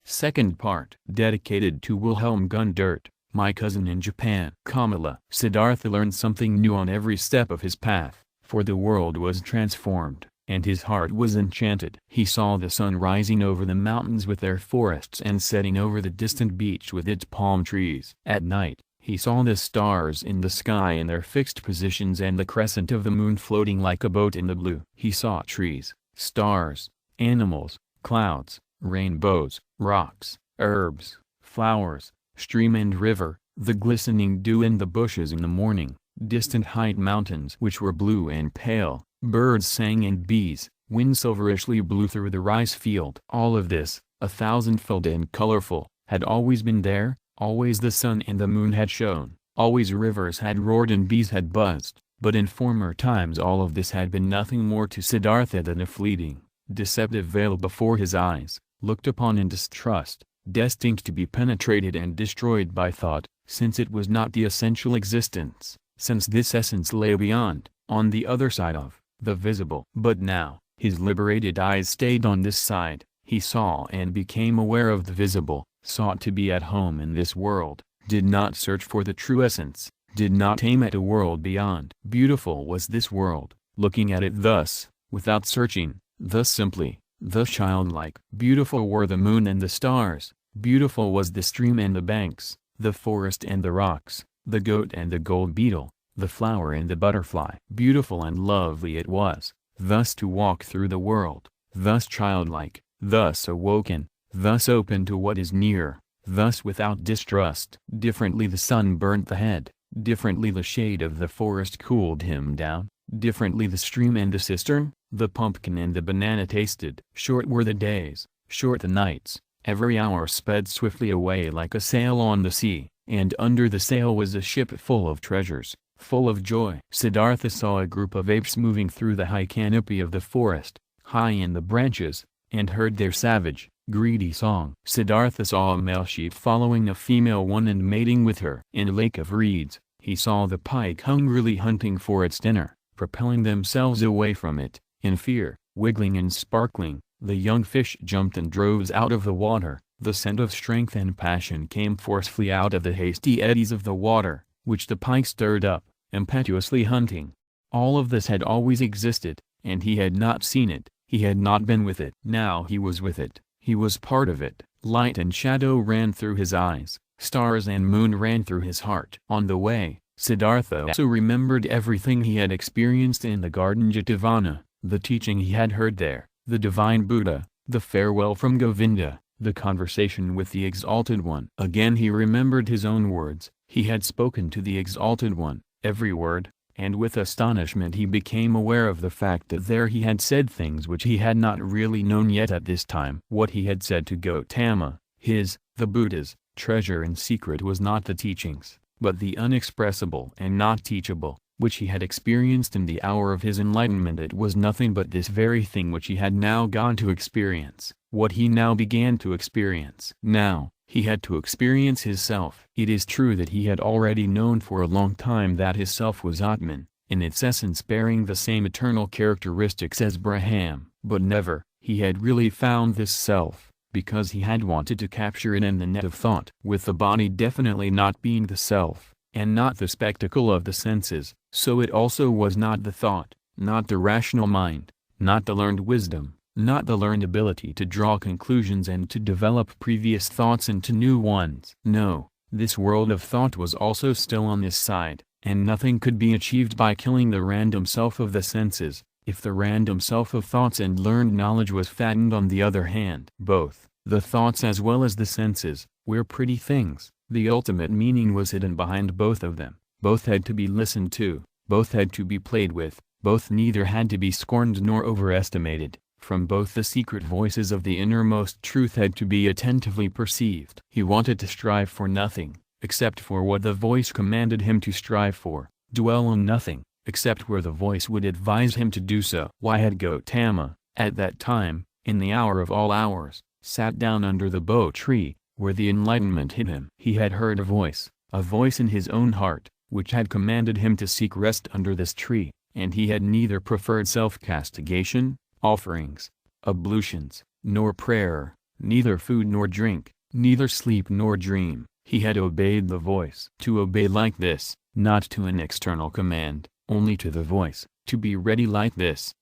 Second part. Dedicated to Wilhelm Gundert, my cousin in Japan. Kamala. Siddhartha learned something new on every step of his path, for the world was transformed, and his heart was enchanted. He saw the sun rising over the mountains with their forests and setting over the distant beach with its palm trees. At night, he saw the stars in the sky in their fixed positions and the crescent of the moon floating like a boat in the blue. He saw trees, stars, animals, clouds, rainbows, rocks, herbs, flowers, stream and river, the glistening dew in the bushes in the morning, distant height mountains which were blue and pale, birds sang and bees, wind silverishly blew through the rice field. All of this, a thousandfold and colorful, had always been there, always the sun and the moon had shone, always rivers had roared and bees had buzzed, but in former times all of this had been nothing more to Siddhartha than a fleeting, deceptive veil before his eyes, looked upon in distrust, destined to be penetrated and destroyed by thought, since it was not the essential existence, since this essence lay beyond, on the other side of, the visible. But now, his liberated eyes stayed on this side, he saw and became aware of the visible, sought to be at home in this world, did not search for the true essence, did not aim at a world beyond. Beautiful was this world, looking at it thus, without searching, thus simply, thus childlike. Beautiful were the moon and the stars, beautiful was the stream and the banks, the forest and the rocks, the goat and the gold beetle, the flower and the butterfly. Beautiful and lovely it was, thus to walk through the world, thus childlike, thus awoken, thus open to what is near, thus without distrust. Differently the sun burnt the head, differently the shade of the forest cooled him down, differently the stream and the cistern, the pumpkin and the banana tasted. Short were the days, short the nights, every hour sped swiftly away like a sail on the sea, and under the sail was a ship full of treasures, full of joy. Siddhartha saw a group of apes moving through the high canopy of the forest, high in the branches, and heard their savage, greedy song. Siddhartha saw a male sheep following a female one and mating with her. In a lake of reeds, he saw the pike hungrily hunting for its dinner, propelling themselves away from it, in fear, wiggling and sparkling. The young fish jumped in droves out of the water, the scent of strength and passion came forcefully out of the hasty eddies of the water, which the pike stirred up, impetuously hunting. All of this had always existed, and he had not seen it, he had not been with it. Now he was with it, he was part of it. Light and shadow ran through his eyes, stars and moon ran through his heart. On the way, Siddhartha also remembered everything he had experienced in the garden Jetavana, the teaching he had heard there, the divine Buddha, the farewell from Govinda, the conversation with the Exalted One. Again he remembered his own words, he had spoken to the Exalted One, every word, and with astonishment he became aware of the fact that there he had said things which he had not really known yet at this time. What he had said to Gotama, the Buddha's, treasure and secret was not the teachings, but the unexpressible and not teachable, which he had experienced in the hour of his enlightenment. It was nothing but this very thing which he had now gone to experience, what he now began to experience. Now, he had to experience his self. It is true that he had already known for a long time that his self was Atman, in its essence bearing the same eternal characteristics as Brahman, but never, he had really found this self, because he had wanted to capture it in the net of thought. With the body definitely not being the self, and not the spectacle of the senses, so it also was not the thought, not the rational mind, not the learned wisdom, not the learned ability to draw conclusions and to develop previous thoughts into new ones. No, this world of thought was also still on this side, and nothing could be achieved by killing the random self of the senses, if the random self of thoughts and learned knowledge was fattened. On the other hand, both, the thoughts as well as the senses, were pretty things. The ultimate meaning was hidden behind both of them, both had to be listened to, both had to be played with, both neither had to be scorned nor overestimated. From both the secret voices of the innermost truth had to be attentively perceived. He wanted to strive for nothing, except for what the voice commanded him to strive for, dwell on nothing, except where the voice would advise him to do so. Why had Gotama, at that time, in the hour of all hours, sat down under the bo tree, where the enlightenment hid him? He had heard a voice in his own heart, which had commanded him to seek rest under this tree, and he had neither preferred self-castigation, offerings, ablutions, nor prayer, neither food nor drink, neither sleep nor dream. He had obeyed the voice. To obey like this, not to an external command, only to the voice, to be ready like this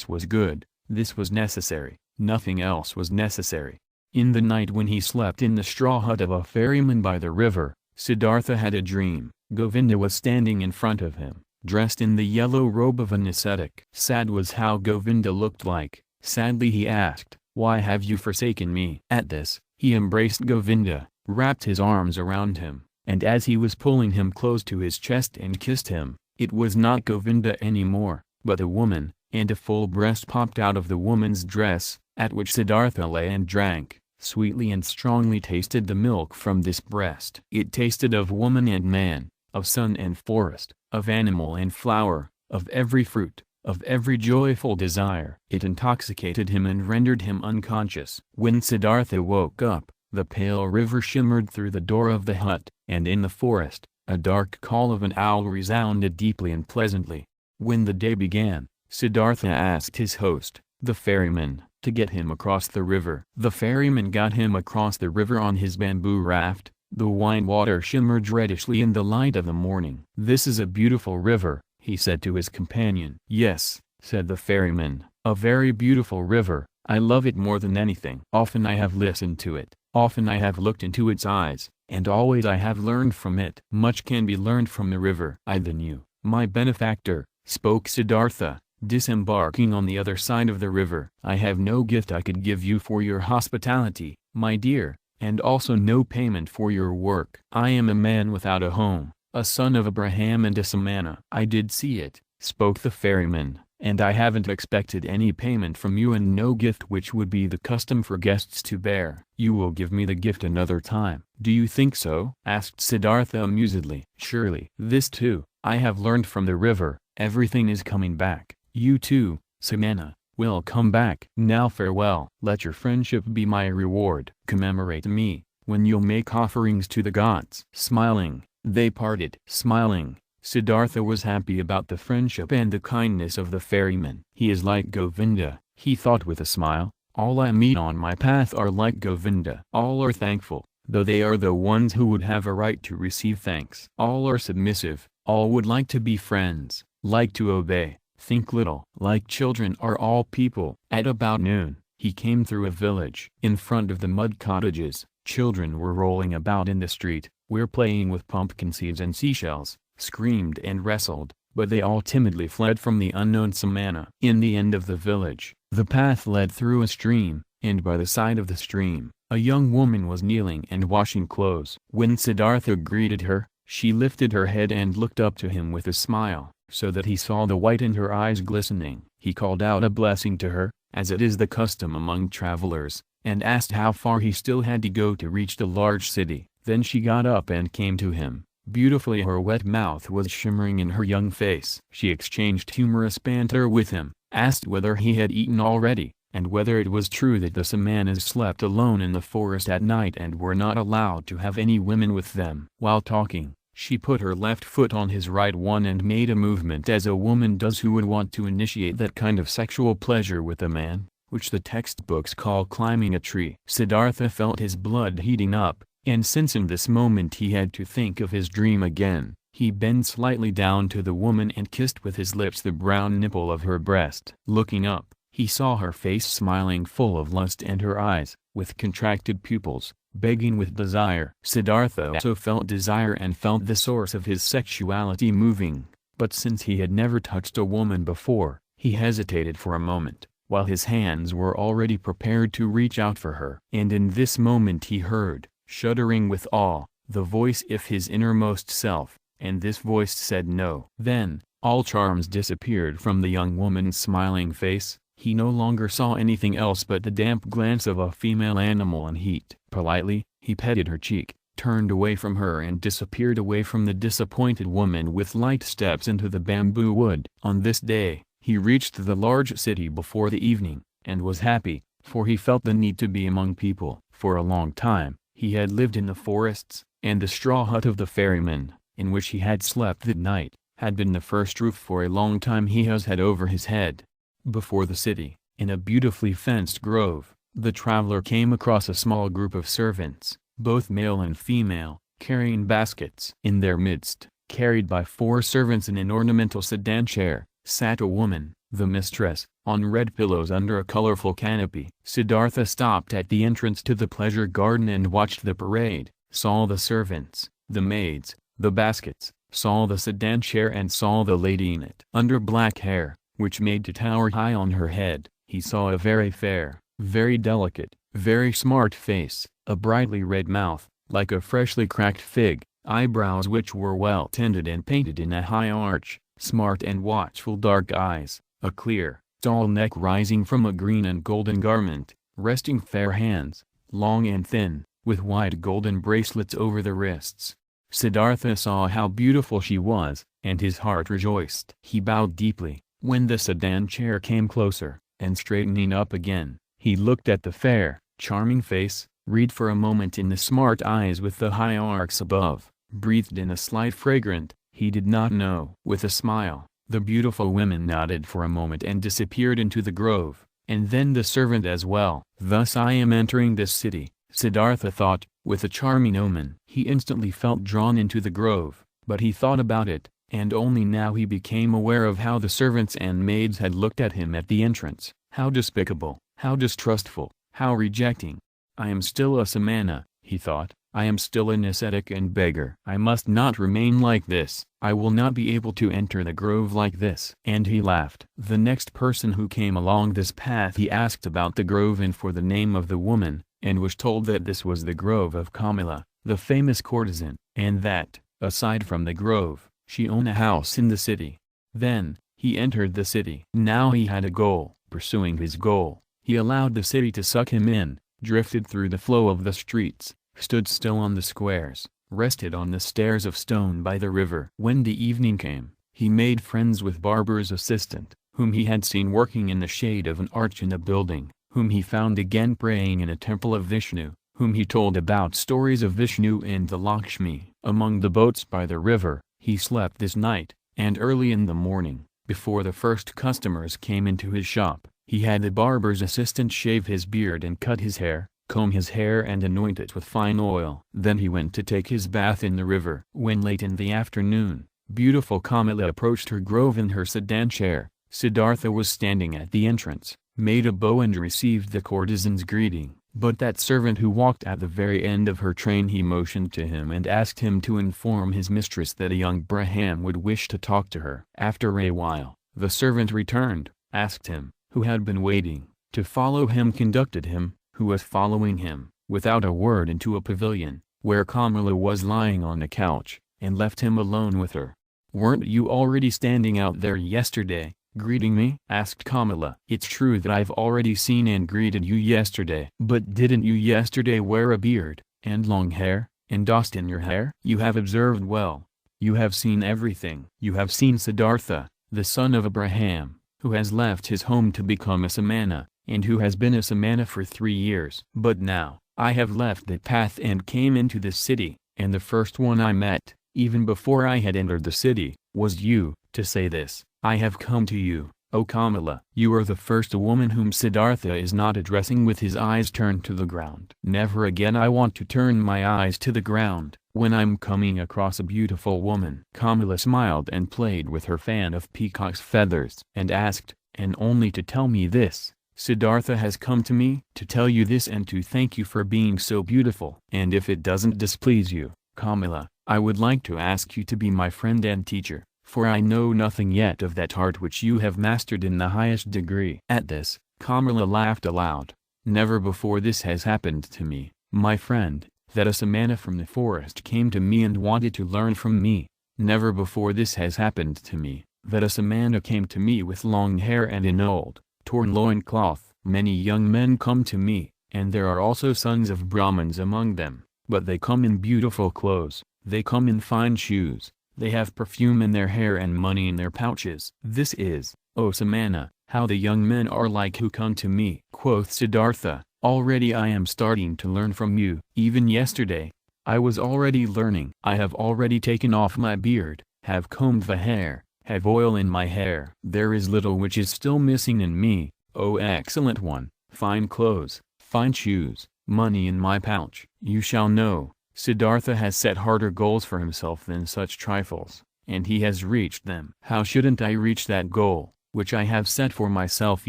was good, this was necessary, nothing else was necessary. In the night when he slept in the straw hut of a ferryman by the river, Siddhartha had a dream. Govinda was standing in front of him, dressed in the yellow robe of an ascetic. Sad was how Govinda looked like. Sadly he asked, "Why have you forsaken me?" At this, he embraced Govinda, wrapped his arms around him, and as he was pulling him close to his chest and kissed him, it was not Govinda anymore, but a woman, and a full breast popped out of the woman's dress, at which Siddhartha lay and drank, sweetly and strongly tasted the milk from this breast. It tasted of woman and man, of sun and forest, of animal and flower, of every fruit, of every joyful desire. It intoxicated him and rendered him unconscious. When Siddhartha woke up, the pale river shimmered through the door of the hut, and in the forest, a dark call of an owl resounded deeply and pleasantly. When the day began, Siddhartha asked his host, the ferryman, to get him across the river. The ferryman got him across the river on his bamboo raft. The wine water shimmered reddishly in the light of the morning. "This is a beautiful river," he said to his companion. "Yes," said the ferryman, "a very beautiful river, I love it more than anything. Often I have listened to it, often I have looked into its eyes, and always I have learned from it. Much can be learned from the river." "I than you, my benefactor," spoke Siddhartha, disembarking on the other side of the river. "I have no gift I could give you for your hospitality, my dear, and also no payment for your work. I am a man without a home, a son of Abraham and a Samana." "I did see it," spoke the ferryman, "and I haven't expected any payment from you and no gift which would be the custom for guests to bear." "You will give me the gift another time." "Do you think so?" asked Siddhartha amusedly. "Surely. This too, I have learned from the river, everything is coming back. You too, Samana, will come back. Now farewell. Let your friendship be my reward. Commemorate me, when you'll make offerings to the gods." Smiling, they parted. Smiling, Siddhartha was happy about the friendship and the kindness of the ferryman. "He is like Govinda," he thought with a smile. "All I meet on my path are like Govinda. All are thankful, though they are the ones who would have a right to receive thanks. All are submissive, all would like to be friends, like to obey, think little. Like children are all people." At about noon, he came through a village. In front of the mud cottages, children were rolling about in the street, were playing with pumpkin seeds and seashells, screamed and wrestled, but they all timidly fled from the unknown Samana. In the end of the village, the path led through a stream, and by the side of the stream, a young woman was kneeling and washing clothes. When Siddhartha greeted her, she lifted her head and looked up to him with a smile, so that he saw the white in her eyes glistening. He called out a blessing to her, as it is the custom among travelers, and asked how far he still had to go to reach the large city. Then she got up and came to him. Beautifully, her wet mouth was shimmering in her young face. She exchanged humorous banter with him, asked whether he had eaten already, and whether it was true that the Samanas slept alone in the forest at night and were not allowed to have any women with them. While talking, she put her left foot on his right one and made a movement as a woman does who would want to initiate that kind of sexual pleasure with a man, which the textbooks call climbing a tree. Siddhartha felt his blood heating up, and since in this moment he had to think of his dream again, he bent slightly down to the woman and kissed with his lips the brown nipple of her breast. Looking up, he saw her face smiling full of lust and her eyes, with contracted pupils, begging with desire. Siddhartha also felt desire and felt the source of his sexuality moving, but since he had never touched a woman before, he hesitated for a moment, while his hands were already prepared to reach out for her. And in this moment he heard, shuddering with awe, the voice of his innermost self, and this voice said no. Then, all charms disappeared from the young woman's smiling face. He no longer saw anything else but the damp glance of a female animal in heat. Politely, he petted her cheek, turned away from her and disappeared away from the disappointed woman with light steps into the bamboo wood. On this day, he reached the large city before the evening, and was happy, for he felt the need to be among people. For a long time, he had lived in the forests, and the straw hut of the ferryman, in which he had slept that night, had been the first roof for a long time he has had over his head. Before the city, in a beautifully fenced grove, The traveler came across a small group of servants, both male and female, carrying baskets. In their midst, carried by 4 servants in an ornamental sedan chair, sat a woman, the mistress, on red pillows under a colorful canopy. Siddhartha stopped at the entrance to the pleasure garden and watched the parade, saw the servants, the maids, the baskets, saw the sedan chair and saw the lady in it. Under black hair, which made to tower high on her head, he saw a very fair, very delicate, very smart face, a brightly red mouth, like a freshly cracked fig, eyebrows which were well tended and painted in a high arch, smart and watchful dark eyes, a clear, tall neck rising from a green and golden garment, resting fair hands, long and thin, with wide golden bracelets over the wrists. Siddhartha saw how beautiful she was, and his heart rejoiced. He bowed deeply, when the sedan chair came closer, and straightening up again, he looked at the fair, charming face, read for a moment in the smart eyes with the high arcs above, breathed in a slight fragrant, he did not know. With a smile, the beautiful women nodded for a moment and disappeared into the grove, and then the servant as well. Thus I am entering this city, Siddhartha thought, with a charming omen. He instantly felt drawn into the grove, but he thought about it, and only now he became aware of how the servants and maids had looked at him at the entrance. How despicable, how distrustful, how rejecting. I am still a samana, he thought, I am still an ascetic and beggar. I must not remain like this. I will not be able to enter the grove like this. And he laughed. The next person who came along this path he asked about the grove and for the name of the woman, and was told that this was the grove of Kamala, the famous courtesan, and that, aside from the grove, she owned a house in the city. Then, he entered the city. Now he had a goal. Pursuing his goal, he allowed the city to suck him in, drifted through the flow of the streets, stood still on the squares, rested on the stairs of stone by the river. When the evening came, he made friends with Barber's assistant, whom he had seen working in the shade of an arch in a building, whom he found again praying in a temple of Vishnu, whom he told about stories of Vishnu and the Lakshmi. Among the boats by the river, he slept this night, and early in the morning, before the first customers came into his shop, he had the barber's assistant shave his beard and cut his hair, comb his hair and anoint it with fine oil. Then he went to take his bath in the river. When late in the afternoon, beautiful Kamala approached her grove in her sedan chair, Siddhartha was standing at the entrance, made a bow and received the courtesan's greeting. But that servant who walked at the very end of her train, he motioned to him and asked him to inform his mistress that a young Brahman would wish to talk to her. After a while, the servant returned, asked him, who had been waiting, to follow him, conducted him, who was following him, without a word into a pavilion, where Kamala was lying on a couch, and left him alone with her. "Weren't you already standing out there yesterday, greeting me?" asked Kamala. "It's true that I've already seen and greeted you yesterday. But didn't you yesterday wear a beard, and long hair, and dust in your hair? You have observed well. You have seen everything. You have seen Siddhartha, the son of Abraham, who has left his home to become a samana, and who has been a samana for 3 years. But now, I have left the path and came into this city, and the first one I met, even before I had entered the city, was you, to say this. I have come to you, O Kamala. You are the first woman whom Siddhartha is not addressing with his eyes turned to the ground. Never again I want to turn my eyes to the ground, when I'm coming across a beautiful woman." Kamala smiled and played with her fan of peacock's feathers, and asked, "And only to tell me this, Siddhartha has come to me to tell you this and to thank you for being so beautiful. And if it doesn't displease you, Kamala, I would like to ask you to be my friend and teacher, for I know nothing yet of that art which you have mastered in the highest degree." At this, Kamala laughed aloud. "Never before this has happened to me, my friend, that a samana from the forest came to me and wanted to learn from me. Never before this has happened to me, that a samana came to me with long hair and an old, torn loincloth. Many young men come to me, and there are also sons of Brahmins among them, but they come in beautiful clothes, they come in fine shoes, they have perfume in their hair and money in their pouches. This is, O Samana, how the young men are like who come to me." Quoth Siddhartha, "Already I am starting to learn from you. Even yesterday, I was already learning. I have already taken off my beard, have combed the hair, have oil in my hair. There is little which is still missing in me, O excellent one, fine clothes, fine shoes, money in my pouch. You shall know, Siddhartha has set harder goals for himself than such trifles, and he has reached them. How shouldn't I reach that goal, which I have set for myself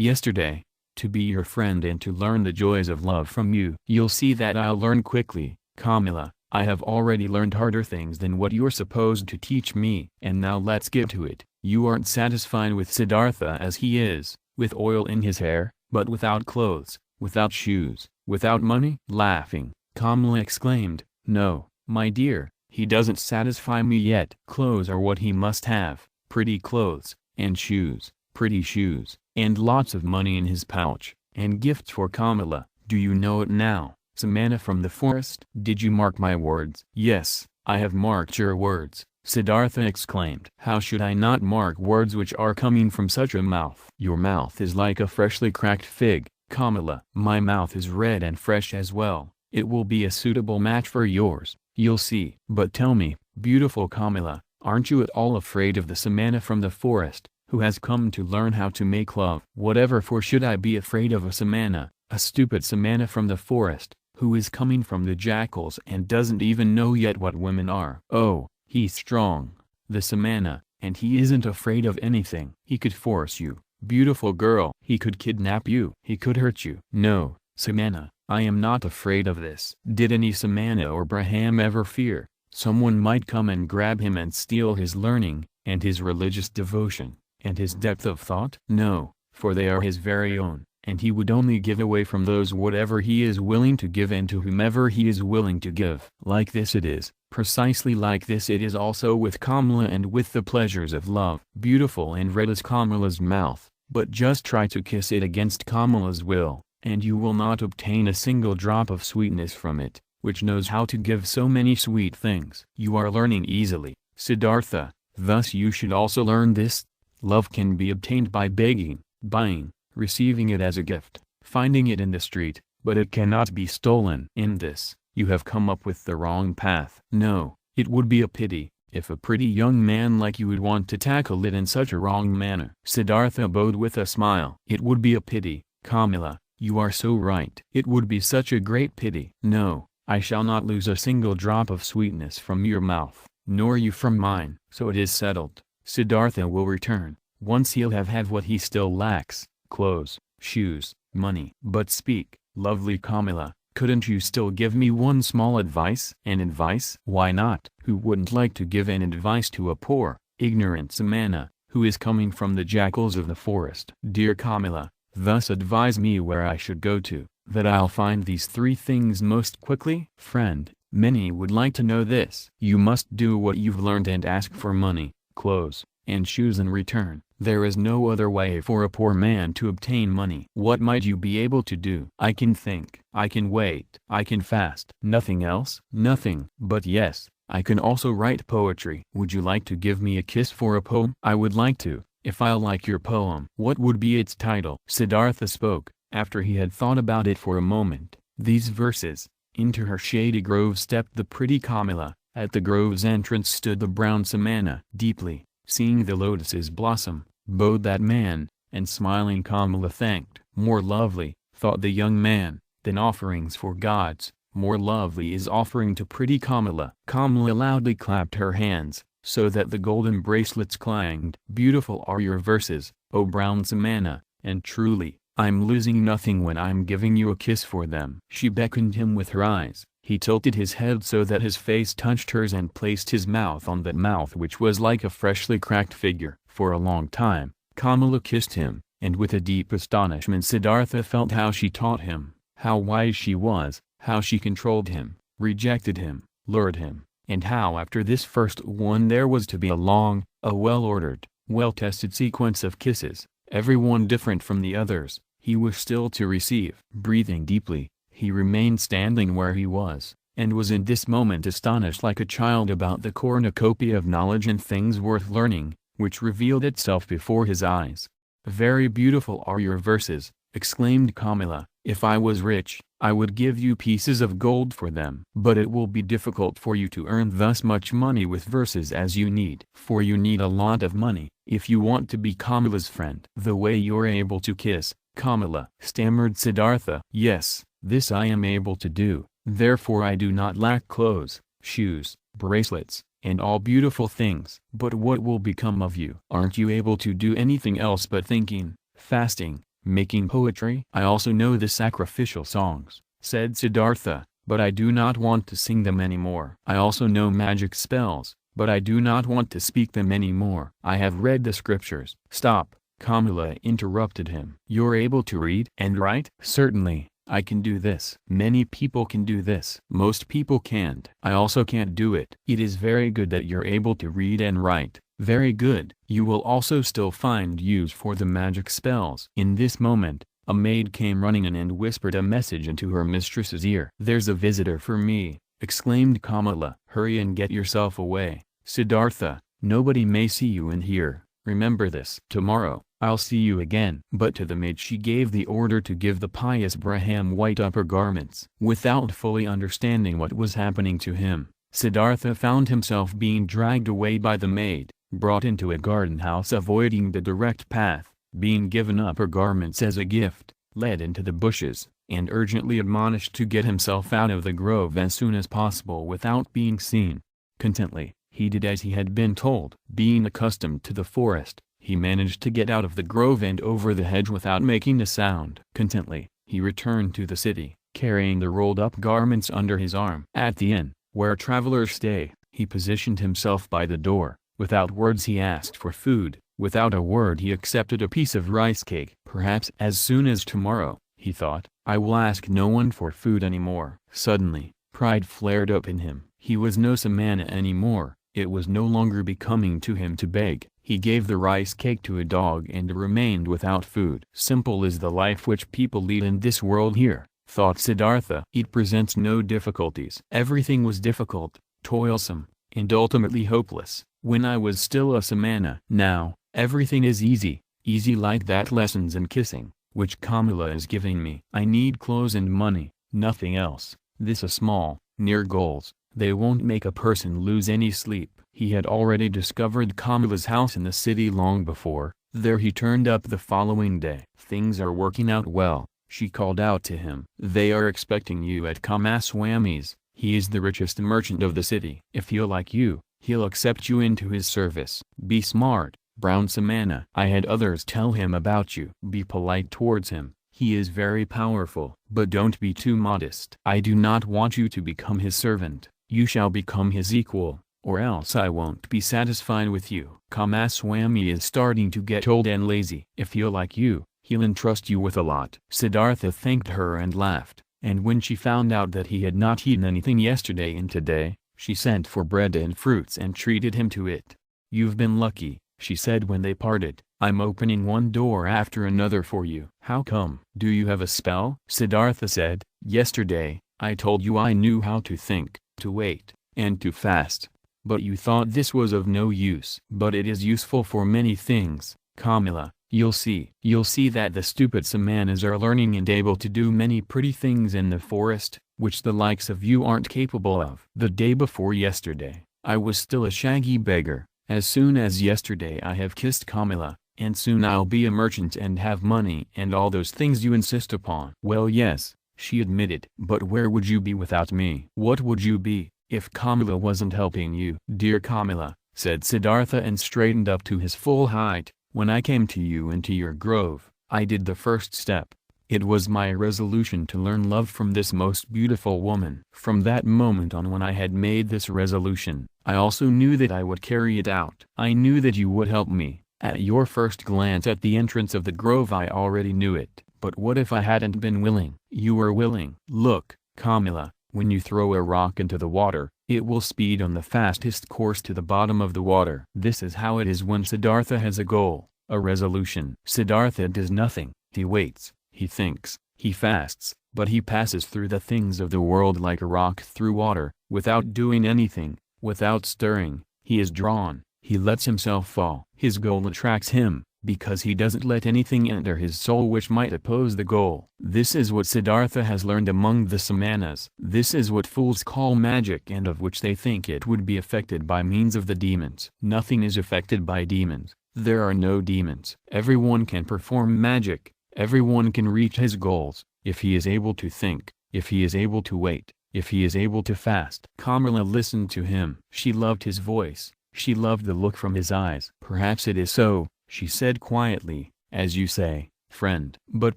yesterday? To be your friend and to learn the joys of love from you. You'll see that I'll learn quickly, Kamala. I have already learned harder things than what you're supposed to teach me. And now let's get to it. You aren't satisfied with Siddhartha as he is, with oil in his hair, but without clothes, without shoes, without money? Laughing, Kamala exclaimed, no, my dear, he doesn't satisfy me yet. Clothes are what he must have, pretty clothes, and shoes, pretty shoes, and lots of money in his pouch, and gifts for Kamala. Do you know it now, Samana from the forest? Did you mark my words? Yes, I have marked your words, Siddhartha exclaimed. How should I not mark words which are coming from such a mouth? Your mouth is like a freshly cracked fig, Kamala. My mouth is red and fresh as well. It will be a suitable match for yours, you'll see. But tell me, beautiful Kamala, aren't you at all afraid of the Samana from the forest, who has come to learn how to make love? Whatever for should I be afraid of a Samana, a stupid Samana from the forest, who is coming from the jackals and doesn't even know yet what women are? Oh, he's strong, the Samana, and he isn't afraid of anything. He could force you, beautiful girl. He could kidnap you. He could hurt you. No, Samana, I am not afraid of this. Did any Samana or Braham ever fear someone might come and grab him and steal his learning, and his religious devotion, and his depth of thought? No, for they are his very own, and he would only give away from those whatever he is willing to give and to whomever he is willing to give. Like this it is, precisely like this it is also with Kamala and with the pleasures of love. Beautiful and red is Kamala's mouth, but just try to kiss it against Kamala's will, and you will not obtain a single drop of sweetness from it, which knows how to give so many sweet things. You are learning easily, Siddhartha, thus you should also learn this. Love can be obtained by begging, buying, receiving it as a gift, finding it in the street, but it cannot be stolen. In this, you have come up with the wrong path. No, it would be a pity, if a pretty young man like you would want to tackle it in such a wrong manner. Siddhartha bowed with a smile. It would be a pity, Kamala, you are so right. It would be such a great pity. No, I shall not lose a single drop of sweetness from your mouth, nor you from mine. So it is settled. Siddhartha will return, once he'll have had what he still lacks, clothes, shoes, money. But speak, lovely Kamala, couldn't you still give me one small advice? An advice? Why not? Who wouldn't like to give an advice to a poor, ignorant Samana, who is coming from the jackals of the forest? Dear Kamala, thus advise me where I should go to, that I'll find these three things most quickly. Friend, many would like to know this. You must do what you've learned and ask for money, clothes, and shoes in return. There is no other way for a poor man to obtain money. What might you be able to do? I can think. I can wait. I can fast. Nothing else? Nothing. But yes, I can also write poetry. Would you like to give me a kiss for a poem? I would like to, if I'll like your poem. What would be its title? Siddhartha spoke, after he had thought about it for a moment, these verses. Into her shady grove stepped the pretty Kamala. At the grove's entrance stood the brown Samana. Deeply, seeing the lotuses blossom, bowed that man, and smiling Kamala thanked. More lovely, thought the young man, than offerings for gods, more lovely is offering to pretty Kamala. Kamala loudly clapped her hands, so that the golden bracelets clanged. Beautiful are your verses, O brown Samana, and truly, I'm losing nothing when I'm giving you a kiss for them. She beckoned him with her eyes. He tilted his head so that his face touched hers and placed his mouth on that mouth which was like a freshly cracked figure. For a long time, Kamala kissed him, and with a deep astonishment Siddhartha felt how she taught him, how wise she was, how she controlled him, rejected him, lured him, and how after this first one there was to be a long, a well-ordered, well-tested sequence of kisses, every one different from the others. He was still to receive. Breathing deeply, he remained standing where he was, and was in this moment astonished like a child about the cornucopia of knowledge and things worth learning, which revealed itself before his eyes. Very beautiful are your verses, exclaimed Kamala. If I was rich, I would give you pieces of gold for them. But it will be difficult for you to earn thus much money with verses as you need. For you need a lot of money, if you want to be Kamala's friend. The way you're able to kiss, Kamala, stammered Siddhartha. Yes, This I am able to do, therefore I do not lack clothes, shoes, bracelets, and all beautiful things. But what will become of you? Aren't you able to do anything else but thinking, fasting, making poetry? I also know the sacrificial songs, said Siddhartha, but I do not want to sing them anymore. I also know magic spells, but I do not want to speak them anymore. I have read the scriptures. Stop, Kamala interrupted him. You're able to read and write? Certainly, I can do this. Many people can do this. Most people can't. I also can't do it. It is very good that you're able to read and write. Very good. You will also still find use for the magic spells. In this moment, a maid came running in and whispered a message into her mistress's ear. There's a visitor for me, exclaimed Kamala. Hurry and get yourself away, Siddhartha. Nobody may see you in here. Remember this. Tomorrow, I'll see you again. But to the maid she gave the order to give the pious Braham white upper garments. Without fully understanding what was happening to him, Siddhartha found himself being dragged away by the maid, brought into a garden house avoiding the direct path, being given upper garments as a gift, led into the bushes, and urgently admonished to get himself out of the grove as soon as possible without being seen. Contently, he did as he had been told. Being accustomed to the forest, he managed to get out of the grove and over the hedge without making a sound. Contently, he returned to the city, carrying the rolled-up garments under his arm. At the inn, where travelers stay, he positioned himself by the door. Without words he asked for food. Without a word he accepted a piece of rice cake. Perhaps as soon as tomorrow, he thought, I will ask no one for food anymore. Suddenly, pride flared up in him. He was no samana anymore. It was no longer becoming to him to beg. He gave the rice cake to a dog and remained without food. Simple is the life which people lead in this world here, thought Siddhartha. It presents no difficulties. Everything was difficult, toilsome, and ultimately hopeless, when I was still a samana. Now, everything is easy, easy like that lessons in kissing, which Kamala is giving me. I need clothes and money, nothing else. This is small, near goals. They won't make a person lose any sleep. He had already discovered Kamala's house in the city long before. There he turned up the following day. Things are working out well, she called out to him. They are expecting you at Kamaswami's. He is the richest merchant of the city. If he'll like you, he'll accept you into his service. Be smart, brown samana. I had others tell him about you. Be polite towards him. He is very powerful. But don't be too modest. I do not want you to become his servant. You shall become his equal, or else I won't be satisfied with you. Kamaswami is starting to get old and lazy. If he'll like you, he'll entrust you with a lot. Siddhartha thanked her and laughed, and when she found out that he had not eaten anything yesterday and today, she sent for bread and fruits and treated him to it. You've been lucky, she said when they parted. I'm opening one door after another for you. How come? Do you have a spell? Siddhartha said, yesterday, I told you I knew how to think, to wait, and to fast. But you thought this was of no use. But it is useful for many things, Kamala. You'll see. You'll see that the stupid samanas are learning and able to do many pretty things in the forest, which the likes of you aren't capable of. The day before yesterday, I was still a shaggy beggar. As soon as yesterday I have kissed Kamala, and soon I'll be a merchant and have money and all those things you insist upon. Well, yes, she admitted. But where would you be without me? What would you be, if Kamala wasn't helping you? Dear Kamala, said Siddhartha and straightened up to his full height, when I came to you into your grove, I did the first step. It was my resolution to learn love from this most beautiful woman. From that moment on, when I had made this resolution, I also knew that I would carry it out. I knew that you would help me. At your first glance at the entrance of the grove I already knew it. But what if I hadn't been willing? You were willing. Look, Kamala, when you throw a rock into the water, it will speed on the fastest course to the bottom of the water. This is how it is when Siddhartha has a goal, a resolution. Siddhartha does nothing. He waits, he thinks, he fasts, but he passes through the things of the world like a rock through water, without doing anything, without stirring. He is drawn, he lets himself fall. His goal attracts him, because he doesn't let anything enter his soul which might oppose the goal. This is what Siddhartha has learned among the samanas. This is what fools call magic, and of which they think it would be affected by means of the demons. Nothing is affected by demons. There are no demons. Everyone can perform magic. Everyone can reach his goals. if he is able to think, if he is able to wait, if he is able to fast. Kamala listened to him. She loved his voice, she loved the look from his eyes. Perhaps it is so, she said quietly, as you say, friend. But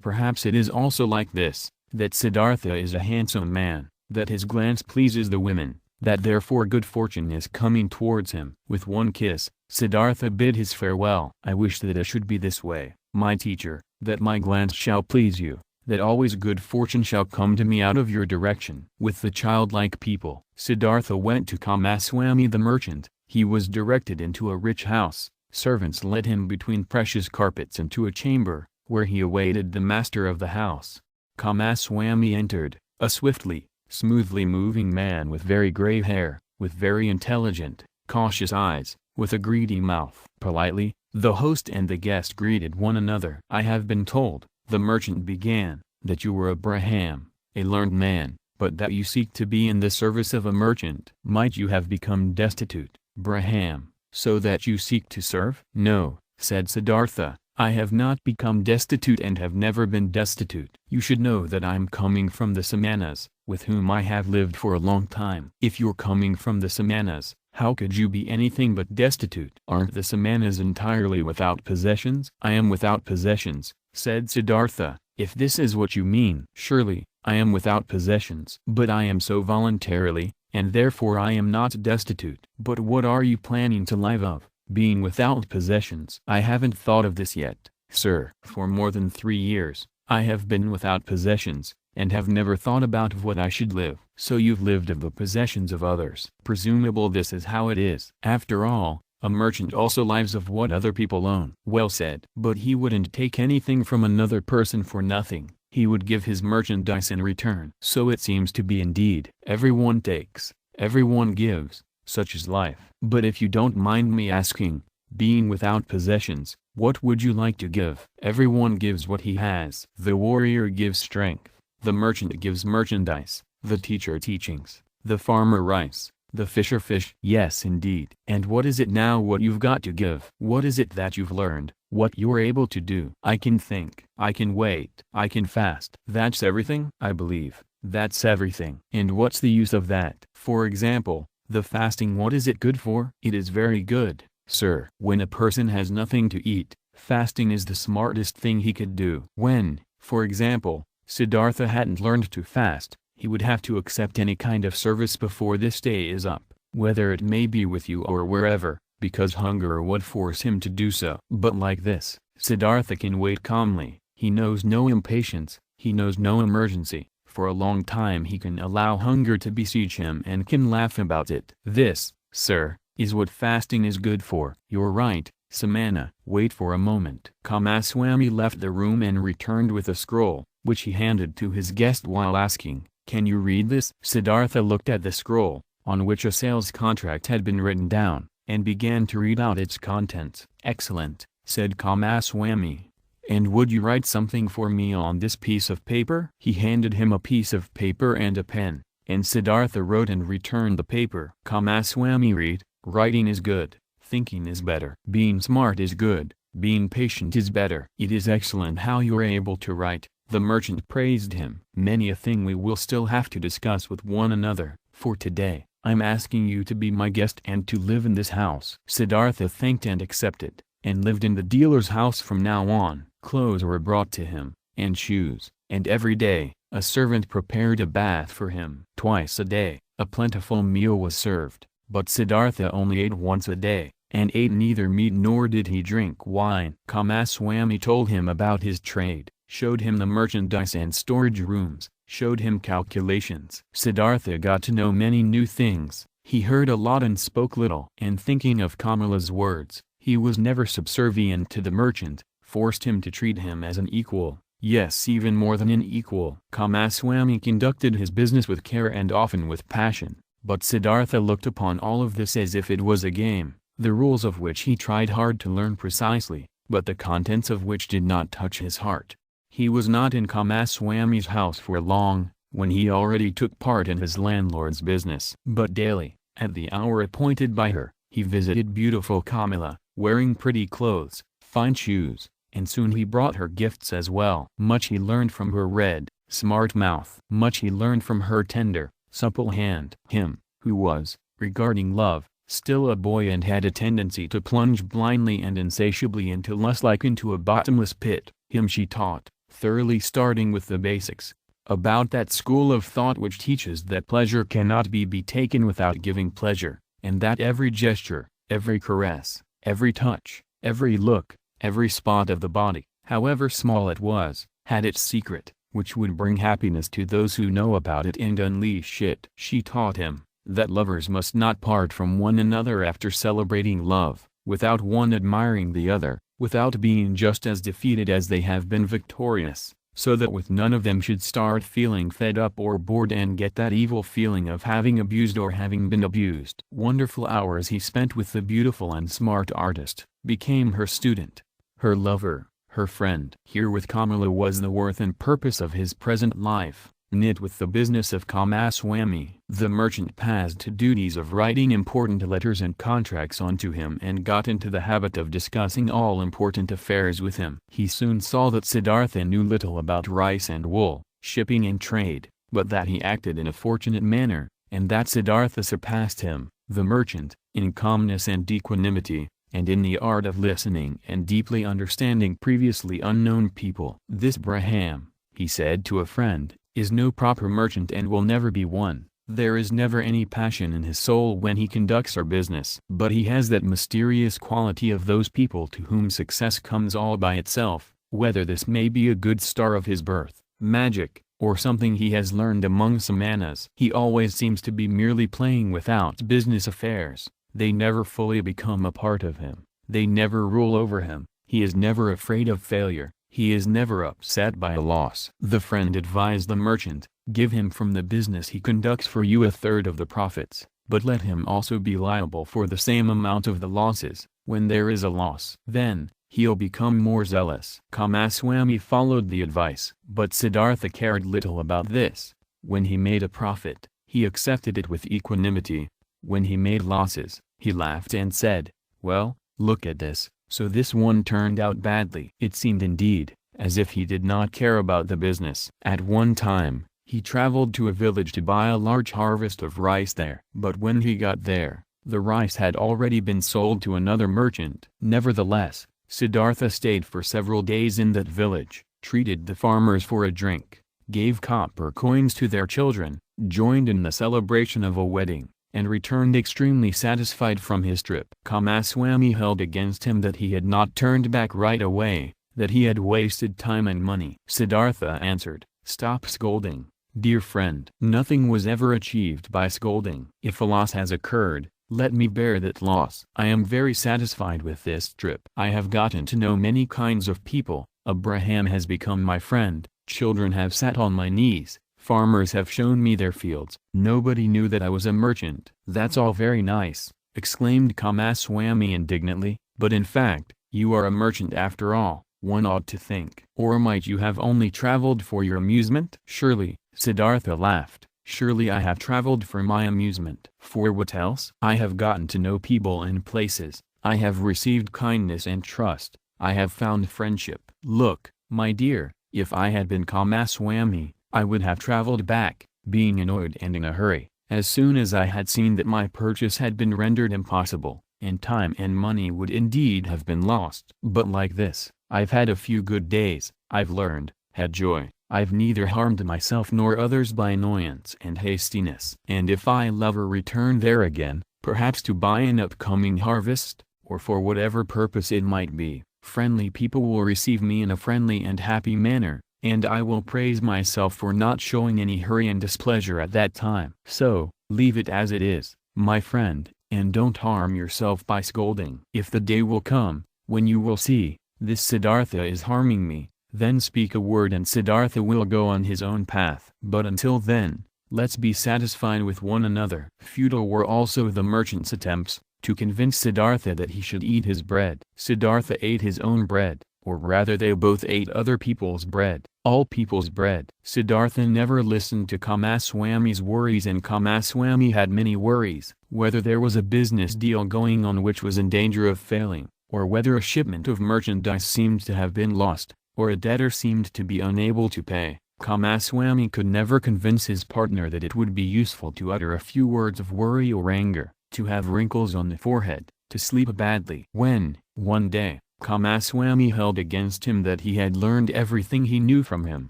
perhaps it is also like this, that Siddhartha is a handsome man, that his glance pleases the women, that therefore good fortune is coming towards him. With one kiss, Siddhartha bid his farewell. I wish that it should be this way, my teacher, that my glance shall please you, that always good fortune shall come to me out of your direction. With the childlike people, Siddhartha went to Kamaswami the merchant. He was directed into a rich house. Servants led him between precious carpets into a chamber, where he awaited the master of the house. Kamaswami entered, a swiftly, smoothly moving man with very gray hair, with very intelligent, cautious eyes, with a greedy mouth. Politely, the host and the guest greeted one another. I have been told, the merchant began, that you were a Brahman, a learned man, but that you seek to be in the service of a merchant. Might you have become destitute, Brahman, so that you seek to serve? No, said Siddhartha, I have not become destitute and have never been destitute. You should know that I am coming from the Samanas, with whom I have lived for a long time. If you're coming from the Samanas, how could you be anything but destitute? Aren't the Samanas entirely without possessions? I am without possessions, said Siddhartha, if this is what you mean. Surely, I am without possessions. But I am so voluntarily, and therefore I am not destitute. But what are you planning to live of, being without possessions? I haven't thought of this yet, sir. For more than 3 years, I have been without possessions, and have never thought about of what I should live. So you've lived of the possessions of others. Presumable this is how it is. After all, a merchant also lives of what other people own. Well said. But he wouldn't take anything from another person for nothing. He would give his merchandise in return. So it seems to be indeed. Everyone takes, everyone gives, such is life. But if you don't mind me asking, being without possessions, what would you like to give? Everyone gives what he has. The warrior gives strength, the merchant gives merchandise, the teacher teachings, the farmer rice, the fisher fish. Yes indeed. And what is it now what you've got to give? What is it that you've learned, what you're able to do? I can think, I can wait, I can fast. That's everything? I believe, that's everything. And what's the use of that? For example, the fasting, what is it good for? It is very good, sir. When a person has nothing to eat, fasting is the smartest thing he could do. When, for example, Siddhartha hadn't learned to fast, he would have to accept any kind of service before this day is up, whether it may be with you or wherever, because hunger would force him to do so. But like this, Siddhartha can wait calmly. He knows no impatience, he knows no emergency. For a long time he can allow hunger to besiege him and can laugh about it. This, sir, is what fasting is good for. You're right, Samana. Wait for a moment. Kamaswami left the room and returned with a scroll, which he handed to his guest while asking, can you read this? Siddhartha looked at the scroll, on which a sales contract had been written down, and began to read out its contents. Excellent, said Kamaswami. And would you write something for me on this piece of paper? He handed him a piece of paper and a pen, and Siddhartha wrote and returned the paper. Kamaswami read, writing is good, thinking is better. Being smart is good, being patient is better. It is excellent how you are able to write. The merchant praised him. Many a thing we will still have to discuss with one another. For today, I'm asking you to be my guest and to live in this house. Siddhartha thanked and accepted, and lived in the dealer's house from now on. Clothes were brought to him, and shoes, and every day, a servant prepared a bath for him. Twice a day, a plentiful meal was served, but Siddhartha only ate once a day, and ate neither meat nor did he drink wine. Kamaswami told him about his trade, showed him the merchandise and storage rooms, showed him calculations. Siddhartha got to know many new things. He heard a lot and spoke little. And thinking of Kamala's words, he was never subservient to the merchant, forced him to treat him as an equal, yes, even more than an equal. Kamaswami conducted his business with care and often with passion, but Siddhartha looked upon all of this as if it was a game, the rules of which he tried hard to learn precisely, but the contents of which did not touch his heart. He was not in Kamaswami's house for long, when he already took part in his landlord's business. But daily, at the hour appointed by her, he visited beautiful Kamala, wearing pretty clothes, fine shoes, and soon he brought her gifts as well. Much he learned from her, read, smart mouth. Much he learned from her tender, supple hand. Him, who was, regarding love, still a boy and had a tendency to plunge blindly and insatiably into lust like into a bottomless pit, him she taught, thoroughly starting with the basics, about that school of thought which teaches that pleasure cannot be taken without giving pleasure, and that every gesture, every caress, every touch, every look, every spot of the body, however small it was, had its secret, which would bring happiness to those who know about it and unleash it. She taught him that lovers must not part from one another after celebrating love, without one admiring the other, without being just as defeated as they have been victorious, so that with none of them should start feeling fed up or bored and get that evil feeling of having abused or having been abused. Wonderful hours he spent with the beautiful and smart artist, became her student, her lover, her friend. Here with Kamala was the worth and purpose of his present life, knit with the business of Kamaswami. The merchant passed to duties of writing important letters and contracts onto him and got into the habit of discussing all important affairs with him. He soon saw that Siddhartha knew little about rice and wool, shipping and trade, but that he acted in a fortunate manner, and that Siddhartha surpassed him, the merchant, in calmness and equanimity, and in the art of listening and deeply understanding previously unknown people. This Braham, he said to a friend, is no proper merchant and will never be one. There is never any passion in his soul when he conducts our business. But he has that mysterious quality of those people to whom success comes all by itself, whether this may be a good star of his birth, magic, or something he has learned among samanas. He always seems to be merely playing without business affairs. They never fully become a part of him. They never rule over him. He is never afraid of failure. He is never upset by a loss. The friend advised the merchant, give him from the business he conducts for you a third of the profits, but let him also be liable for the same amount of the losses, when there is a loss. Then, he'll become more zealous. Kamaswami followed the advice. But Siddhartha cared little about this. When he made a profit, he accepted it with equanimity. When he made losses, he laughed and said, well, look at this. So this one turned out badly. It seemed indeed, as if he did not care about the business. At one time, he traveled to a village to buy a large harvest of rice there. But when he got there, the rice had already been sold to another merchant. Nevertheless, Siddhartha stayed for several days in that village, treated the farmers for a drink, gave copper coins to their children, joined in the celebration of a wedding, and returned extremely satisfied from his trip. Kamaswami held against him that he had not turned back right away, that he had wasted time and money. Siddhartha answered, stop scolding, dear friend. Nothing was ever achieved by scolding. If a loss has occurred, let me bear that loss. I am very satisfied with this trip. I have gotten to know many kinds of people. Abraham has become my friend, children have sat on my knees. Farmers have shown me their fields. Nobody knew that I was a merchant. That's all very nice, exclaimed Kamaswami indignantly, but in fact, you are a merchant after all, one ought to think. Or might you have only traveled for your amusement? Surely, Siddhartha laughed, surely I have traveled for my amusement. For what else? I have gotten to know people and places, I have received kindness and trust, I have found friendship. Look, my dear, if I had been Kamaswami, I would have traveled back, being annoyed and in a hurry, as soon as I had seen that my purchase had been rendered impossible, and time and money would indeed have been lost. But like this, I've had a few good days, I've learned, had joy, I've neither harmed myself nor others by annoyance and hastiness. And if I ever return there again, perhaps to buy an upcoming harvest, or for whatever purpose it might be, friendly people will receive me in a friendly and happy manner, and I will praise myself for not showing any hurry and displeasure at that time. So, leave it as it is, my friend, and don't harm yourself by scolding. If the day will come, when you will see, this Siddhartha is harming me, then speak a word and Siddhartha will go on his own path. But until then, let's be satisfied with one another. Futile were also the merchant's attempts, to convince Siddhartha that he should eat his bread. Siddhartha ate his own bread, or rather they both ate other people's bread, all people's bread. Siddhartha never listened to Kamaswami's worries, and Kamaswami had many worries, whether there was a business deal going on which was in danger of failing, or whether a shipment of merchandise seemed to have been lost, or a debtor seemed to be unable to pay. Kamaswami could never convince his partner that it would be useful to utter a few words of worry or anger, to have wrinkles on the forehead, to sleep badly. When, one day, Kamaswami held against him that he had learned everything he knew from him,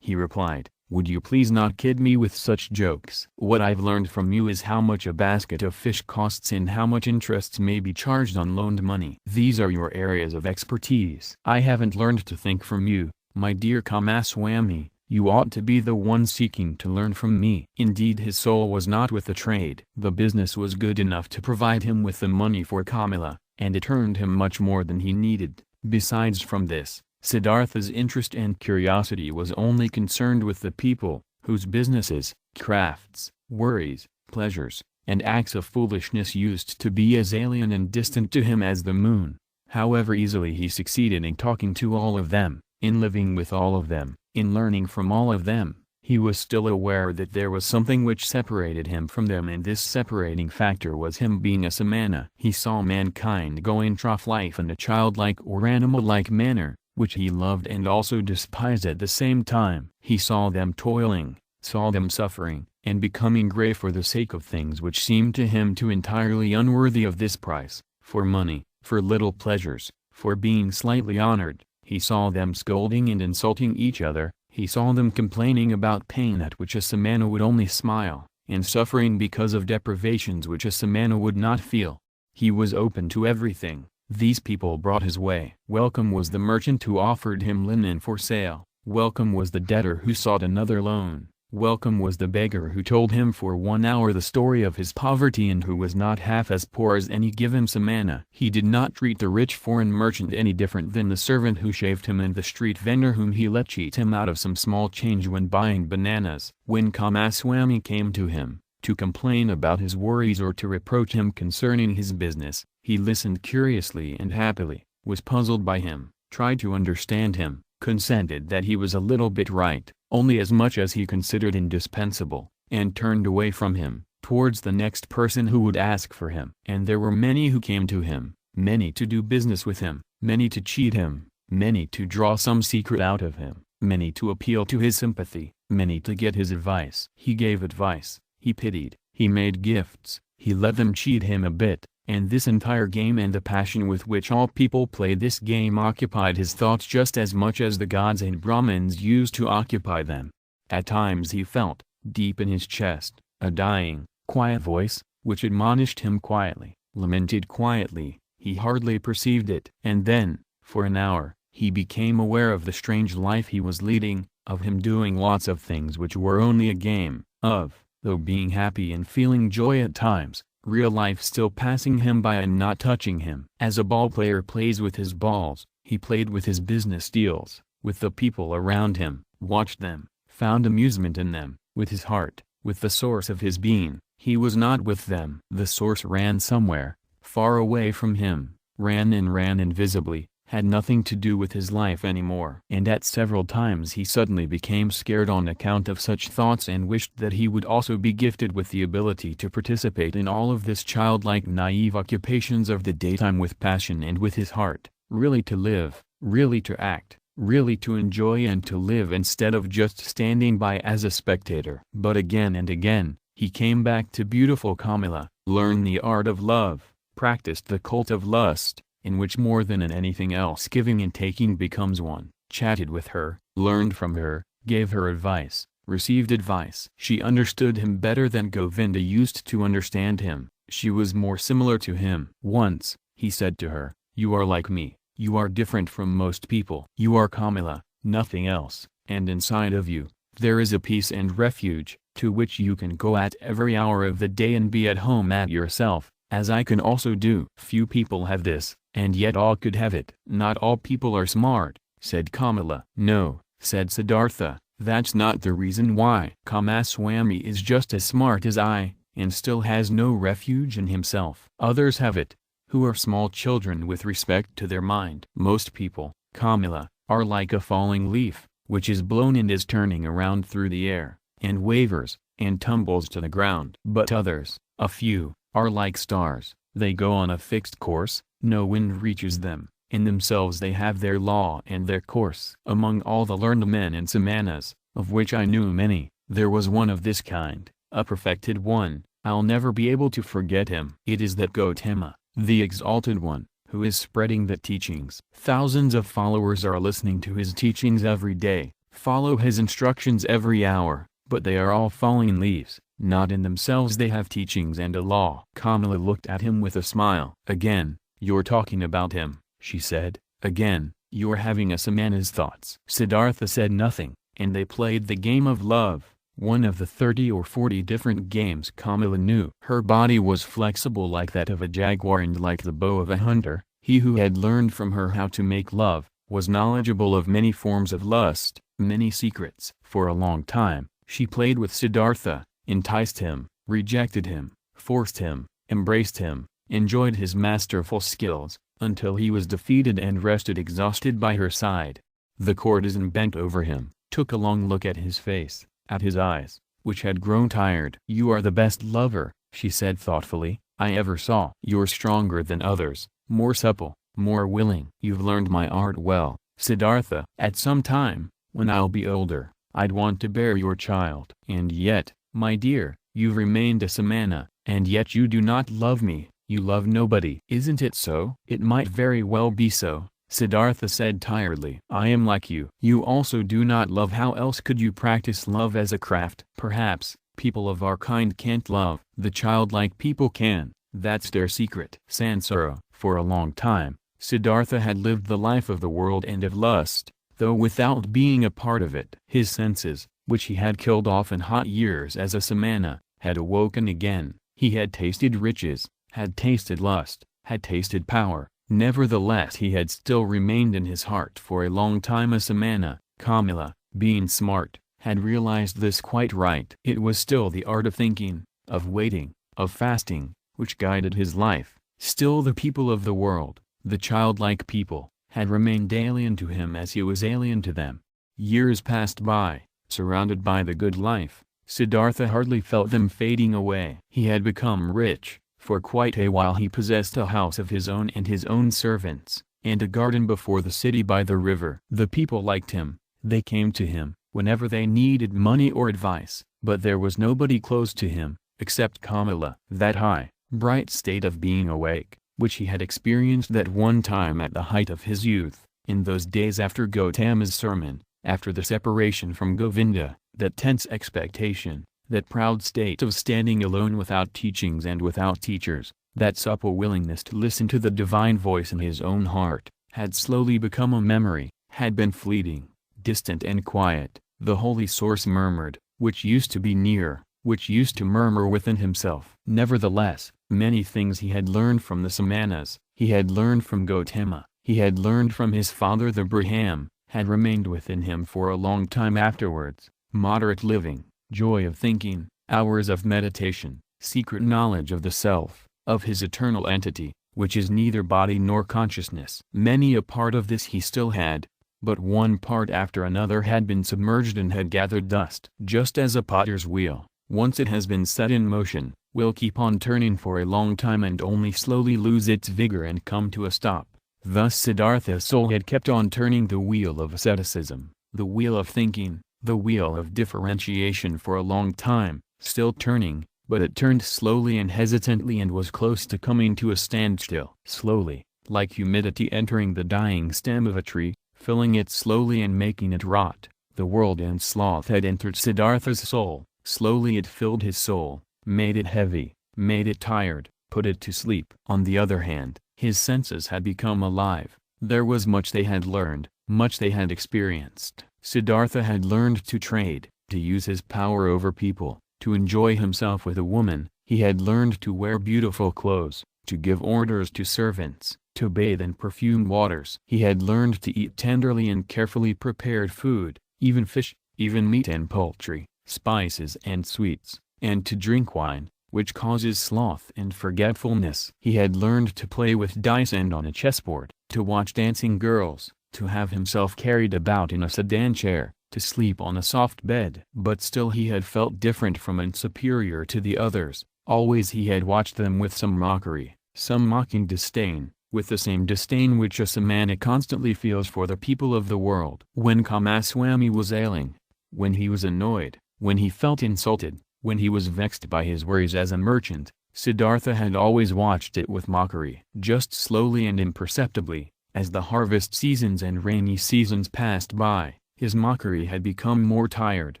he replied, "Would you please not kid me with such jokes? What I've learned from you is how much a basket of fish costs and how much interests may be charged on loaned money. These are your areas of expertise. I haven't learned to think from you, my dear Kamaswami. You ought to be the one seeking to learn from me." Indeed, his soul was not with the trade. The business was good enough to provide him with the money for Kamala, and it earned him much more than he needed. Besides from this, Siddhartha's interest and curiosity was only concerned with the people, whose businesses, crafts, worries, pleasures, and acts of foolishness used to be as alien and distant to him as the moon. However easily he succeeded in talking to all of them, in living with all of them, in learning from all of them, he was still aware that there was something which separated him from them, and this separating factor was him being a samana. He saw mankind going through life in a childlike or animal-like manner, which he loved and also despised at the same time. He saw them toiling, saw them suffering, and becoming gray for the sake of things which seemed to him too entirely unworthy of this price, for money, for little pleasures, for being slightly honored. He saw them scolding and insulting each other, he saw them complaining about pain at which a samana would only smile, and suffering because of deprivations which a samana would not feel. He was open to everything. These people brought his way. Welcome was the merchant who offered him linen for sale. Welcome was the debtor who sought another loan. Welcome was the beggar who told him for 1 hour the story of his poverty and who was not half as poor as any given samana. He did not treat the rich foreign merchant any different than the servant who shaved him and the street vendor whom he let cheat him out of some small change when buying bananas. When Kamaswami came to him, to complain about his worries or to reproach him concerning his business, he listened curiously and happily, was puzzled by him, tried to understand him, consented that he was a little bit right, only as much as he considered indispensable, and turned away from him, towards the next person who would ask for him. And there were many who came to him, many to do business with him, many to cheat him, many to draw some secret out of him, many to appeal to his sympathy, many to get his advice. He gave advice, he pitied, he made gifts, he let them cheat him a bit. And this entire game and the passion with which all people played this game occupied his thoughts just as much as the gods and Brahmins used to occupy them. At times he felt, deep in his chest, a dying, quiet voice, which admonished him quietly, lamented quietly, he hardly perceived it. And then, for an hour, he became aware of the strange life he was leading, of him doing lots of things which were only a game, of, though being happy and feeling joy at times, real life still passing him by and not touching him. As a ball player plays with his balls, he played with his business deals, with the people around him, watched them, found amusement in them, with his heart, with the source of his being. He was not with them. The source ran somewhere, far away from him, ran invisibly, had nothing to do with his life anymore. And at several times he suddenly became scared on account of such thoughts and wished that he would also be gifted with the ability to participate in all of this childlike naive occupations of the daytime with passion and with his heart, really to live, really to act, really to enjoy and to live instead of just standing by as a spectator. But again and again, he came back to beautiful Kamala, learned the art of love, practiced the cult of lust, in which more than in anything else giving and taking becomes one, chatted with her, learned from her, gave her advice, received advice. She understood him better than Govinda used to understand him, she was more similar to him. Once, he said to her, "You are like me, you are different from most people. You are Kamala, nothing else, and inside of you, there is a peace and refuge, to which you can go at every hour of the day and be at home at yourself, as I can also do." Few people have this, and yet all could have it. "Not all people are smart," said Kamala. "No," said Siddhartha, "that's not the reason why. Kamaswami is just as smart as I, and still has no refuge in himself. Others have it, who are small children with respect to their mind. Most people, Kamala, are like a falling leaf, which is blown and is turning around through the air, and wavers, and tumbles to the ground. But others, a few, are like stars, they go on a fixed course, no wind reaches them, in themselves they have their law and their course." Among all the learned men and samanas, of which I knew many. There was one of this kind, a perfected one. I'll never be able to forget him. It is that Gotama, the exalted one, who is spreading the teachings. Thousands of followers are listening to his teachings every day, follow his instructions every hour, but they are all falling leaves. Not in themselves they have teachings and a law. Kamala looked at him with a smile. Again, you're talking about him, she said. Again, you're having a samana's thoughts. Siddhartha said nothing, and they played the game of love, one of the 30 or 40 different games Kamala knew. Her body was flexible like that of a jaguar and like the bow of a hunter. He who had learned from her how to make love, was knowledgeable of many forms of lust, many secrets. For a long time, she played with Siddhartha, enticed him, rejected him, forced him, embraced him, enjoyed his masterful skills, until he was defeated and rested exhausted by her side. The courtesan bent over him, took a long look at his face, at his eyes, which had grown tired. "You are the best lover," she said thoughtfully, "I ever saw. You're stronger than others, more supple, more willing. You've learned my art well, Siddhartha. At some time, when I'll be older, I'd want to bear your child. And yet, my dear, you've remained a samana, and yet you do not love me, you love nobody." "Isn't it so?" "It might very well be so," Siddhartha said tiredly. "I am like you. You also do not love. How else could you practice love as a craft?" "Perhaps, people of our kind can't love. The childlike people can, that's their secret." Sansara. For a long time, Siddhartha had lived the life of the world and of lust, though without being a part of it. His senses, which he had killed off in hot years as a samana, had awoken again. He had tasted riches, had tasted lust, had tasted power. Nevertheless he had still remained in his heart for a long time a samana. Kamala, being smart, had realized this quite right. It was still the art of thinking, of waiting, of fasting, which guided his life. Still the people of the world, the childlike people, had remained alien to him as he was alien to them. Years passed by, surrounded by the good life. Siddhartha hardly felt them fading away. He had become rich. For quite a while he possessed a house of his own and his own servants, and a garden before the city by the river. The people liked him. They came to him whenever they needed money or advice, but there was nobody close to him, except Kamala. That high, bright state of being awake, which he had experienced that one time at the height of his youth, in those days after Gautama's sermon, after the separation from Govinda, that tense expectation, that proud state of standing alone without teachings and without teachers, that supple willingness to listen to the divine voice in his own heart, had slowly become a memory, had been fleeting, distant and quiet. The holy source murmured, which used to be near, which used to murmur within himself. Nevertheless, many things he had learned from the samanas, he had learned from Gotama, he had learned from his father the Brahman, had remained within him for a long time afterwards. Moderate living, joy of thinking, hours of meditation, secret knowledge of the self, of his eternal entity, which is neither body nor consciousness. Many a part of this he still had, but one part after another had been submerged and had gathered dust. Just as a potter's wheel, once it has been set in motion, will keep on turning for a long time and only slowly lose its vigor and come to a stop. Thus Siddhartha's soul had kept on turning the wheel of asceticism, the wheel of thinking, the wheel of differentiation for a long time, still turning, but it turned slowly and hesitantly and was close to coming to a standstill. Slowly, like humidity entering the dying stem of a tree, filling it slowly and making it rot, the world and sloth had entered Siddhartha's soul. Slowly it filled his soul, made it heavy, made it tired, put it to sleep. On the other hand, his senses had become alive. There was much they had learned, much they had experienced. Siddhartha had learned to trade, to use his power over people, to enjoy himself with a woman. He had learned to wear beautiful clothes, to give orders to servants, to bathe in perfumed waters. He had learned to eat tenderly and carefully prepared food, even fish, even meat and poultry, spices and sweets, and to drink wine, which causes sloth and forgetfulness. He had learned to play with dice and on a chessboard, to watch dancing girls, to have himself carried about in a sedan chair, to sleep on a soft bed. But still he had felt different from and superior to the others. Always he had watched them with some mockery, some mocking disdain, with the same disdain which a samana constantly feels for the people of the world. When Kamaswami was ailing, When he was annoyed, when he felt insulted, when he was vexed by his worries as a merchant, Siddhartha had always watched it with mockery. Just slowly and imperceptibly, as the harvest seasons and rainy seasons passed by, his mockery had become more tired,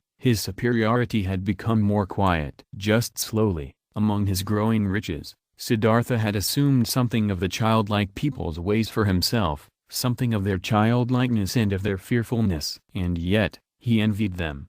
his superiority had become more quiet. Just slowly, among his growing riches, Siddhartha had assumed something of the childlike people's ways for himself, something of their childlikeness and of their fearfulness. And yet, he envied them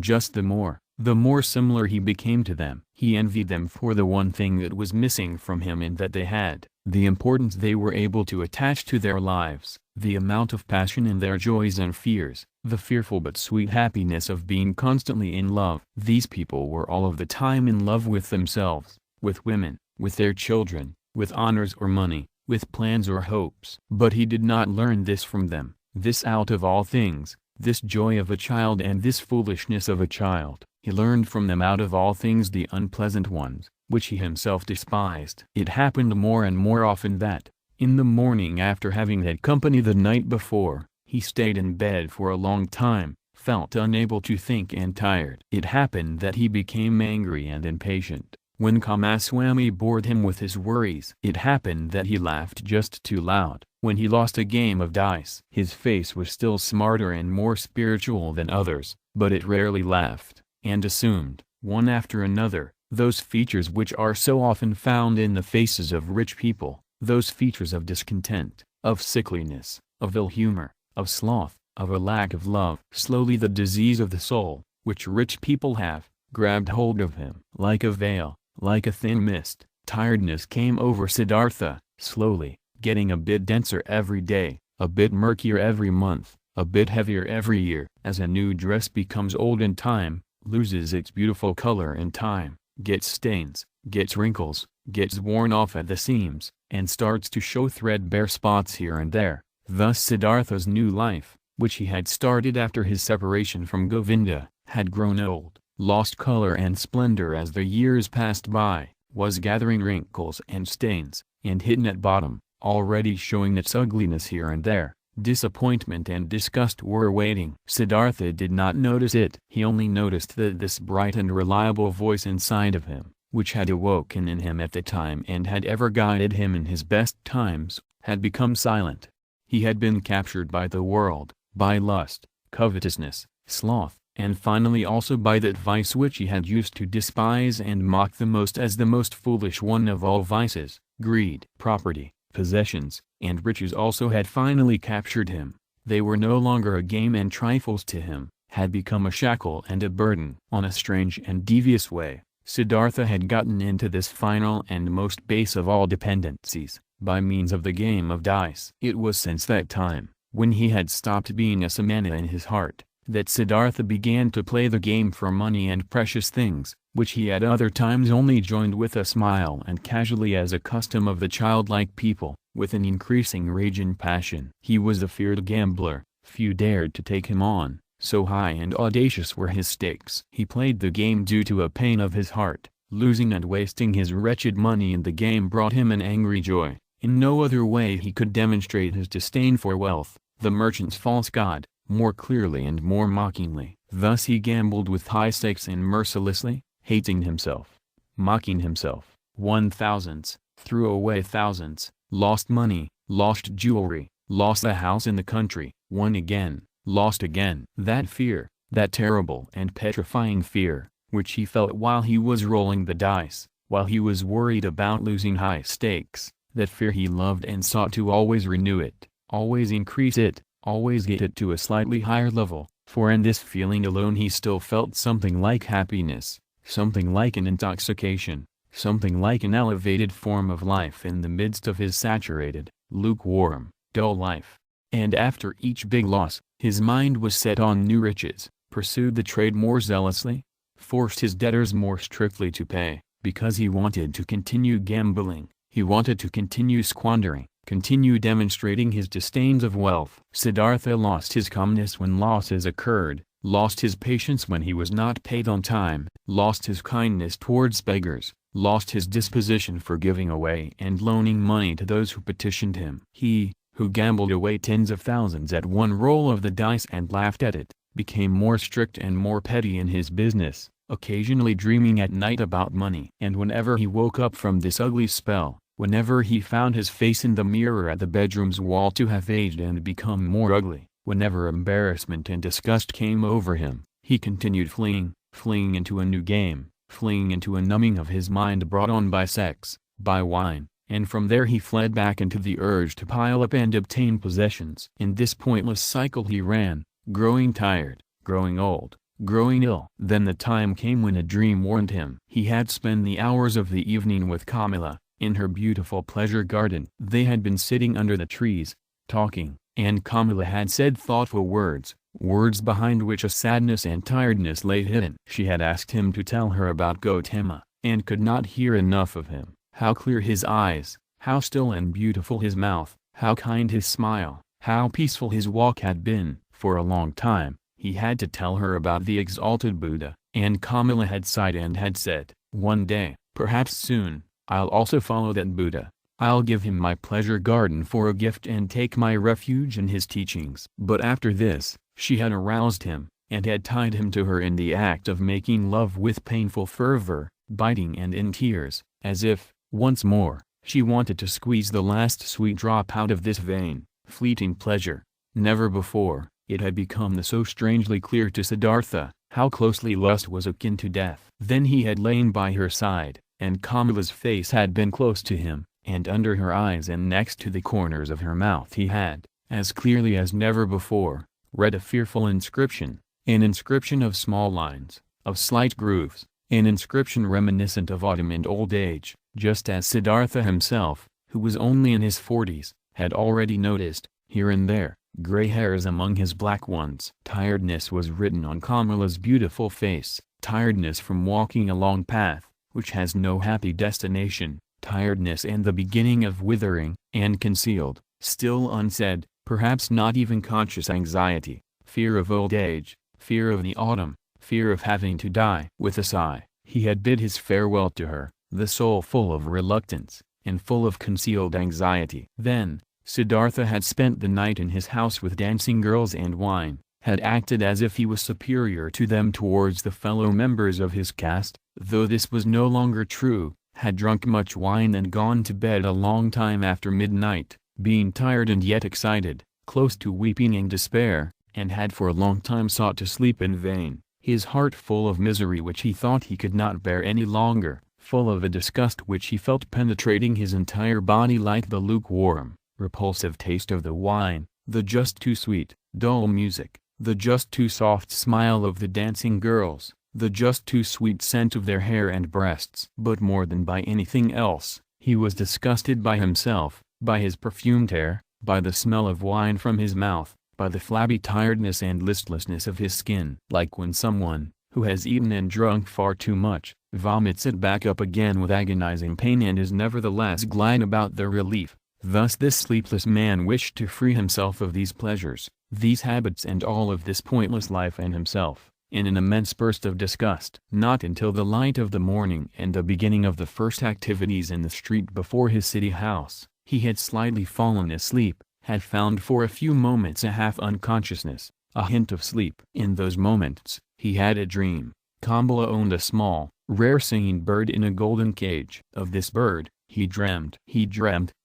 just the more similar he became to them. He envied them for the one thing that was missing from him and that they had, the importance they were able to attach to their lives, the amount of passion in their joys and fears, the fearful but sweet happiness of being constantly in love. These people were all of the time in love with themselves, with women, with their children, with honors or money, with plans or hopes. But he did not learn this from them, this out of all things, this joy of a child and this foolishness of a child. He learned from them out of all things the unpleasant ones, which he himself despised. It happened more and more often that, in the morning after having had company the night before, he stayed in bed for a long time, felt unable to think and tired. It happened that he became angry and impatient, when Kamaswami bored him with his worries. It happened that he laughed just too loud, when he lost a game of dice. His face was still smarter and more spiritual than others, but it rarely laughed, and assumed, one after another, those features which are so often found in the faces of rich people, those features of discontent, of sickliness, of ill humor, of sloth, of a lack of love. Slowly the disease of the soul, which rich people have, grabbed hold of him. Like a veil, like a thin mist, tiredness came over Siddhartha, slowly, getting a bit denser every day, a bit murkier every month, a bit heavier every year. As a new dress becomes old in time, loses its beautiful color in time, gets stains, gets wrinkles, gets worn off at the seams, and starts to show threadbare spots here and there. Thus Siddhartha's new life, which he had started after his separation from Govinda, had grown old, lost color and splendor as the years passed by, was gathering wrinkles and stains, and hidden at bottom, already showing its ugliness here and there. Disappointment and disgust were waiting. Siddhartha did not notice it. He only noticed that this bright and reliable voice inside of him, which had awoken in him at the time and had ever guided him in his best times, had become silent. He had been captured by the world, by lust, covetousness, sloth, and finally also by that vice which he had used to despise and mock the most as the most foolish one of all vices, greed. Property, possessions, and riches also had finally captured him. They were no longer a game and trifles to him, had become a shackle and a burden. On a strange and devious way, Siddhartha had gotten into this final and most base of all dependencies, by means of the game of dice. It was since that time, when he had stopped being a samana in his heart, that Siddhartha began to play the game for money and precious things, which he at other times only joined with a smile and casually as a custom of the childlike people, with an increasing rage and passion. He was a feared gambler, few dared to take him on, so high and audacious were his stakes. He played the game due to a pain of his heart, losing and wasting his wretched money in the game brought him an angry joy. In no other way he could demonstrate his disdain for wealth, the merchant's false god, more clearly and more mockingly. Thus he gambled with high stakes and mercilessly, hating himself, mocking himself, won thousands, threw away thousands, lost money, lost jewelry, lost a house in the country, won again, lost again. That fear, that terrible and petrifying fear, which he felt while he was rolling the dice, while he was worried about losing high stakes, that fear he loved and sought to always renew it, always increase it, always get it to a slightly higher level, for in this feeling alone he still felt something like happiness, something like an intoxication, something like an elevated form of life in the midst of his saturated, lukewarm, dull life. And after each big loss, his mind was set on new riches, pursued the trade more zealously, forced his debtors more strictly to pay, because he wanted to continue gambling, he wanted to continue squandering, continue demonstrating his disdains of wealth. Siddhartha lost his calmness when losses occurred, lost his patience when he was not paid on time, lost his kindness towards beggars, lost his disposition for giving away and loaning money to those who petitioned him. He, who gambled away tens of thousands at one roll of the dice and laughed at it, became more strict and more petty in his business, occasionally dreaming at night about money. And whenever he woke up from this ugly spell, whenever he found his face in the mirror at the bedroom's wall to have aged and become more ugly, whenever embarrassment and disgust came over him, he continued fleeing into a new game, fleeing into a numbing of his mind brought on by sex, by wine, and from there he fled back into the urge to pile up and obtain possessions. In this pointless cycle he ran, growing tired, growing old, growing ill. Then the time came when a dream warned him. He had spent the hours of the evening with Kamala, in her beautiful pleasure garden. They had been sitting under the trees, talking, and Kamala had said thoughtful words, words behind which a sadness and tiredness lay hidden. She had asked him to tell her about Gotama, and could not hear enough of him. How clear his eyes, how still and beautiful his mouth, how kind his smile, how peaceful his walk had been. For a long time, he had to tell her about the exalted Buddha, and Kamala had sighed and had said, "One day, perhaps soon, I'll also follow that Buddha. I'll give him my pleasure garden for a gift and take my refuge in his teachings." But after this, she had aroused him, and had tied him to her in the act of making love with painful fervor, biting and in tears, as if, once more, she wanted to squeeze the last sweet drop out of this vain, fleeting pleasure. Never before, it had become so strangely clear to Siddhartha, how closely lust was akin to death. Then he had lain by her side, and Kamala's face had been close to him, and under her eyes and next to the corners of her mouth he had, as clearly as never before, read a fearful inscription, an inscription of small lines, of slight grooves, an inscription reminiscent of autumn and old age, just as Siddhartha himself, who was only in his 40s, had already noticed, here and there, gray hairs among his black ones. Tiredness was written on Kamala's beautiful face, tiredness from walking a long path, which has no happy destination, tiredness and the beginning of withering, and concealed, still unsaid, perhaps not even conscious anxiety, fear of old age, fear of the autumn, fear of having to die. With a sigh, he had bid his farewell to her, the soul full of reluctance, and full of concealed anxiety. Then, Siddhartha had spent the night in his house with dancing girls and wine, had acted as if he was superior to them towards the fellow members of his caste, though this was no longer true, had drunk much wine and gone to bed a long time after midnight, being tired and yet excited, close to weeping and despair, and had for a long time sought to sleep in vain, his heart full of misery which he thought he could not bear any longer, full of a disgust which he felt penetrating his entire body like the lukewarm, repulsive taste of the wine, the just too sweet, dull music, the just too soft smile of the dancing girls, the just too sweet scent of their hair and breasts. But more than by anything else, he was disgusted by himself, by his perfumed hair, by the smell of wine from his mouth, by the flabby tiredness and listlessness of his skin. Like when someone, who has eaten and drunk far too much, vomits it back up again with agonizing pain and is nevertheless glad about the relief. Thus this sleepless man wished to free himself of these pleasures, these habits and all of this pointless life and himself, in an immense burst of disgust. Not until the light of the morning and the beginning of the first activities in the street before his city house, he had slightly fallen asleep, had found for a few moments a half unconsciousness, a hint of sleep. In those moments, he had a dream. Kamala owned a small, rare singing bird in a golden cage. Of this bird, he dreamed.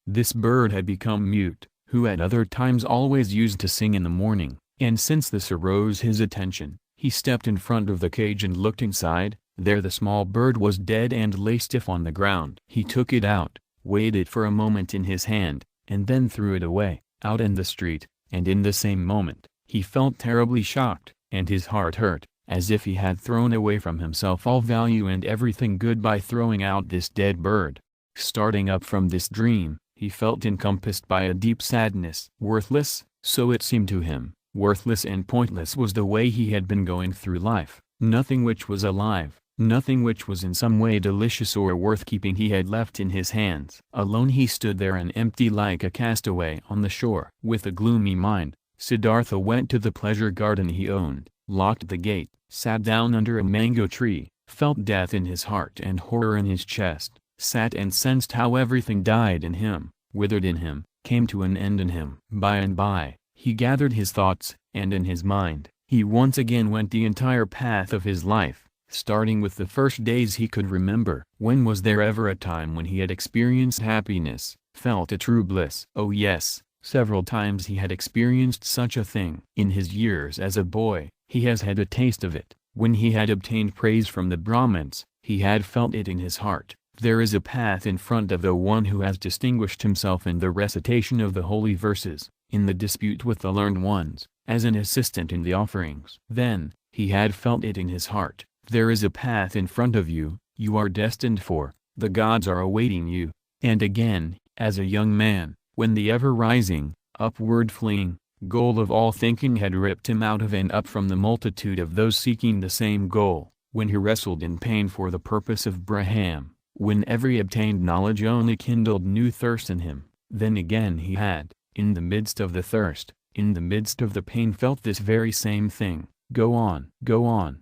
This bird had become mute, who at other times always used to sing in the morning, and since this arose his attention, he stepped in front of the cage and looked inside. There the small bird was dead and lay stiff on the ground. He took it out, weighed it for a moment in his hand, and then threw it away, out in the street, and in the same moment, he felt terribly shocked, and his heart hurt, as if he had thrown away from himself all value and everything good by throwing out this dead bird. Starting up from this dream, he felt encompassed by a deep sadness. Worthless, so it seemed to him, worthless and pointless was the way he had been going through life. Nothing which was alive, nothing which was in some way delicious or worth keeping he had left in his hands. Alone he stood there and empty like a castaway on the shore. With a gloomy mind, Siddhartha went to the pleasure garden he owned, locked the gate, sat down under a mango tree, felt death in his heart and horror in his chest, sat and sensed how everything died in him, withered in him, came to an end in him. By and by, he gathered his thoughts, and in his mind, He once again went the entire path of his life, starting with the first days he could remember. When was there ever a time when he had experienced happiness, felt a true bliss? Oh yes, several times he had experienced such a thing. In his years as a boy, he has had a taste of it. When he had obtained praise from the Brahmins, he had felt it in his heart. There is a path in front of the one who has distinguished himself in the recitation of the holy verses, in the dispute with the learned ones, as an assistant in the offerings. Then, he had felt it in his heart. There is a path in front of you, you are destined for, the gods are awaiting you. And again, as a young man, when the ever-rising, upward-fleeing, goal of all thinking had ripped him out of and up from the multitude of those seeking the same goal, when he wrestled in pain for the purpose of Brahman, when every obtained knowledge only kindled new thirst in him, then again he had, in the midst of the thirst, in the midst of the pain, felt this very same thing. Go on,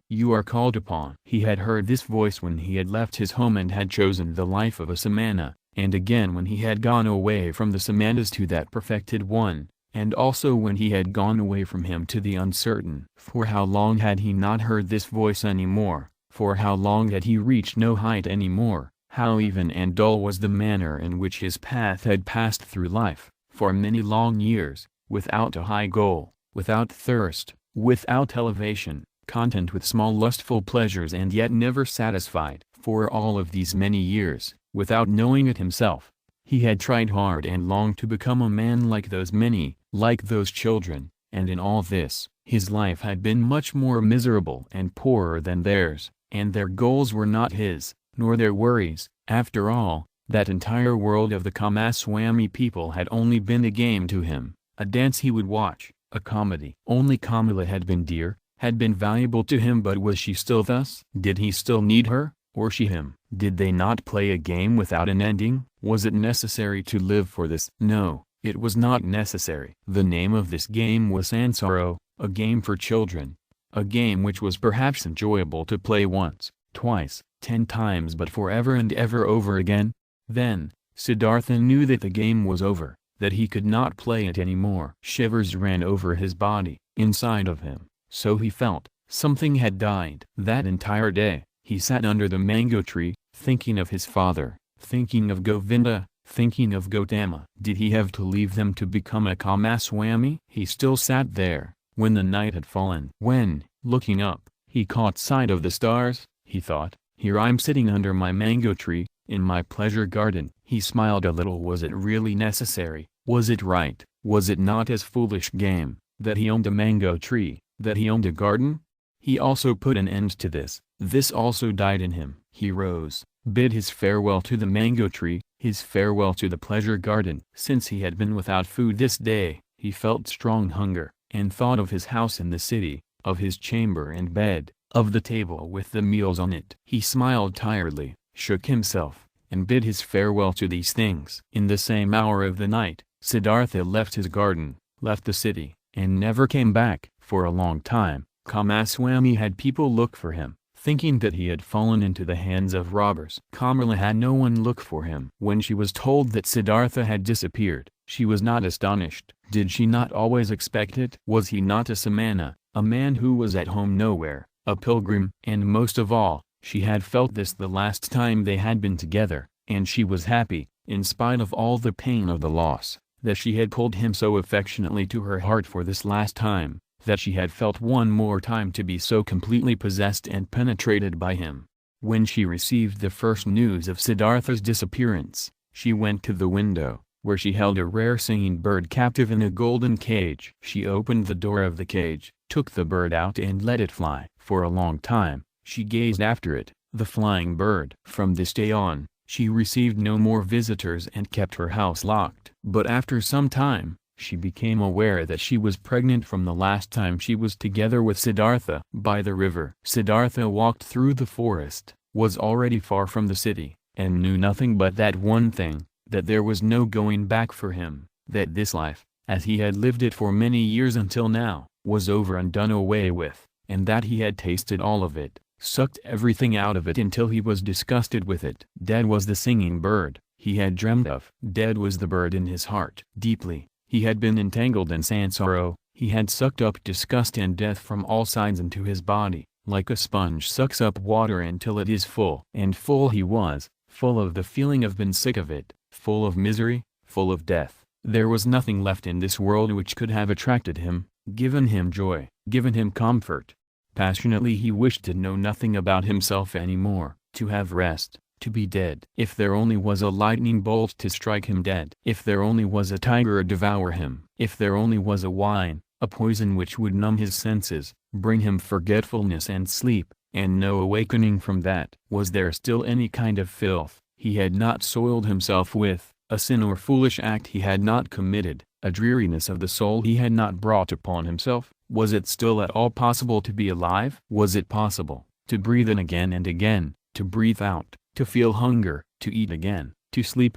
you are called upon. He had heard this voice when he had left his home and had chosen the life of a samana, and again when he had gone away from the samanas to that perfected one, and also when he had gone away from him to the uncertain. For how long had he not heard this voice any more? For how long had he reached no height any more? How even and dull was the manner in which his path had passed through life, for many long years, without a high goal, without thirst, without elevation, content with small lustful pleasures and yet never satisfied. For all of these many years, without knowing it himself, he had tried hard and long to become a man like those many, like those children, and in all this, his life had been much more miserable and poorer than theirs, and their goals were not his, nor their worries. After all, that entire world of the Kamaswami people had only been a game to him, a dance he would watch, a comedy. Only Kamala had been dear, had been valuable to him, but was she still thus? Did he still need her, or she him? Did they not play a game without an ending? Was it necessary to live for this? No, it was not necessary. The name of this game was Sansaro, a game for children, a game which was perhaps enjoyable to play once, twice, 10 times, but forever and ever over again. Then, Siddhartha knew that the game was over, that he could not play it anymore. Shivers ran over his body. Inside of him, so he felt, something had died. That entire day, he sat under the mango tree, thinking of his father, thinking of Govinda, thinking of Gotama. Did he have to leave them to become a Kamaswami? He still sat there, when the night had fallen. When, looking up, he caught sight of the stars, he thought, here I'm sitting under my mango tree, in my pleasure garden. He smiled a little. Was it really necessary? Was it right? Was it not as foolish game, that he owned a mango tree, that he owned a garden? He also put an end to this. This also died in him. He rose, bid his farewell to the mango tree, his farewell to the pleasure garden. Since he had been without food this day, he felt strong hunger, and thought of his house in the city, of his chamber and bed, of the table with the meals on it. He smiled tiredly, shook himself, and bid his farewell to these things. In the same hour of the night, Siddhartha left his garden, left the city, and never came back. For a long time, Kamaswami had people look for him, thinking that he had fallen into the hands of robbers. Kamala had no one look for him. When she was told that Siddhartha had disappeared, she was not astonished. Did she not always expect it? Was he not a samana, a man who was at home nowhere, a pilgrim? And most of all, she had felt this the last time they had been together, and she was happy, in spite of all the pain of the loss, that she had pulled him so affectionately to her heart for this last time, that she had felt one more time to be so completely possessed and penetrated by him. When she received the first news of Siddhartha's disappearance, she went to the window, where she held a rare singing bird captive in a golden cage. She opened the door of the cage, took the bird out and let it fly. For a long time, she gazed after it, the flying bird. From this day on, she received no more visitors and kept her house locked. But after some time, she became aware that she was pregnant from the last time she was together with Siddhartha. By the river, Siddhartha walked through the forest, was already far from the city, and knew nothing but that one thing, that there was no going back for him, that this life, as he had lived it for many years until now, was over and done away with, and that he had tasted all of it, sucked everything out of it until he was disgusted with it. Dead was the singing bird he had dreamed of. Dead was the bird in his heart. Deeply, he had been entangled in sansaro, He had sucked up disgust and death from all sides into his body, like a sponge sucks up water until it is full. And full he was, full of the feeling of being sick of it, full of misery, full of death. There was nothing left in this world which could have attracted him, given him joy, given him comfort. Passionately he wished to know nothing about himself anymore, to have rest, to be dead. If there only was a lightning bolt to strike him dead. If there only was a tiger to devour him. If there only was a wine, a poison which would numb his senses, bring him forgetfulness and sleep, and no awakening from that. Was there still any kind of filth he had not soiled himself with, a sin or foolish act he had not committed, a dreariness of the soul he had not brought upon himself? Was it still at all possible to be alive? Was it possible to breathe in again and again, to breathe out, to feel hunger, to eat again, to sleep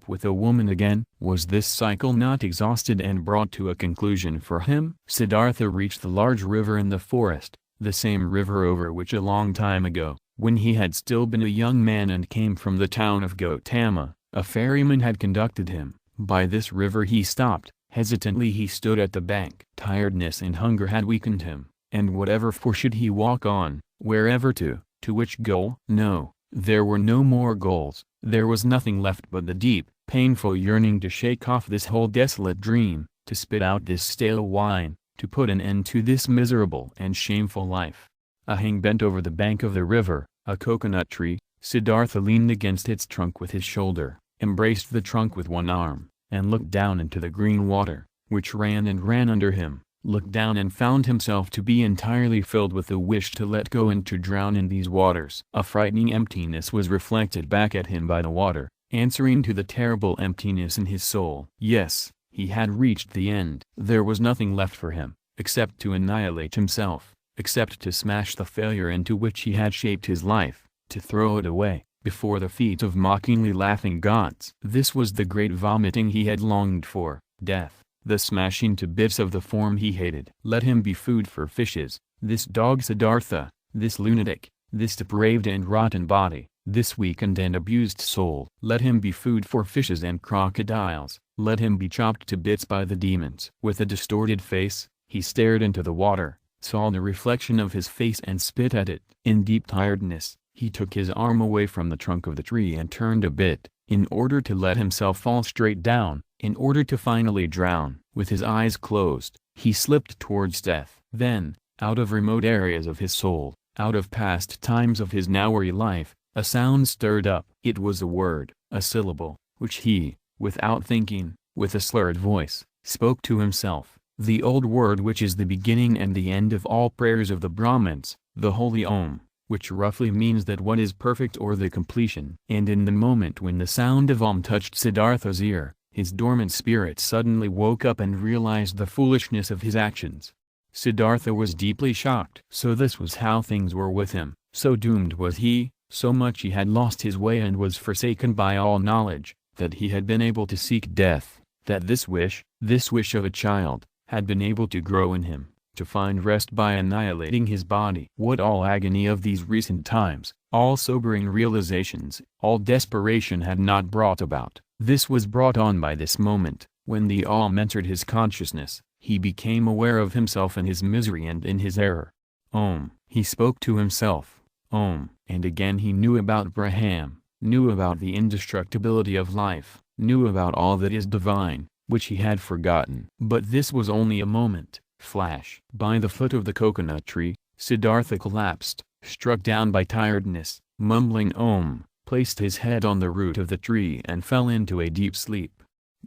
with a woman again? Was this cycle not exhausted and brought to a conclusion for him? Siddhartha reached the large river in the forest, the same river over which a long time ago, when he had still been a young man and came from the town of Gotama, a ferryman had conducted him. By this river he stopped. Hesitantly he stood at the bank. Tiredness and hunger had weakened him, and whatever for should he walk on, wherever to which goal? No, there were no more goals. There was nothing left but the deep, painful yearning to shake off this whole desolate dream, to spit out this stale wine, to put an end to this miserable and shameful life. A hang bent over the bank of the river, a coconut tree. Siddhartha leaned against its trunk with his shoulder, embraced the trunk with one arm, and looked down into the green water, which ran and ran under him, looked down and found himself to be entirely filled with the wish to let go and to drown in these waters. A frightening emptiness was reflected back at him by the water, answering to the terrible emptiness in his soul. Yes, he had reached the end. There was nothing left for him, except to annihilate himself, except to smash the failure into which he had shaped his life, to throw it away, before the feet of mockingly laughing gods. This was the great vomiting he had longed for, death, the smashing to bits of the form he hated. Let him be food for fishes, this dog Siddhartha, this lunatic, this depraved and rotten body, this weakened and abused soul. Let him be food for fishes and crocodiles, let him be chopped to bits by the demons. With a distorted face, he stared into the water, saw the reflection of his face and spit at it. In deep tiredness, he took his arm away from the trunk of the tree and turned a bit, in order to let himself fall straight down, in order to finally drown. With his eyes closed, he slipped towards death. Then, out of remote areas of his soul, out of past times of his now weary life, a sound stirred up. It was a word, a syllable, which he, without thinking, with a slurred voice, spoke to himself. The old word which is the beginning and the end of all prayers of the Brahmins, the holy Om, which roughly means that what is perfect or the completion. And in the moment when the sound of Om touched Siddhartha's ear, his dormant spirit suddenly woke up and realized the foolishness of his actions. Siddhartha was deeply shocked. So this was how things were with him, so doomed was he, so much he had lost his way and was forsaken by all knowledge, that he had been able to seek death, that this wish of a child, had been able to grow in him, to find rest by annihilating his body. What all agony of these recent times, all sobering realizations, all desperation had not brought about. This was brought on by this moment, when the Om entered his consciousness. He became aware of himself in his misery and in his error. Om, he spoke to himself. Om, and again he knew about Brahman, knew about the indestructibility of life, knew about all that is divine, which he had forgotten. But this was only a moment, flash. By the foot of the coconut tree, Siddhartha collapsed, struck down by tiredness, mumbling Om, placed his head on the root of the tree and fell into a deep sleep.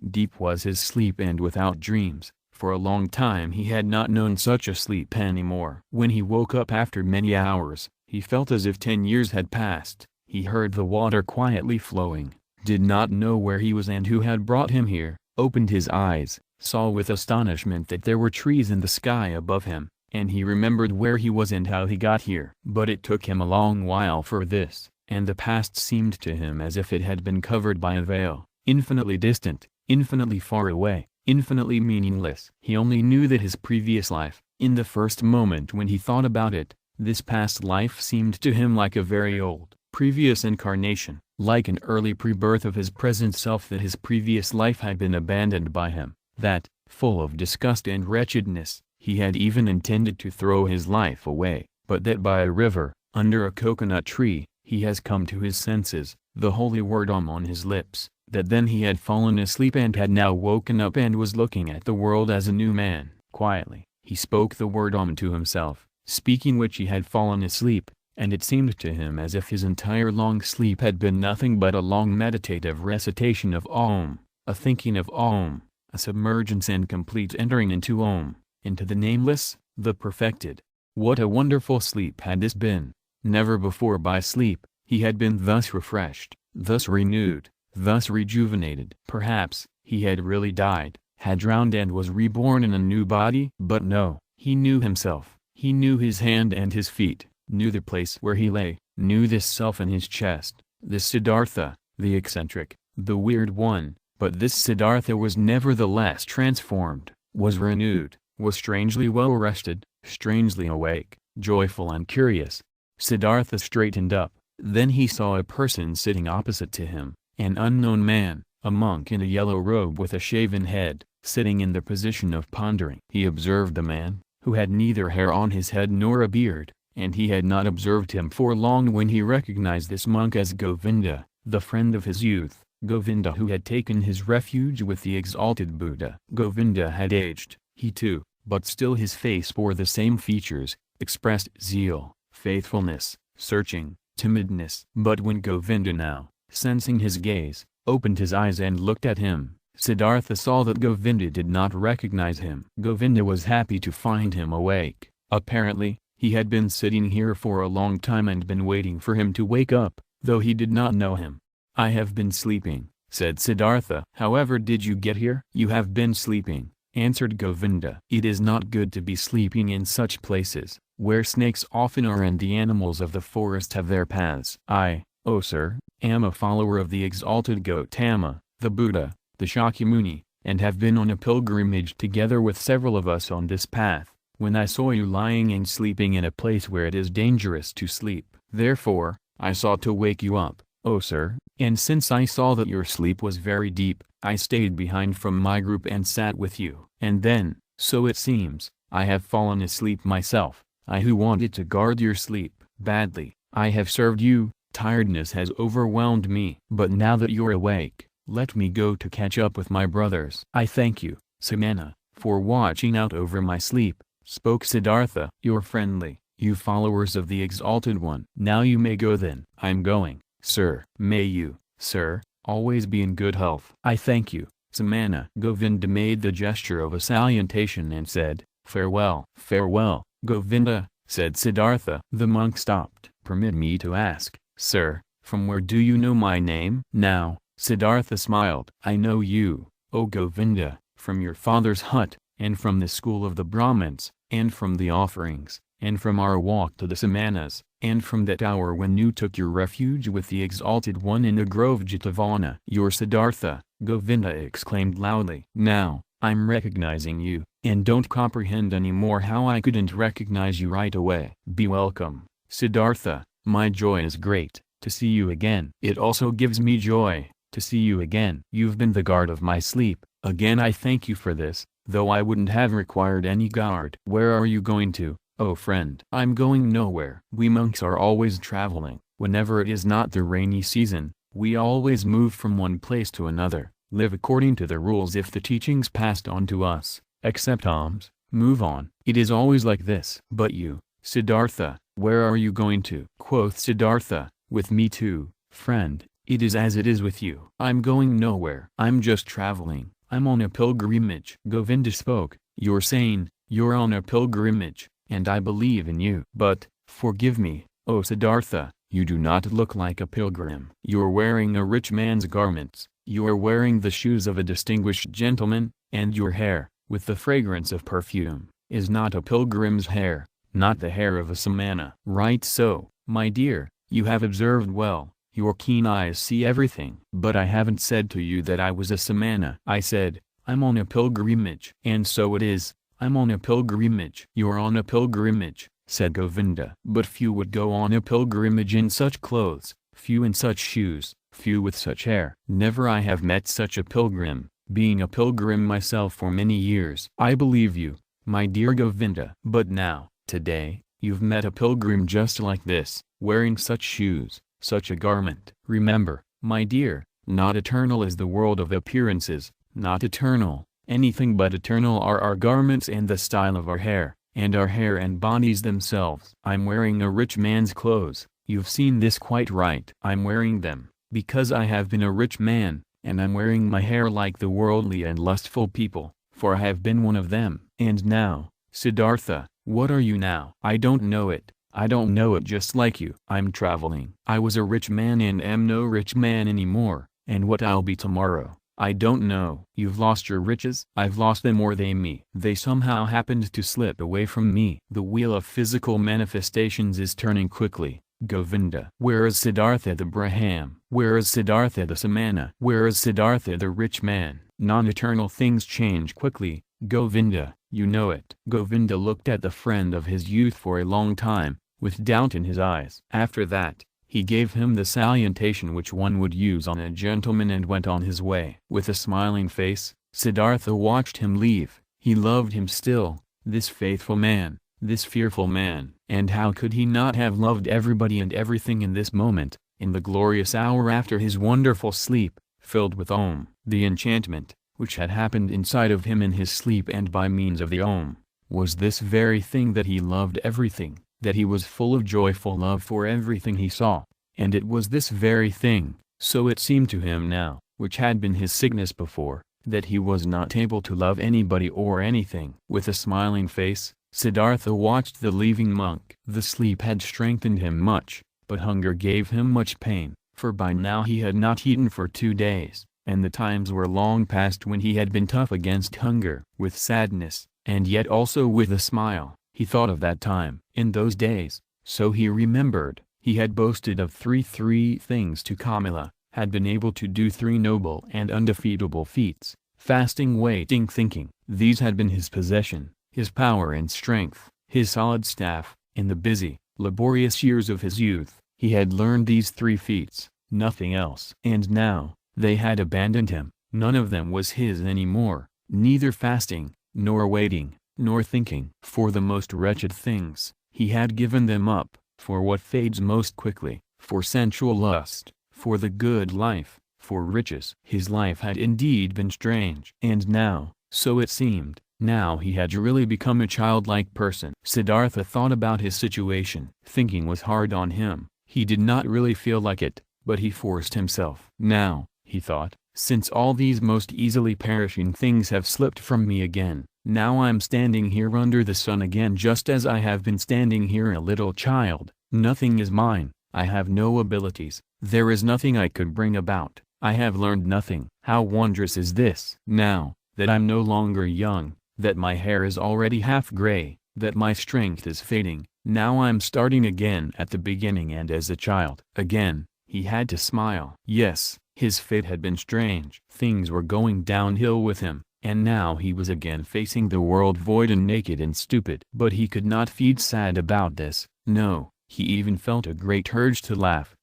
Deep was his sleep and without dreams. For a long time he had not known such a sleep anymore. When he woke up after many hours, he felt as if 10 years had passed. He heard the water quietly flowing, did not know where he was and who had brought him here, opened his eyes, saw with astonishment that there were trees in the sky above him, and he remembered where he was and how he got here. But it took him a long while for this, and the past seemed to him as if it had been covered by a veil, infinitely distant, infinitely far away, infinitely meaningless. He only knew that his previous life, in the first moment when he thought about it, this past life seemed to him like a very old, previous incarnation, like an early pre-birth of his present self, that his previous life had been abandoned by him, that, full of disgust and wretchedness. He had even intended to throw his life away, but that by a river, under a coconut tree, he has come to his senses, the holy word on his lips, that then he had fallen asleep and had now woken up and was looking at the world as a new man. Quietly, he spoke the word to himself, speaking which he had fallen asleep, and it seemed to him as if his entire long sleep had been nothing but a long meditative recitation of Om, a thinking of Om, a submergence and complete entering into Om, into the nameless, the perfected. What a wonderful sleep had this been! Never before by sleep, he had been thus refreshed, thus renewed, thus rejuvenated. Perhaps, he had really died, had drowned and was reborn in a new body? But no, he knew himself, he knew his hand and his feet, knew the place where he lay, knew this self in his chest, this Siddhartha, the eccentric, the weird one. But this Siddhartha was nevertheless transformed, was renewed, was strangely well rested, strangely awake, joyful and curious. Siddhartha straightened up, then he saw a person sitting opposite to him, an unknown man, a monk in a yellow robe with a shaven head, sitting in the position of pondering. He observed the man, who had neither hair on his head nor a beard, and he had not observed him for long when he recognized this monk as Govinda, the friend of his youth, Govinda who had taken his refuge with the exalted Buddha. Govinda had aged, he too, but still his face bore the same features, expressed zeal, faithfulness, searching, timidness. But when Govinda now, sensing his gaze, opened his eyes and looked at him, Siddhartha saw that Govinda did not recognize him. Govinda was happy to find him awake. Apparently, he had been sitting here for a long time and been waiting for him to wake up, though he did not know him. I have been sleeping, said Siddhartha. However did you get here? You have been sleeping, answered Govinda. It is not good to be sleeping in such places, where snakes often are and the animals of the forest have their paths. I, O sir, am a follower of the exalted Gotama, the Buddha, the Shakyamuni, and have been on a pilgrimage together with several of us on this path, when I saw you lying and sleeping in a place where it is dangerous to sleep. Therefore, I sought to wake you up, O sir, and since I saw that your sleep was very deep, I stayed behind from my group and sat with you. And then, so it seems, I have fallen asleep myself, I who wanted to guard your sleep. Badly, I have served you, tiredness has overwhelmed me. But now that you're awake, let me go to catch up with my brothers. I thank you, Samana, for watching out over my sleep, spoke Siddhartha. You're friendly, you followers of the Exalted One. Now you may go then. I'm going, sir. May you, sir, always be in good health. I thank you, Samana. Govinda made the gesture of a salutation and said, farewell. Farewell, Govinda, said Siddhartha. The monk stopped. Permit me to ask, sir, from where do you know my name? Now, Siddhartha smiled. I know you, O Govinda, from your father's hut, and from the school of the Brahmins, and from the offerings, and from our walk to the Samanas, and from that hour when you took your refuge with the Exalted One in the grove Jetavana. You're Siddhartha, Govinda exclaimed loudly. Now, I'm recognizing you, and don't comprehend anymore how I couldn't recognize you right away. Be welcome, Siddhartha, my joy is great, to see you again. It also gives me joy, to see you again. You've been the guard of my sleep. Again I thank you for this, though I wouldn't have required any guard. Where are you going to, oh friend? I'm going nowhere. We monks are always traveling. Whenever it is not the rainy season, we always move from one place to another, live according to the rules if the teachings passed on to us, accept alms, move on. It is always like this. But you, Siddhartha, where are you going to? Quoth Siddhartha, with me too, friend. It is as it is with you. I'm going nowhere. I'm just traveling. I'm on a pilgrimage. Govinda spoke. You're sane, you're on a pilgrimage, and I believe in you. But, forgive me, O Siddhartha, you do not look like a pilgrim. You're wearing a rich man's garments, you're wearing the shoes of a distinguished gentleman, and your hair, with the fragrance of perfume, is not a pilgrim's hair, not the hair of a samana. Right so, my dear, you have observed well. Your keen eyes see everything. But I haven't said to you that I was a samana. I said, I'm on a pilgrimage. And so it is, I'm on a pilgrimage. You're on a pilgrimage, said Govinda. But few would go on a pilgrimage in such clothes, few in such shoes, few with such hair. Never I have met such a pilgrim, being a pilgrim myself for many years. I believe you, my dear Govinda. But now, today, you've met a pilgrim just like this, wearing such shoes, such a garment. Remember, my dear, not eternal is the world of appearances, not eternal, anything but eternal are our garments and the style of our hair, and our hair and bodies themselves. I'm wearing a rich man's clothes, you've seen this quite right. I'm wearing them, because I have been a rich man, and I'm wearing my hair like the worldly and lustful people, for I have been one of them. And now, Siddhartha, what are you now? I don't know it. I don't know it just like you. I'm traveling. I was a rich man and am no rich man anymore, and what I'll be tomorrow, I don't know. You've lost your riches? I've lost them or they me. They somehow happened to slip away from me. The wheel of physical manifestations is turning quickly, Govinda. Where is Siddhartha the Brahman? Where is Siddhartha the Samana? Where is Siddhartha the rich man? Non-eternal things change quickly, Govinda, you know it. Govinda looked at the friend of his youth for a long time, with doubt in his eyes. After that, he gave him the salutation which one would use on a gentleman and went on his way. With a smiling face, Siddhartha watched him leave. He loved him still, this faithful man, this fearful man. And how could he not have loved everybody and everything in this moment, in the glorious hour after his wonderful sleep, filled with Om? The enchantment, which had happened inside of him in his sleep and by means of the Om, was this very thing, that he loved everything, that he was full of joyful love for everything he saw. And it was this very thing, so it seemed to him now, which had been his sickness before, that he was not able to love anybody or anything. With a smiling face, Siddhartha watched the leaving monk. The sleep had strengthened him much, but hunger gave him much pain, for by now he had not eaten for 2 days, and the times were long past when he had been tough against hunger. With sadness, and yet also with a smile, he thought of that time. In those days, so he remembered, he had boasted of three things to Kamala, had been able to do 3 noble and undefeatable feats: fasting, waiting, thinking. These had been his possession, his power and strength, his solid staff. In the busy, laborious years of his youth, he had learned these 3 feats, nothing else. And now, they had abandoned him. None of them was his any more, neither fasting, nor waiting, nor thinking. For the most wretched things, he had given them up, for what fades most quickly, for sensual lust, for the good life, for riches. His life had indeed been strange. And now, so it seemed, now he had really become a childlike person. Siddhartha thought about his situation. Thinking was hard on him. He did not really feel like it, but he forced himself. Now, he thought, since all these most easily perishing things have slipped from me again, now I'm standing here under the sun again, just as I have been standing here a little child. Nothing is mine, I have no abilities, there is nothing I could bring about, I have learned nothing. How wondrous is this! Now, that I'm no longer young, that my hair is already half gray, that my strength is fading, now I'm starting again at the beginning and as a child. Again, he had to smile. Yes, his fate had been strange. Things were going downhill with him, and now he was again facing the world void and naked and stupid. But he could not feel sad about this, no, he even felt a great urge to laugh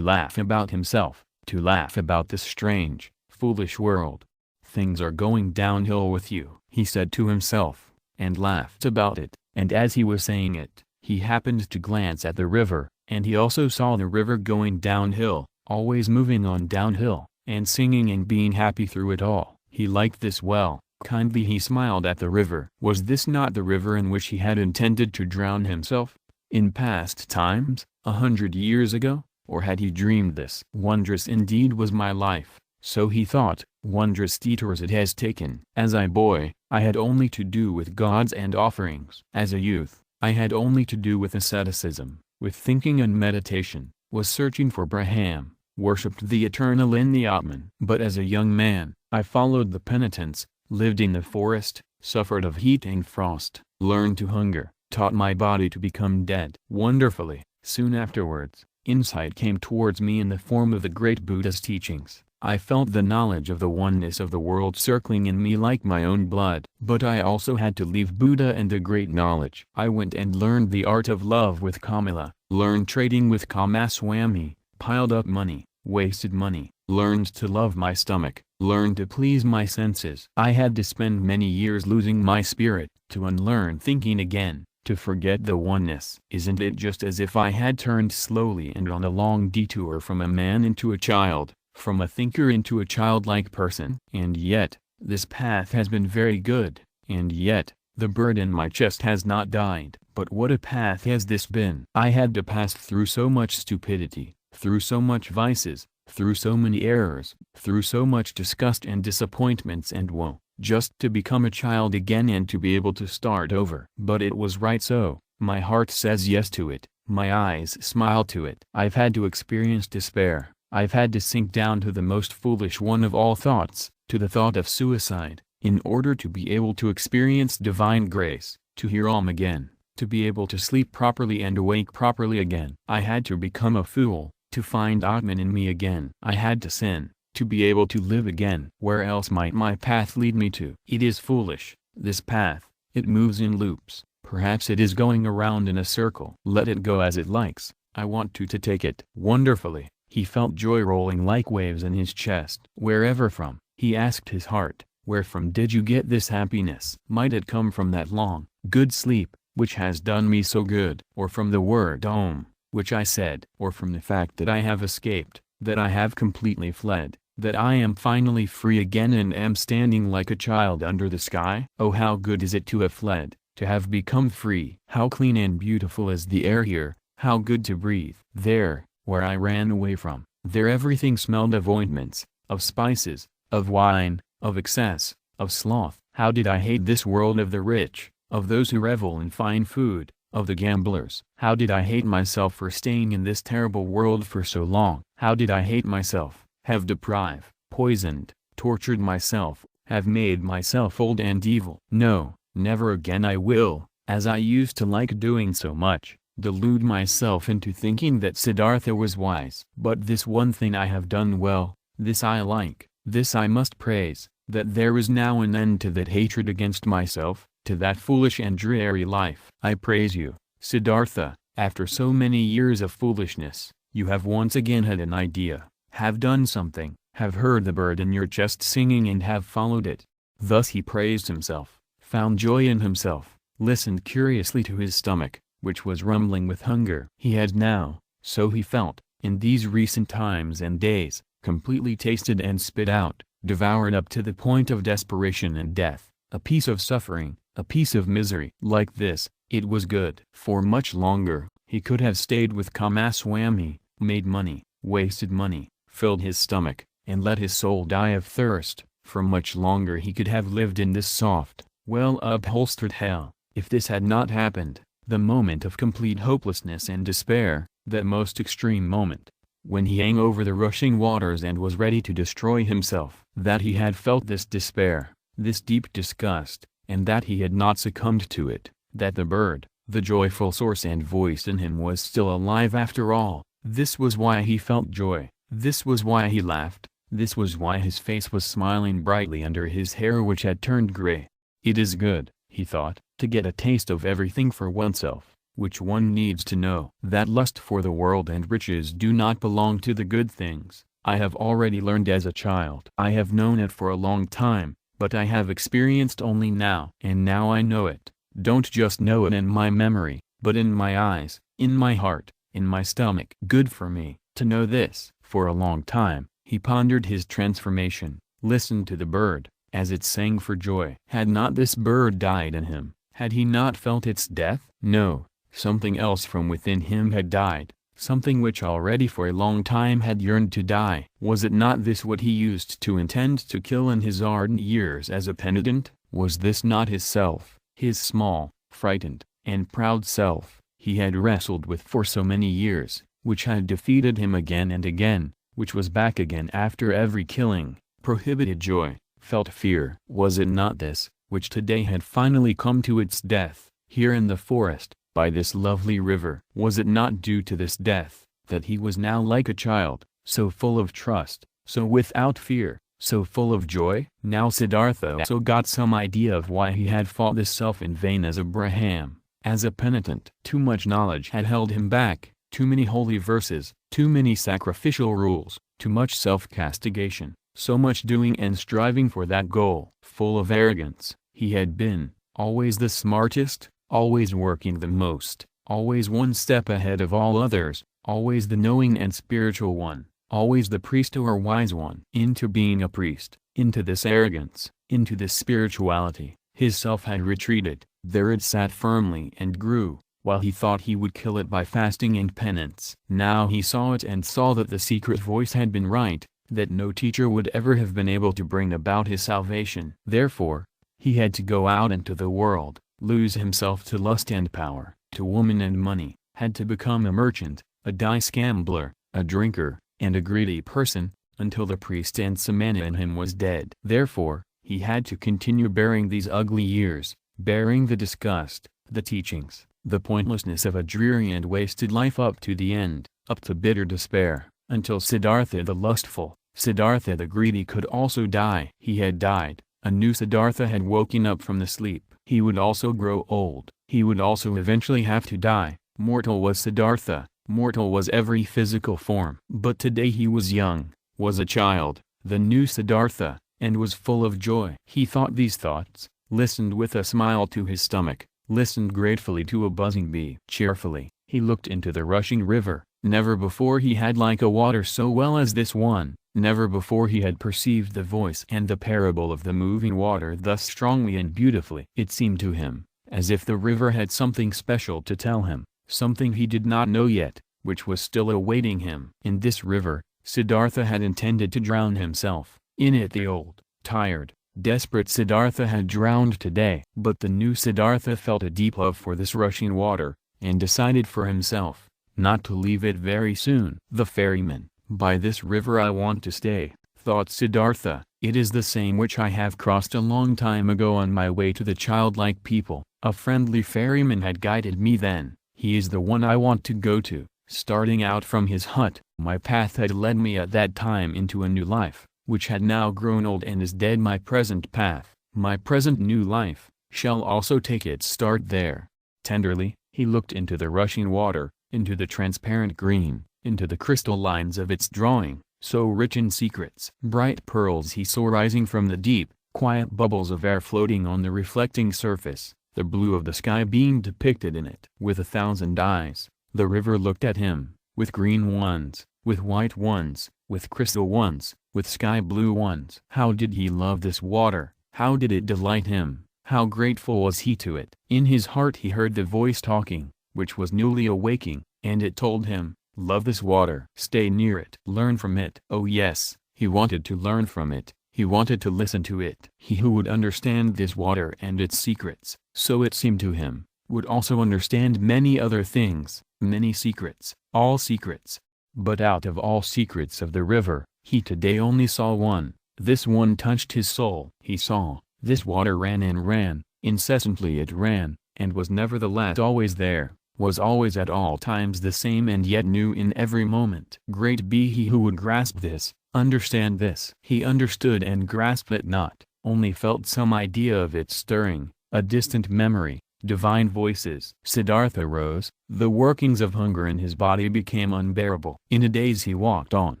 about himself, to laugh about this strange, foolish world. Things are going downhill with you, he said to himself, and laughed about it. And as he was saying it, he happened to glance at the river, and he also saw the river going downhill, always moving on downhill, and singing and being happy through it all. He liked this well. Kindly he smiled at the river. Was this not the river in which he had intended to drown himself, in past times, 100 years ago? Or had he dreamed this? Wondrous indeed was my life, so he thought, wondrous detours it has taken. As a boy, I had only to do with gods and offerings. As a youth, I had only to do with asceticism, with thinking and meditation, was searching for Brahman, worshipped the eternal in the Atman. But as a young man, I followed the penitents, lived in the forest, suffered of heat and frost, learned to hunger, taught my body to become dead. Wonderfully, soon afterwards, insight came towards me in the form of the great Buddha's teachings. I felt the knowledge of the oneness of the world circling in me like my own blood. But I also had to leave Buddha and the great knowledge. I went and learned the art of love with Kamala, learned trading with Kamaswami, piled up money, wasted money, learned to love my stomach, learn to please my senses. I had to spend many years losing my spirit, to unlearn thinking again, to forget the oneness. Isn't it just as if I had turned slowly and on a long detour from a man into a child, from a thinker into a childlike person? And yet, this path has been very good, and yet, the bird in my chest has not died. But what a path has this been! I had to pass through so much stupidity, through so much vices, through so many errors, through so much disgust and disappointments and woe, just to become a child again and to be able to start over. But it was right so, my heart says yes to it, my eyes smile to it. I've had to experience despair, I've had to sink down to the most foolish one of all thoughts, to the thought of suicide, in order to be able to experience divine grace, to hear Om again, to be able to sleep properly and awake properly again. I had to become a fool, to find Atman in me again. I had to sin, to be able to live again. Where else might my path lead me to? It is foolish, this path, it moves in loops, perhaps it is going around in a circle. Let it go as it likes, I want to take it. Wonderfully, he felt joy rolling like waves in his chest. Wherever from, he asked his heart, where from did you get this happiness? Might it come from that long, good sleep, which has done me so good, or from the word Om, which I said, or from the fact that I have escaped, that I have completely fled, that I am finally free again and am standing like a child under the sky? Oh, how good is it to have fled, to have become free! How clean and beautiful is the air here, how good to breathe! There, where I ran away from, there everything smelled of ointments, of spices, of wine, of excess, of sloth. How did I hate this world of the rich, of those who revel in fine food, of the gamblers? How did I hate myself for staying in this terrible world for so long? How did I hate myself, have deprived, poisoned, tortured myself, have made myself old and evil? No, never again I will, as I used to like doing so much, delude myself into thinking that Siddhartha was wise. But this one thing I have done well, this I like, this I must praise, that there is now an end to that hatred against myself, to that foolish and dreary life. I praise you, Siddhartha, after so many years of foolishness, you have once again had an idea, have done something, have heard the bird in your chest singing and have followed it. Thus he praised himself, found joy in himself, listened curiously to his stomach, which was rumbling with hunger. He had now, so he felt, in these recent times and days, completely tasted and spit out, devoured up to the point of desperation and death, a piece of suffering, a piece of misery. Like this, it was good. For much longer, he could have stayed with Kamaswami, made money, wasted money, filled his stomach, and let his soul die of thirst. For much longer he could have lived in this soft, well-upholstered hell. If this had not happened, the moment of complete hopelessness and despair, that most extreme moment, when he hung over the rushing waters and was ready to destroy himself, that he had felt this despair, this deep disgust, and that he had not succumbed to it, that the bird, the joyful source and voice in him was still alive after all. This was why he felt joy, this was why he laughed, this was why his face was smiling brightly under his hair which had turned gray. It is good, he thought, to get a taste of everything for oneself, which one needs to know. That lust for the world and riches do not belong to the good things, I have already learned as a child. I have known it for a long time, but I have experienced only now. And now I know it, don't just know it in my memory, but in my eyes, in my heart, in my stomach. Good for me, to know this. For a long time, he pondered his transformation, listened to the bird, as it sang for joy. Had not this bird died in him? Had he not felt its death? No, something else from within him had died, something which already for a long time had yearned to die. Was it not this what he used to intend to kill in his ardent years as a penitent? Was this not his self, his small, frightened, and proud self, he had wrestled with for so many years, which had defeated him again and again, which was back again after every killing, prohibited joy, felt fear? Was it not this, which today had finally come to its death, here in the forest, by this lovely river? Was it not due to this death, that he was now like a child, so full of trust, so without fear, so full of joy? Now Siddhartha also got some idea of why he had fought this self in vain as Abraham, as a penitent. Too much knowledge had held him back, too many holy verses, too many sacrificial rules, too much self-castigation, So much doing and striving for that goal. Full of arrogance, he had been, always the smartest, always working the most, always one step ahead of all others, always the knowing and spiritual one, always the priest or wise one. Into being a priest, into this arrogance, into this spirituality, his self had retreated. There it sat firmly and grew, while he thought he would kill it by fasting and penance. Now he saw it and saw that the secret voice had been right, that no teacher would ever have been able to bring about his salvation. Therefore, he had to go out into the world, lose himself to lust and power, to woman and money, had to become a merchant, a dice gambler, a drinker, and a greedy person, until the priest and samana in him was dead. Therefore, he had to continue bearing these ugly years, bearing the disgust, the teachings, the pointlessness of a dreary and wasted life up to the end, up to bitter despair, until Siddhartha the lustful, Siddhartha the greedy could also die. He had died, a new Siddhartha had woken up from the sleep. He would also grow old, he would also eventually have to die. Mortal was Siddhartha, mortal was every physical form. But today he was young, was a child, the new Siddhartha, and was full of joy. He thought these thoughts, listened with a smile to his stomach, listened gratefully to a buzzing bee. Cheerfully, he looked into the rushing river. Never before he had liked a water so well as this one, never before he had perceived the voice and the parable of the moving water thus strongly and beautifully. It seemed to him, as if the river had something special to tell him, something he did not know yet, which was still awaiting him. In this river, Siddhartha had intended to drown himself. In it the old, tired, desperate Siddhartha had drowned today. But the new Siddhartha felt a deep love for this rushing water, and decided for himself, not to leave it very soon. The ferryman, by this river I want to stay, thought Siddhartha. It is the same which I have crossed a long time ago on my way to the childlike people. A friendly ferryman had guided me then, he is the one I want to go to. Starting out from his hut, my path had led me at that time into a new life, which had now grown old and is dead. My present path, my present new life, shall also take its start there. Tenderly, he looked into the rushing water, into the transparent green, into the crystal lines of its drawing, so rich in secrets. Bright pearls he saw rising from the deep, quiet bubbles of air floating on the reflecting surface, the blue of the sky being depicted in it. With 1,000 eyes, the river looked at him, with green ones, with white ones, with crystal ones, with sky blue ones. How did he love this water, how did it delight him, how grateful was he to it. In his heart he heard the voice talking, which was newly awaking, and it told him, love this water, stay near it, learn from it. Oh yes, he wanted to learn from it, he wanted to listen to it. He who would understand this water and its secrets, so it seemed to him, would also understand many other things, many secrets, all secrets. But out of all secrets of the river, he today only saw one. This one touched his soul. He saw, this water ran and ran, incessantly it ran, and was nevertheless always there, was always at all times the same and yet new in every moment. Great be he who would grasp this, understand this. He understood and grasped it not, only felt some idea of it stirring, a distant memory, divine voices. Siddhartha rose, the workings of hunger in his body became unbearable. In a daze he walked on,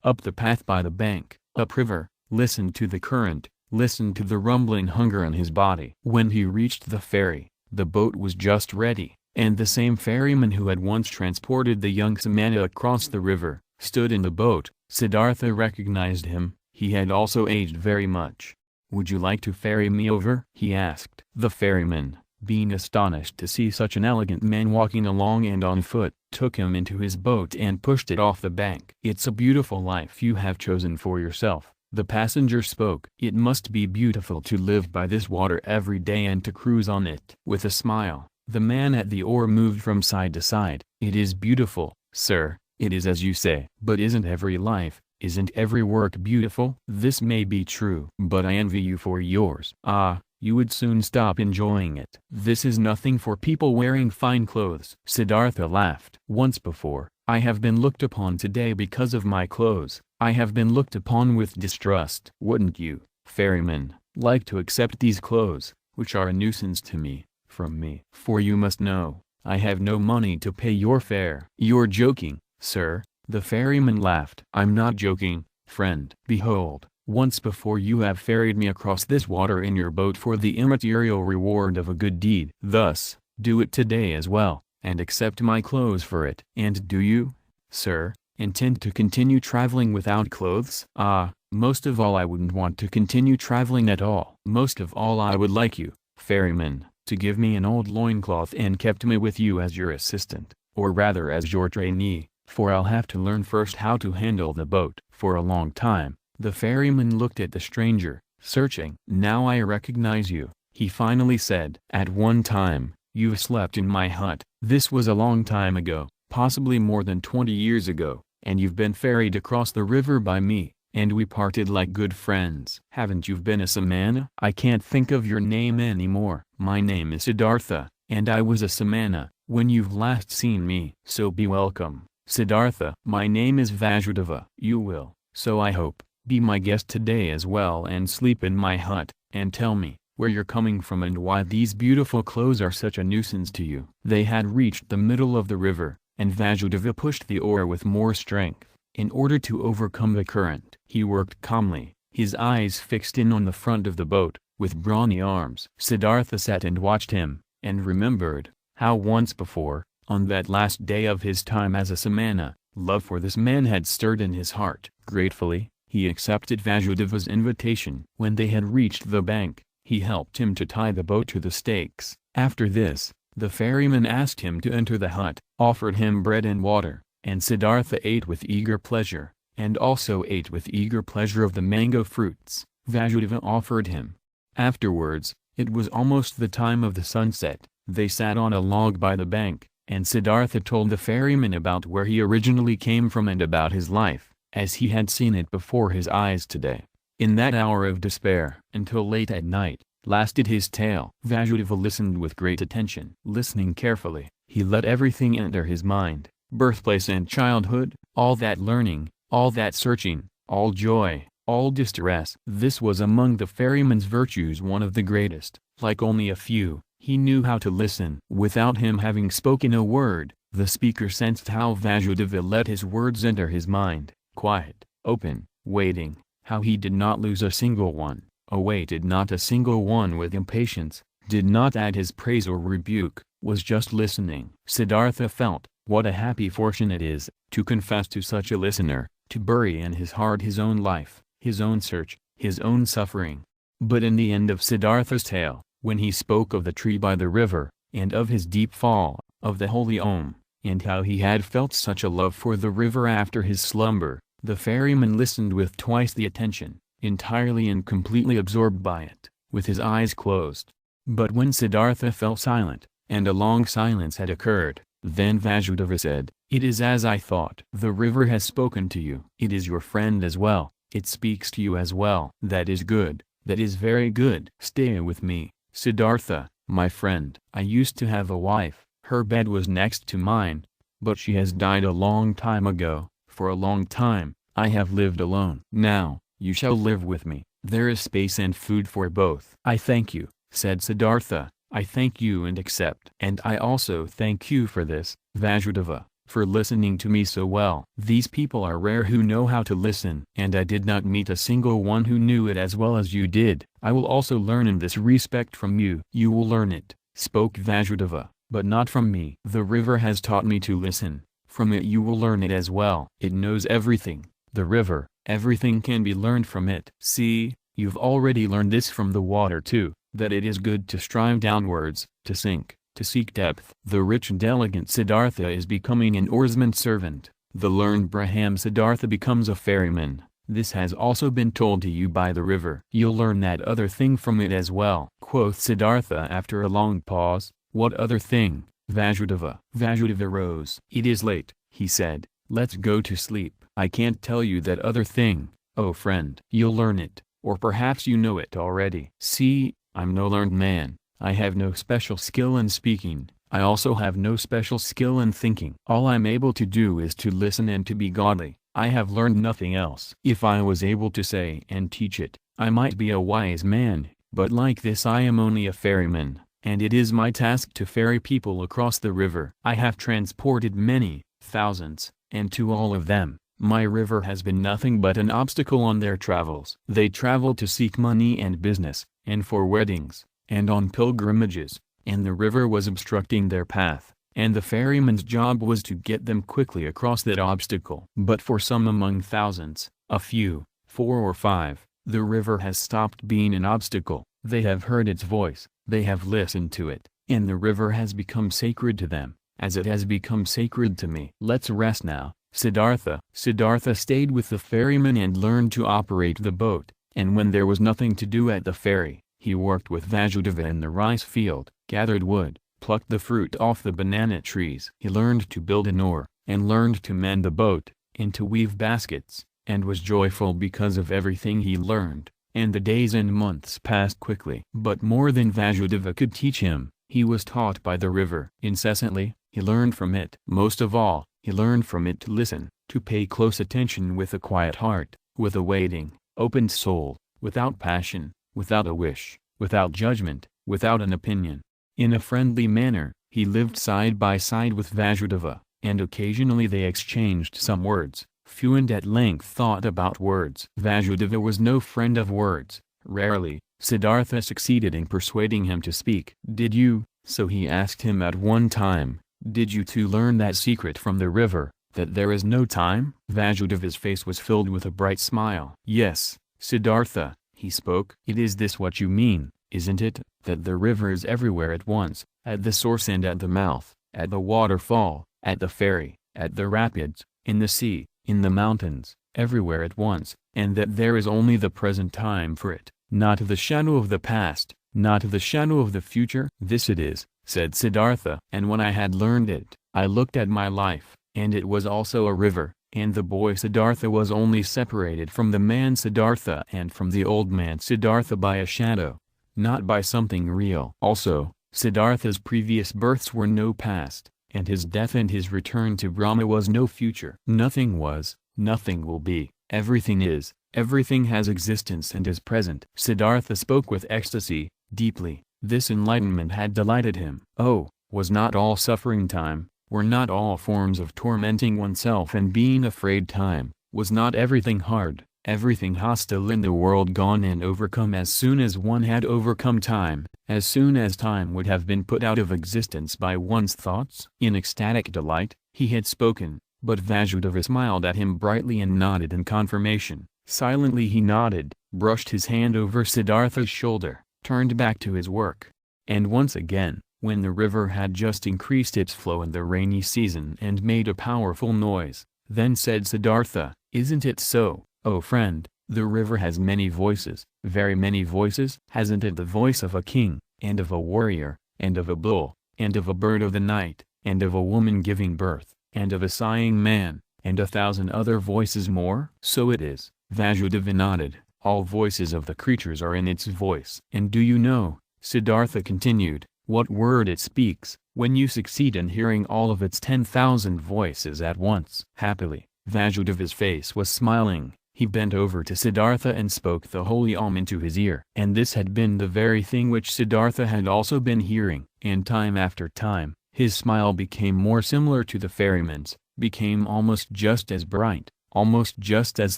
up the path by the bank, upriver, listened to the current, listened to the rumbling hunger in his body. When he reached the ferry, the boat was just ready, and the same ferryman who had once transported the young Samana across the river, stood in the boat. Siddhartha recognized him, he had also aged very much. Would you like to ferry me over? He asked. The ferryman, being astonished to see such an elegant man walking along and on foot, took him into his boat and pushed it off the bank. It's a beautiful life you have chosen for yourself, the passenger spoke. It must be beautiful to live by this water every day and to cruise on it. With a smile, the man at the oar moved from side to side. It is beautiful, sir, it is as you say. But isn't every life, isn't every work beautiful? This may be true. But I envy you for yours. Ah, you would soon stop enjoying it. This is nothing for people wearing fine clothes. Siddhartha laughed. Once before, I have been looked upon today because of my clothes. I have been looked upon with distrust. Wouldn't you, ferryman, like to accept these clothes, which are a nuisance to me, from me? For you must know, I have no money to pay your fare. You're joking, sir, the ferryman laughed. I'm not joking, friend. Behold, Once before you have ferried me across this water in your boat for the immaterial reward of a good deed. Thus, do it today as well, and accept my clothes for it. And do you, sir, intend to continue traveling without clothes? Ah, most of all I wouldn't want to continue traveling at all. Most of all I would like you, ferryman, to give me an old loincloth and kept me with you as your assistant, or rather as your trainee, for I'll have to learn first how to handle the boat. For a long time, the ferryman looked at the stranger, searching. Now I recognize you, he finally said. At one time, you slept in my hut. This was a long time ago, possibly more than 20 years ago, and you've been ferried across the river by me, and we parted like good friends. Haven't you been a samana? I can't think of your name anymore. My name is Siddhartha, and I was a samana when you've last seen me. So be welcome, Siddhartha. My name is Vasudeva. You will, so I hope, be my guest today as well and sleep in my hut, and tell me where you're coming from and why these beautiful clothes are such a nuisance to you. They had reached the middle of the river, and Vasudeva pushed the oar with more strength, in order to overcome the current. He worked calmly, his eyes fixed in on the front of the boat, with brawny arms. Siddhartha sat and watched him, and remembered how once before, on that last day of his time as a samana, love for this man had stirred in his heart. Gratefully, he accepted Vasudeva's invitation. When they had reached the bank, he helped him to tie the boat to the stakes. After this, the ferryman asked him to enter the hut, offered him bread and water, and Siddhartha ate with eager pleasure, and also ate with eager pleasure of the mango fruits Vasudeva offered him. Afterwards, it was almost the time of the sunset. They sat on a log by the bank, and Siddhartha told the ferryman about where he originally came from and about his life, as he had seen it before his eyes today. In that hour of despair, until late at night, lasted his tale. Vasudeva listened with great attention. Listening carefully, he let everything enter his mind, birthplace and childhood, all that learning, all that searching, all joy, all distress. This was among the ferryman's virtues one of the greatest. Like only a few, he knew how to listen. Without him having spoken a word, the speaker sensed how Vasudeva let his words enter his mind, quiet, open, waiting, how he did not lose a single one, awaited not a single one with impatience, did not add his praise or rebuke, was just listening. Siddhartha felt, what a happy fortune it is, to confess to such a listener, to bury in his heart his own life, his own search, his own suffering. But in the end of Siddhartha's tale, when he spoke of the tree by the river, and of his deep fall, of the holy Om, and how he had felt such a love for the river after his slumber, the ferryman listened with twice the attention, entirely and completely absorbed by it, with his eyes closed. But when Siddhartha fell silent, and a long silence had occurred, then Vasudeva said, "It is as I thought. The river has spoken to you. It is your friend as well, it speaks to you as well. That is good, that is very good. Stay with me, Siddhartha, my friend. I used to have a wife, her bed was next to mine, but she has died a long time ago. For a long time, I have lived alone. Now, you shall live with me. There is space and food for both." "I thank you," said Siddhartha, "I thank you and accept." "And I also thank you for this, Vasudeva, for listening to me so well. These people are rare who know how to listen, and I did not meet a single one who knew it as well as you did. I will also learn in this respect from you." "You will learn it," spoke Vasudeva, "but not from me. The river has taught me to listen. From it you will learn it as well. It knows everything, the river, everything can be learned from it. See, you've already learned this from the water too, that it is good to strive downwards, to sink, to seek depth." The rich and elegant Siddhartha is becoming an oarsman servant. The learned Brahman Siddhartha becomes a ferryman. This has also been told to you by the river. You'll learn that other thing from it as well. Quoth Siddhartha after a long pause, "What other thing, Vasudeva?" Vasudeva rose. "It is late," he said, "let's go to sleep. I can't tell you that other thing, oh friend. You'll learn it, or perhaps you know it already. See, I'm no learned man, I have no special skill in speaking, I also have no special skill in thinking. All I'm able to do is to listen and to be godly. I have learned nothing else. If I was able to say and teach it, I might be a wise man, but like this I am only a ferryman, and it is my task to ferry people across the river. I have transported many, thousands, and to all of them, My river has been nothing but an obstacle on their travels. They travel to seek money and business, and for weddings, and on pilgrimages, and the river was obstructing their path, and the ferryman's job was to get them quickly across that obstacle. But for some among thousands, a few, 4 or 5, the river has stopped being an obstacle. They have heard its voice, they have listened to it, and the river has become sacred to them, as it has become sacred to me. Let's rest now, Siddhartha. Siddhartha stayed with the ferryman and learned to operate the boat, and when there was nothing to do at the ferry, he worked with Vasudeva in the rice field, gathered wood, plucked the fruit off the banana trees. He learned to build an oar, and learned to mend the boat, and to weave baskets, and was joyful because of everything he learned, and the days and months passed quickly. But more than Vasudeva could teach him, he was taught by the river. Incessantly, he learned from it. Most of all, he learned from it to listen, to pay close attention with a quiet heart, with a waiting, open soul, without passion, without a wish, without judgment, without an opinion. In a friendly manner, he lived side by side with Vasudeva, and occasionally they exchanged some words. Few and at length thought about words. Vasudeva was no friend of words. Rarely, Siddhartha succeeded in persuading him to speak. Did you, so he asked him at one time, did you too learn that secret from the river, that there is no time? Vasudeva's face was filled with a bright smile. Yes, Siddhartha, he spoke. It is this what you mean, isn't it, that the river is everywhere at once, at the source and at the mouth, at the waterfall, at the ferry, at the rapids, in the sea, in the mountains, everywhere at once, and that there is only the present time for it, not the shadow of the past, not the shadow of the future? This it is, said Siddhartha. And when I had learned it, I looked at my life, and it was also a river, and the boy Siddhartha was only separated from the man Siddhartha and from the old man Siddhartha by a shadow, not by something real. Also, Siddhartha's previous births were no past, and his death and his return to Brahma was no future. Nothing was, nothing will be, everything is, everything has existence and is present. Siddhartha spoke with ecstasy, deeply. This enlightenment had delighted him. Oh, was not all suffering time, were not all forms of tormenting oneself and being afraid time, was not everything hard, everything hostile in the world gone and overcome as soon as one had overcome time, as soon as time would have been put out of existence by one's thoughts? In ecstatic delight, he had spoken, but Vasudeva smiled at him brightly and nodded in confirmation. Silently he nodded, brushed his hand over Siddhartha's shoulder, turned back to his work. And once again, when the river had just increased its flow in the rainy season and made a powerful noise, then said Siddhartha, isn't it so, O friend, the river has many voices, very many voices? Hasn't it the voice of a king, and of a warrior, and of a bull, and of a bird of the night, and of a woman giving birth, and of a sighing man, and 1,000 other voices more? So it is, Vasudeva nodded, all voices of the creatures are in its voice. And do you know, Siddhartha continued, what word it speaks, when you succeed in hearing all of its 10,000 voices at once? Happily, Vasudeva's face was smiling. He bent over to Siddhartha and spoke the holy Om into his ear. And this had been the very thing which Siddhartha had also been hearing. And time after time, his smile became more similar to the ferryman's, became almost just as bright, almost just as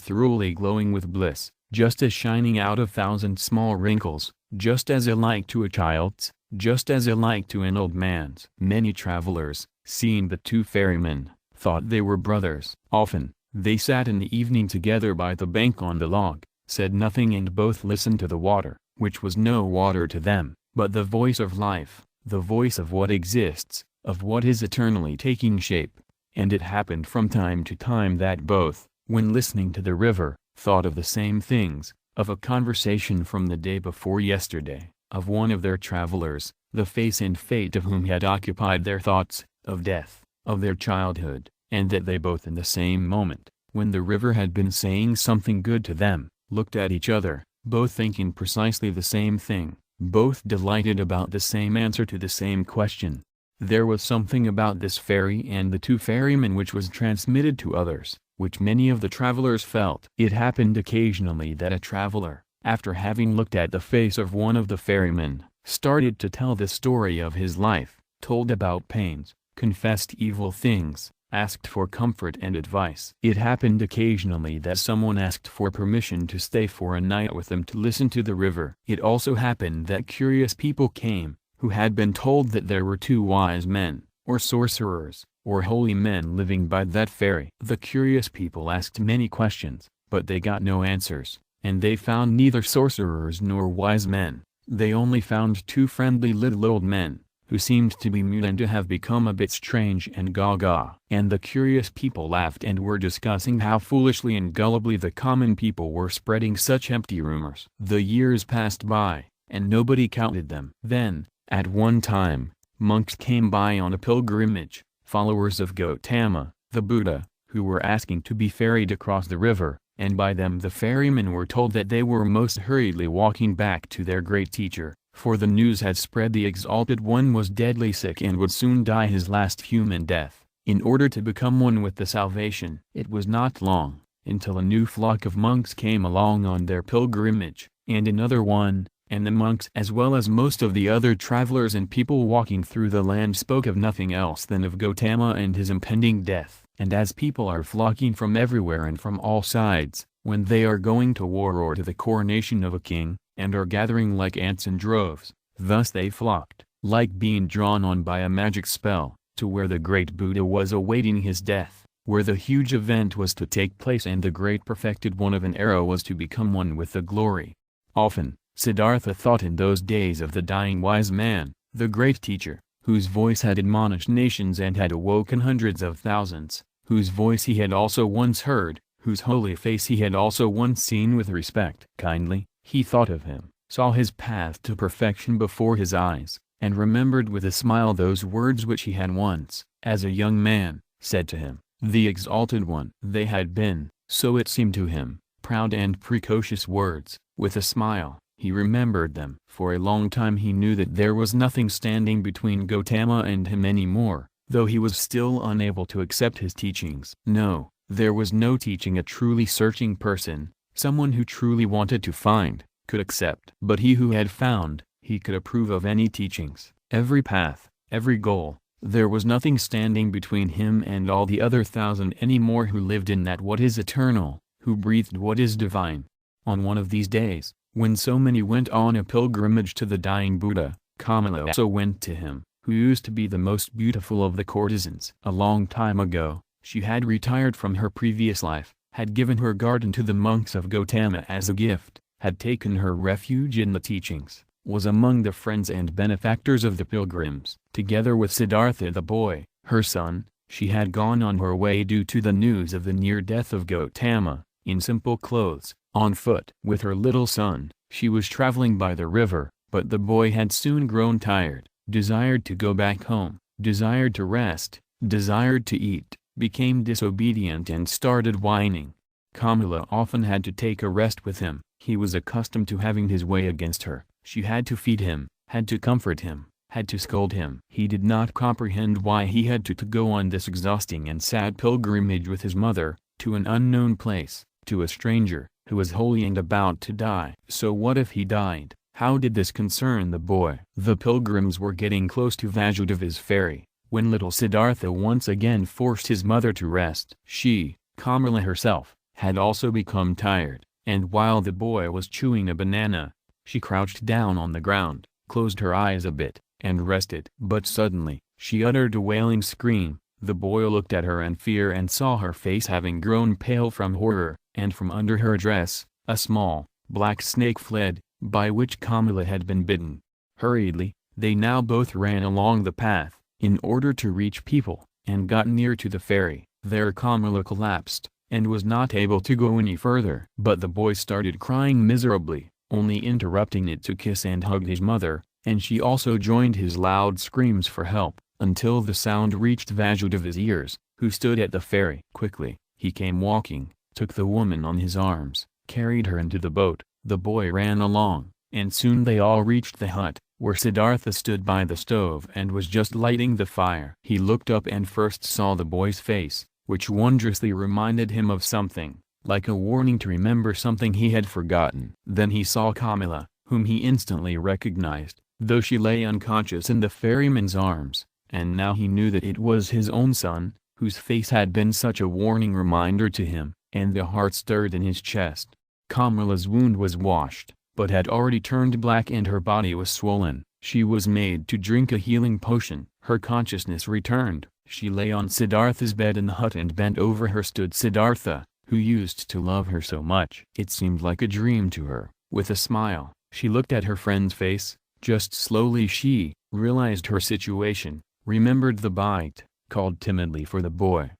thoroughly glowing with bliss, just as shining out of 1,000 small wrinkles, just as alike to a child's, just as alike to an old man's. Many travelers, seeing the two ferrymen, thought they were brothers. Often, they sat in the evening together by the bank on the log, said nothing and both listened to the water, which was no water to them, but the voice of life, the voice of what exists, of what is eternally taking shape. And it happened from time to time that both, when listening to the river, thought of the same things, of a conversation from the day before yesterday, of one of their travelers, the face and fate of whom had occupied their thoughts, of death, of their childhood, and that they both in the same moment, when the river had been saying something good to them, looked at each other, both thinking precisely the same thing, both delighted about the same answer to the same question. There was something about this ferry and the two ferrymen which was transmitted to others, which many of the travelers felt. It happened occasionally that a traveler, after having looked at the face of one of the ferrymen, started to tell the story of his life, told about pains, confessed evil things, asked for comfort and advice. It happened occasionally that someone asked for permission to stay for a night with them to listen to the river. It also happened that curious people came, who had been told that there were 2 wise men, or sorcerers, or holy men living by that ferry. The curious people asked many questions, but they got no answers, and they found neither sorcerers nor wise men. They only found 2 friendly little old men, who seemed to be mute and to have become a bit strange and gaga. And the curious people laughed and were discussing how foolishly and gullibly the common people were spreading such empty rumors. The years passed by, and nobody counted them. Then, at one time, monks came by on a pilgrimage, followers of Gautama, the Buddha, who were asking to be ferried across the river, and by them the ferrymen were told that they were most hurriedly walking back to their great teacher, for the news had spread the exalted one was deadly sick and would soon die his last human death, in order to become one with the salvation. It was not long, until a new flock of monks came along on their pilgrimage, and another one, and the monks as well as most of the other travelers and people walking through the land spoke of nothing else than of Gotama and his impending death. And as people are flocking from everywhere and from all sides, when they are going to war or to the coronation of a king, and are gathering like ants in droves, thus they flocked, like being drawn on by a magic spell, to where the great Buddha was awaiting his death, where the huge event was to take place and the great perfected one of an era was to become one with the glory. Often, Siddhartha thought in those days of the dying wise man, the great teacher, whose voice had admonished nations and had awoken hundreds of thousands, whose voice he had also once heard, whose holy face he had also once seen with respect. Kindly, he thought of him, saw his path to perfection before his eyes, and remembered with a smile those words which he had once, as a young man, said to him, the exalted one. They had been, so it seemed to him, proud and precocious words. With a smile, he remembered them. For a long time he knew that there was nothing standing between Gotama and him any more, though he was still unable to accept his teachings. No, there was no teaching a truly searching person, someone who truly wanted to find, could accept. But he who had found, he could approve of any teachings, every path, every goal. There was nothing standing between him and all the other 1,000 any more who lived in that what is eternal, who breathed what is divine. On one of these days, when so many went on a pilgrimage to the dying Buddha, Kamala also went to him, who used to be the most beautiful of the courtesans. A long time ago, she had retired from her previous life, had given her garden to the monks of Gotama as a gift, had taken her refuge in the teachings, was among the friends and benefactors of the pilgrims. Together with Siddhartha the boy, her son, she had gone on her way due to the news of the near death of Gotama, in simple clothes, on foot. With her little son, she was traveling by the river, but the boy had soon grown tired, desired to go back home, desired to rest, desired to eat, became disobedient and started whining. Kamala often had to take a rest with him. He was accustomed to having his way against her. She had to feed him, had to comfort him, had to scold him. He did not comprehend why he had to go on this exhausting and sad pilgrimage with his mother, to an unknown place, to a stranger, who was holy and about to die. So what if he died? How did this concern the boy? The pilgrims were getting close to Vasudev's ferry, when little Siddhartha once again forced his mother to rest. She, Kamala herself, had also become tired, and while the boy was chewing a banana, she crouched down on the ground, closed her eyes a bit, and rested. But suddenly, she uttered a wailing scream. The boy looked at her in fear and saw her face having grown pale from horror, and from under her dress, a small, black snake fled, by which Kamala had been bitten. Hurriedly, they now both ran along the path, in order to reach people, and got near to the ferry. There Kamala collapsed, and was not able to go any further. But the boy started crying miserably, only interrupting it to kiss and hug his mother, and she also joined his loud screams for help, until the sound reached Vasudev's ears, who stood at the ferry. Quickly, he came walking, took the woman on his arms, carried her into the boat. The boy ran along, and soon they all reached the hut, where Siddhartha stood by the stove and was just lighting the fire. He looked up and first saw the boy's face, which wondrously reminded him of something, like a warning to remember something he had forgotten. Then he saw Kamala, whom he instantly recognized, though she lay unconscious in the ferryman's arms, and now he knew that it was his own son, whose face had been such a warning reminder to him, and the heart stirred in his chest. Kamila's wound was washed, but had already turned black and her body was swollen. She was made to drink a healing potion. Her consciousness returned. She lay on Siddhartha's bed in the hut, and bent over her stood Siddhartha, who used to love her so much. It seemed like a dream to her. With a smile, she looked at her friend's face. Just slowly she realized her situation, remembered the bite, called timidly for the boy.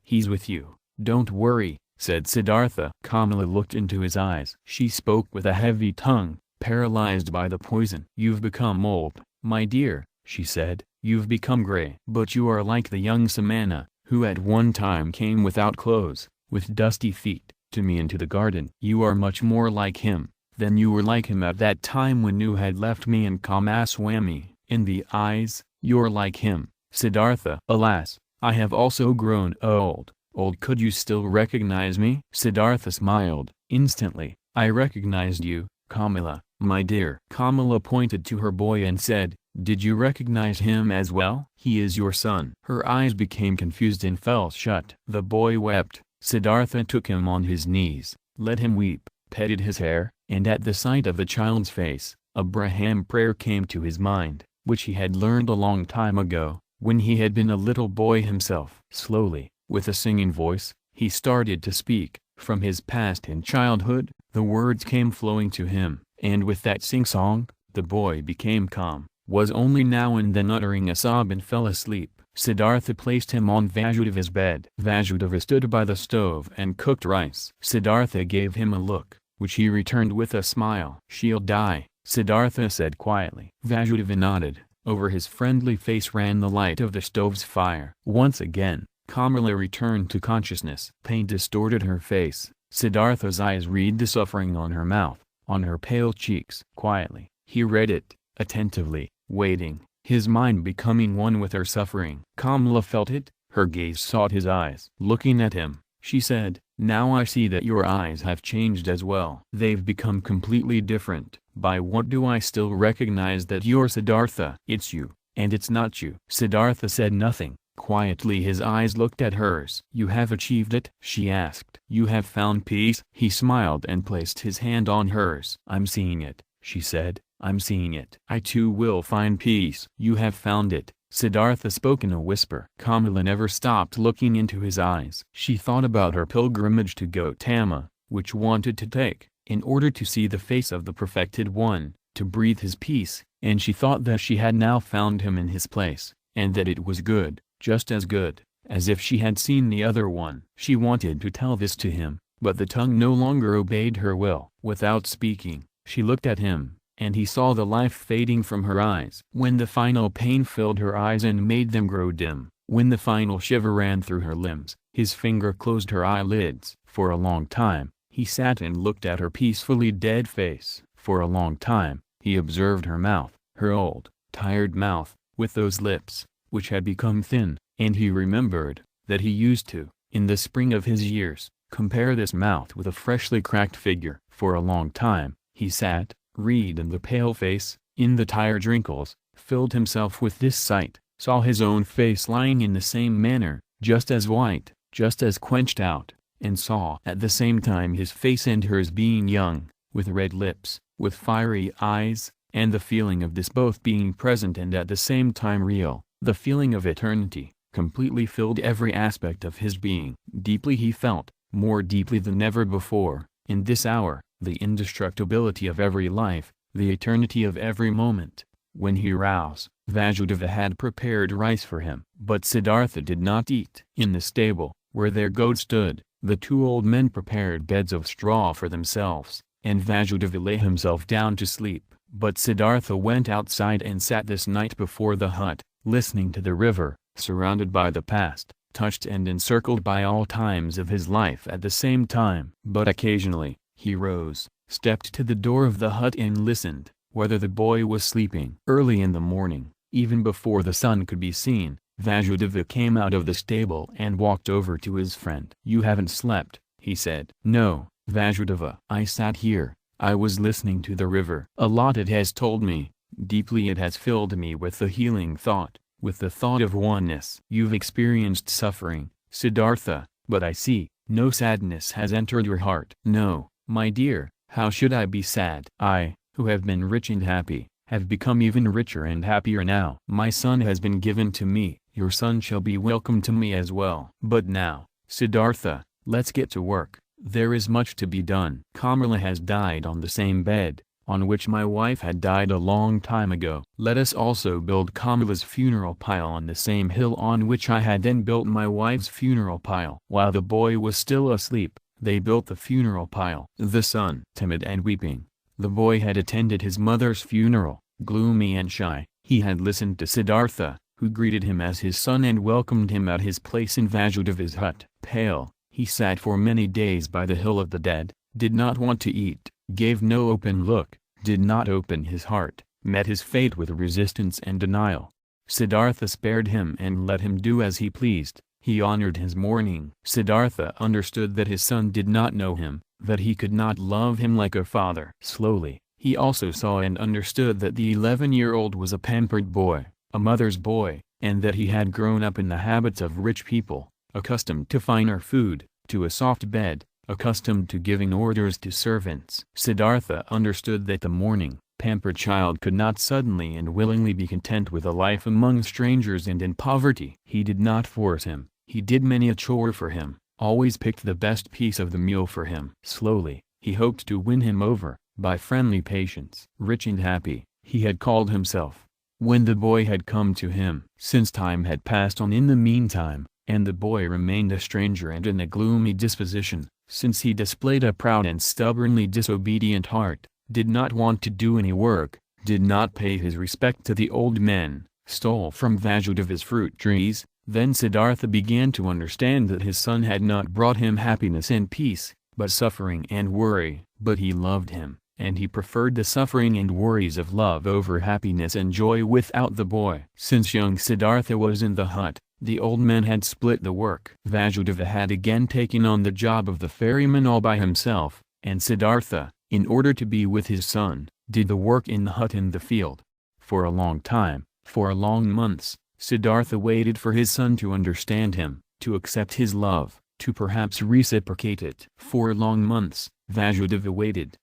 "He's with you, don't worry," said Siddhartha. Kamala looked into his eyes. She spoke with a heavy tongue, paralyzed by the poison. "You've become old, my dear," she said. "You've become gray. But you are like the young Samana, who at one time came without clothes, with dusty feet, to me into the garden. You are much more like him than you were like him at that time when you had left me in Kamaswami. In the eyes, you're like him, Siddhartha." "Alas, I have also grown old. Old, could you still recognize me?" Siddhartha smiled. "Instantly, I recognized you, Kamala, my dear." Kamala pointed to her boy and said, "Did you recognize him as well? He is your son." Her eyes became confused and fell shut. The boy wept. Siddhartha took him on his knees, let him weep, petted his hair, and at the sight of the child's face, a Brahman prayer came to his mind, which he had learned a long time ago, when he had been a little boy himself. Slowly, with a singing voice, he started to speak. From his past in childhood, the words came flowing to him, and with that sing-song, the boy became calm, was only now and then uttering a sob and fell asleep. Siddhartha placed him on Vasudava's bed. Vasudeva stood by the stove and cooked rice. Siddhartha gave him a look, which he returned with a smile. "She'll die," Siddhartha said quietly. Vasudeva nodded. Over his friendly face ran the light of the stove's fire. Once again, Kamala returned to consciousness. Pain distorted her face. Siddhartha's eyes read the suffering on her mouth, on her pale cheeks. Quietly, he read it, attentively, waiting, his mind becoming one with her suffering. Kamala felt it, her gaze sought his eyes. Looking at him, she said, "Now I see that your eyes have changed as well. They've become completely different. By what do I still recognize that you're Siddhartha? It's you, and it's not you." Siddhartha said nothing. Quietly his eyes looked at hers. "You have achieved it?" she asked. "You have found peace?" He smiled and placed his hand on hers. "I'm seeing it," she said. "I'm seeing it. I too will find peace." "You have found it," Siddhartha spoke in a whisper. Kamala never stopped looking into his eyes. She thought about her pilgrimage to Gotama, which wanted to take, in order to see the face of the perfected one, to breathe his peace, and she thought that she had now found him in his place, and that it was good, just as good, as if she had seen the other one. She wanted to tell this to him, but the tongue no longer obeyed her will. Without speaking, she looked at him, and he saw the life fading from her eyes. When the final pain filled her eyes and made them grow dim, when the final shiver ran through her limbs, his finger closed her eyelids. For a long time, he sat and looked at her peacefully dead face. For a long time, he observed her mouth, her old, tired mouth, with those lips, which had become thin, and he remembered that he used to, in the spring of his years, compare this mouth with a freshly cracked figure. For a long time, he sat, read in the pale face, in the tired wrinkles, filled himself with this sight, saw his own face lying in the same manner, just as white, just as quenched out, and saw at the same time his face and hers being young, with red lips, with fiery eyes, and the feeling of this both being present and at the same time real. The feeling of eternity, completely filled every aspect of his being. Deeply he felt, more deeply than ever before, in this hour, the indestructibility of every life, the eternity of every moment. When he rose, Vasudeva had prepared rice for him. But Siddhartha did not eat. In the stable, where their goat stood, the two old men prepared beds of straw for themselves, and Vasudeva lay himself down to sleep. But Siddhartha went outside and sat this night before the hut, listening to the river, surrounded by the past, touched and encircled by all times of his life at the same time. But occasionally, he rose, stepped to the door of the hut and listened, whether the boy was sleeping. Early in the morning, even before the sun could be seen, Vasudeva came out of the stable and walked over to his friend. "You haven't slept," he said. "No, Vasudeva. I sat here, I was listening to the river. A lot it has told me, deeply it has filled me with the healing thought, with the thought of oneness. You've experienced suffering, Siddhartha, but I see, no sadness has entered your heart. No, my dear, how should I be sad? I, who have been rich and happy, have become even richer and happier now. My son has been given to me, your son shall be welcome to me as well. But now, Siddhartha, let's get to work. There is much to be done. Kamala has died on the same bed on which my wife had died a long time ago. Let us also build Kamala's funeral pile on the same hill on which I had then built my wife's funeral pile. While the boy was still asleep, they built the funeral pile. The son, timid and weeping, the boy had attended his mother's funeral, gloomy and shy. He had listened to Siddhartha, who greeted him as his son and welcomed him at his place in Vasudava's hut. Pale, he sat for many days by the hill of the dead, did not want to eat, gave no open look, did not open his heart, met his fate with resistance and denial. Siddhartha spared him and let him do as he pleased. He honored his mourning. Siddhartha understood that his son did not know him, that he could not love him like a father. Slowly, he also saw and understood that the 11-year-old was a pampered boy, a mother's boy, and that he had grown up in the habits of rich people, accustomed to finer food, to a soft bed, accustomed to giving orders to servants. Siddhartha understood that the mourning, pampered child could not suddenly and willingly be content with a life among strangers and in poverty. He did not force him, he did many a chore for him, always picked the best piece of the meal for him. Slowly, he hoped to win him over, by friendly patience. Rich and happy, he had called himself, when the boy had come to him. Since time had passed on in the meantime, and the boy remained a stranger and in a gloomy disposition, since he displayed a proud and stubbornly disobedient heart, did not want to do any work, did not pay his respect to the old men, stole from Vasudava's fruit trees, then Siddhartha began to understand that his son had not brought him happiness and peace, but suffering and worry. But he loved him, and he preferred the suffering and worries of love over happiness and joy without the boy. Since young Siddhartha was in the hut, the old men had split the work. Vasudeva had again taken on the job of the ferryman all by himself, and Siddhartha, in order to be with his son, did the work in the hut in the field. For a long time, for long months, Siddhartha waited for his son to understand him, to accept his love, to perhaps reciprocate it. For long months, Vasudeva waited,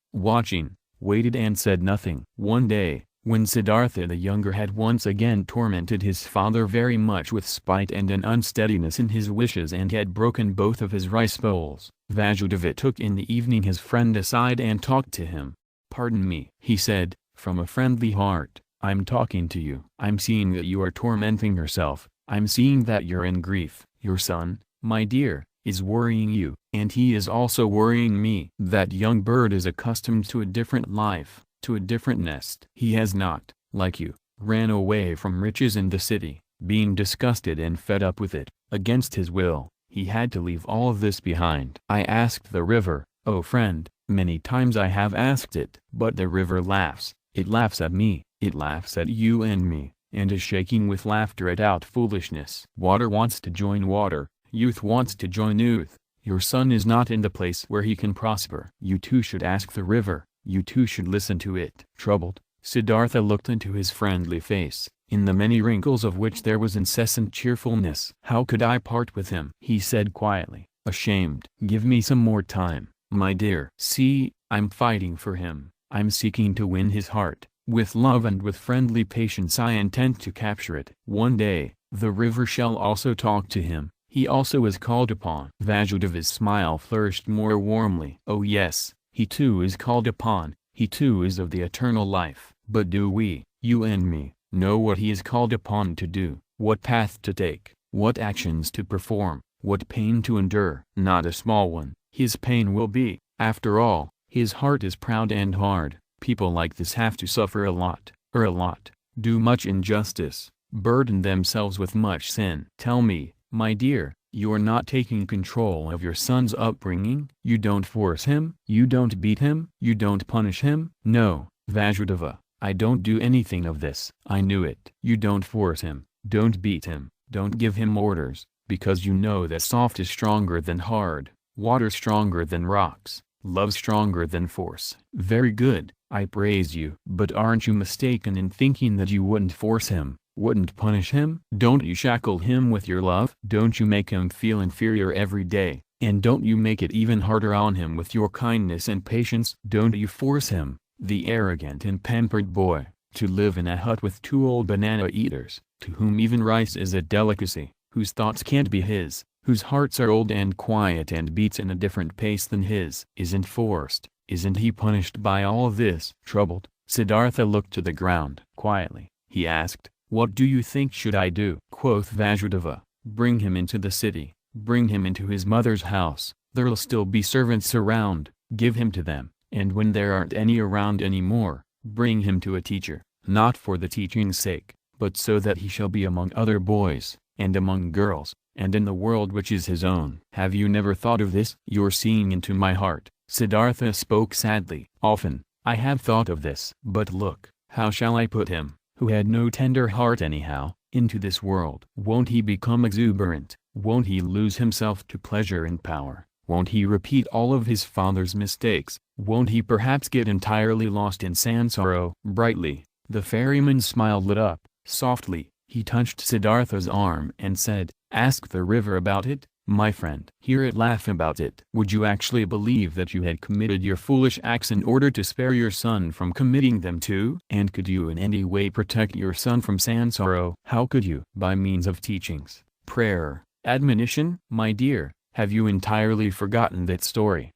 waited and said nothing. One day, when Siddhartha the younger had once again tormented his father very much with spite and an unsteadiness in his wishes and had broken both of his rice bowls, Vasudeva took in the evening his friend aside and talked to him. "Pardon me," he said, "from a friendly heart, I'm talking to you. I'm seeing that you are tormenting yourself, I'm seeing that you're in grief. Your son, my dear, is worrying you, and he is also worrying me. That young bird is accustomed to a different life, to a different nest. He has not, like you, ran away from riches in the city, being disgusted and fed up with it, against his will, he had to leave all of this behind. I asked the river, oh friend, many times I have asked it, but the river laughs, it laughs at me, it laughs at you and me, and is shaking with laughter at foolishness. Water wants to join water, youth wants to join youth. Your son is not in the place where he can prosper. You too should ask the river, you too should listen to it." Troubled, Siddhartha looked into his friendly face, in the many wrinkles of which there was incessant cheerfulness. "How could I part with him?" he said quietly, ashamed. "Give me some more time, my dear. See, I'm fighting for him, I'm seeking to win his heart. With love and with friendly patience I intend to capture it. One day, the river shall also talk to him. He also is called upon." Vasudeva's smile flourished more warmly. "Oh yes, he too is called upon, he too is of the eternal life. But do we, you and me, know what he is called upon to do, what path to take, what actions to perform, what pain to endure? Not a small one. His pain will be, after all, his heart is proud and hard. People like this have to suffer a lot, do much injustice, burden themselves with much sin. Tell me, my dear, you're not taking control of your son's upbringing? You don't force him? You don't beat him? You don't punish him?" "No, Vasudeva, I don't do anything of this." "I knew it. You don't force him, don't beat him, don't give him orders, because you know that soft is stronger than hard, water stronger than rocks, love stronger than force." "Very good, I praise you. But aren't you mistaken in thinking that you wouldn't force him, wouldn't punish him? Don't you shackle him with your love? Don't you make him feel inferior every day, and don't you make it even harder on him with your kindness and patience? Don't you force him, the arrogant and pampered boy, to live in a hut with 2 old banana eaters, to whom even rice is a delicacy, whose thoughts can't be his, whose hearts are old and quiet and beats in a different pace than his? Isn't forced, isn't he punished by all this? Troubled, Siddhartha looked to the ground. Quietly, he asked, "What do you think should I do?" Quoth Vasudeva, "Bring him into the city, bring him into his mother's house, there'll still be servants around, give him to them, and when there aren't any around anymore, bring him to a teacher, not for the teaching's sake, but so that he shall be among other boys, and among girls, and in the world which is his own. Have you never thought of this? You're seeing into my heart." Siddhartha spoke sadly. "Often, I have thought of this. But look, how shall I put him, who had no tender heart anyhow, into this world? Won't he become exuberant? Won't he lose himself to pleasure and power? Won't he repeat all of his father's mistakes? Won't he perhaps get entirely lost in sansara?" Brightly, the ferryman's smile lit up. Softly, he touched Siddhartha's arm and said, "Ask the river about it, my friend. Hear it laugh about it." Would you actually believe that you had committed your foolish acts in order to spare your son from committing them too? And could you in any way protect your son from sansara? How could you? By means of teachings, prayer, admonition? My dear, have you entirely forgotten that story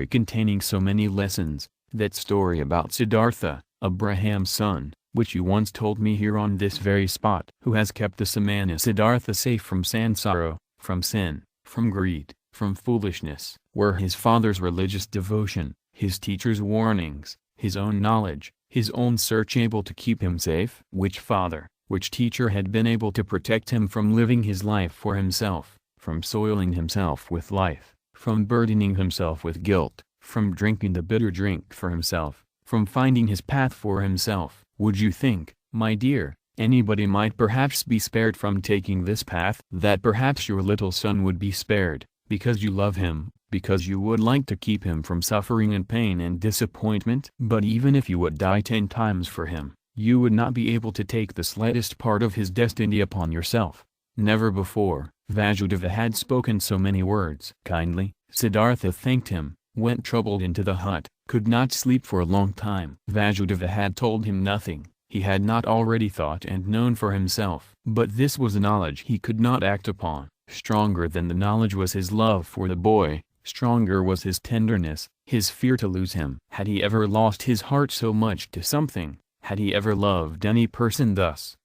containing so many lessons, that story about Siddhartha, Abraham's son, which you once told me here on this very spot? Who has kept the samana Siddhartha safe from sansara, from sin, from greed, from foolishness? Were his father's religious devotion, his teacher's warnings, his own knowledge, his own search able to keep him safe? Which father, which teacher had been able to protect him from living his life for himself, from soiling himself with life, from burdening himself with guilt, from drinking the bitter drink for himself, from finding his path for himself? Would you think, my dear, anybody might perhaps be spared from taking this path? That perhaps your little son would be spared, because you love him, because you would like to keep him from suffering and pain and disappointment? But even if you would die 10 times for him, you would not be able to take the slightest part of his destiny upon yourself. Never before, Vasudeva had spoken so many words. Kindly, Siddhartha thanked him, went troubled into the hut, could not sleep for a long time. Vasudeva had told him nothing he had not already thought and known for himself. But this was a knowledge he could not act upon. Stronger than the knowledge was his love for the boy, stronger was his tenderness, his fear to lose him. Had he ever lost his heart so much to something? Had he ever loved any person thus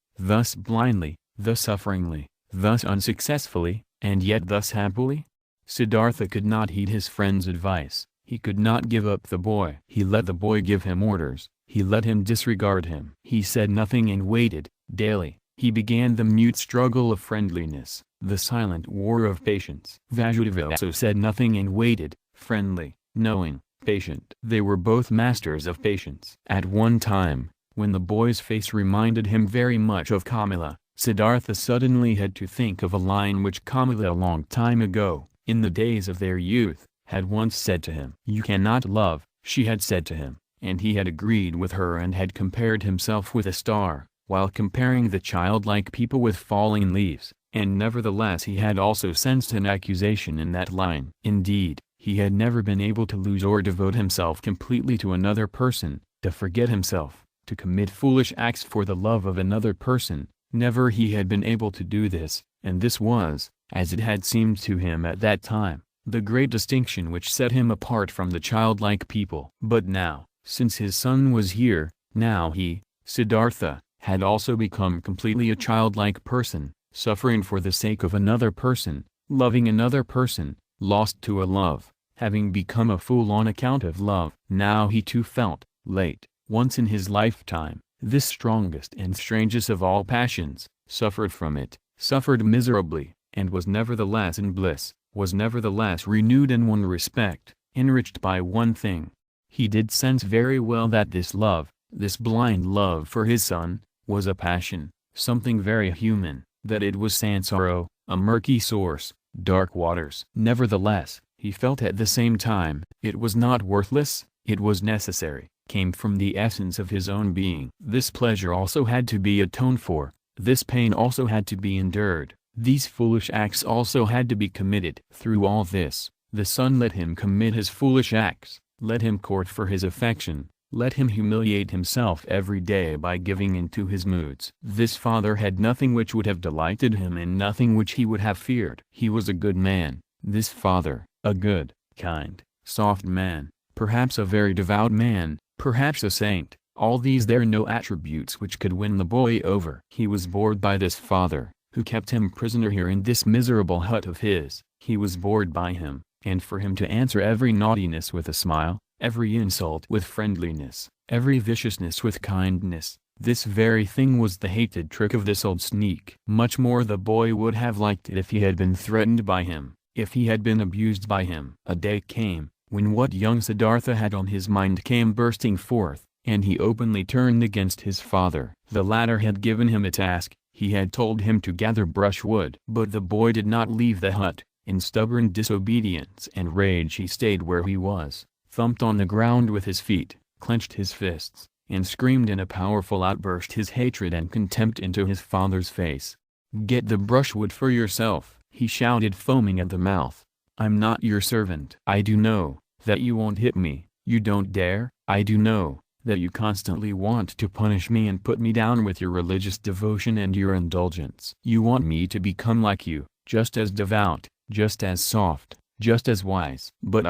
blindly, thus sufferingly, thus unsuccessfully, and yet thus happily? Siddhartha could not heed his friend's advice. He could not give up the boy. He let the boy give him orders. He let him disregard him. He said nothing and waited. Daily, he began the mute struggle of friendliness, the silent war of patience. Vasudeva also said nothing and waited, friendly, knowing, patient. They were both masters of patience. At one time, when the boy's face reminded him very much of Kamala, Siddhartha suddenly had to think of a line which Kamala a long time ago, in the days of their youth, had once said to him. "You cannot love," she had said to him, and he had agreed with her and had compared himself with a star, while comparing the childlike people with falling leaves, and nevertheless he had also sensed an accusation in that line. Indeed, he had never been able to lose or devote himself completely to another person, to forget himself, to commit foolish acts for the love of another person. Never he had been able to do this, and this was, as it had seemed to him at that time, the great distinction which set him apart from the childlike people. But now, since his son was here, now he, Siddhartha, had also become completely a childlike person, suffering for the sake of another person, loving another person, lost to a love, having become a fool on account of love. Now he too felt, late, once in his lifetime, this strongest and strangest of all passions, suffered from it, suffered miserably, and was nevertheless in bliss, was nevertheless renewed in one respect, enriched by one thing. He did sense very well that this love, this blind love for his son, was a passion, something very human, that it was sansara, a murky source, dark waters. Nevertheless, he felt at the same time, it was not worthless, it was necessary, came from the essence of his own being. This pleasure also had to be atoned for, This pain also had to be endured. These foolish acts also had to be committed. Through all this, the son let him commit his foolish acts, let him court for his affection, let him humiliate himself every day by giving in to his moods. This father had nothing which would have delighted him and nothing which he would have feared. He was a good man, this father, a good, kind, soft man, perhaps a very devout man, perhaps a saint. All these there are no attributes which could win the boy over. He was bored by this father, who kept him prisoner here in this miserable hut of his. He was bored by him, and for him to answer every naughtiness with a smile, every insult with friendliness, every viciousness with kindness, this very thing was the hated trick of this old sneak. Much more the boy would have liked it if he had been threatened by him, if he had been abused by him. A day came, when what young Siddhartha had on his mind came bursting forth, and he openly turned against his father. The latter had given him a task. He had told him to gather brushwood. But the boy did not leave the hut. In stubborn disobedience and rage he stayed where he was, thumped on the ground with his feet, clenched his fists, and screamed in a powerful outburst his hatred and contempt into his father's face. "Get the brushwood for yourself," he shouted, foaming at the mouth. "I'm not your servant. I do know that you won't hit me. You don't dare. I do know that you constantly want to punish me and put me down with your religious devotion and your indulgence. You want me to become like you, just as devout, just as soft, just as wise. But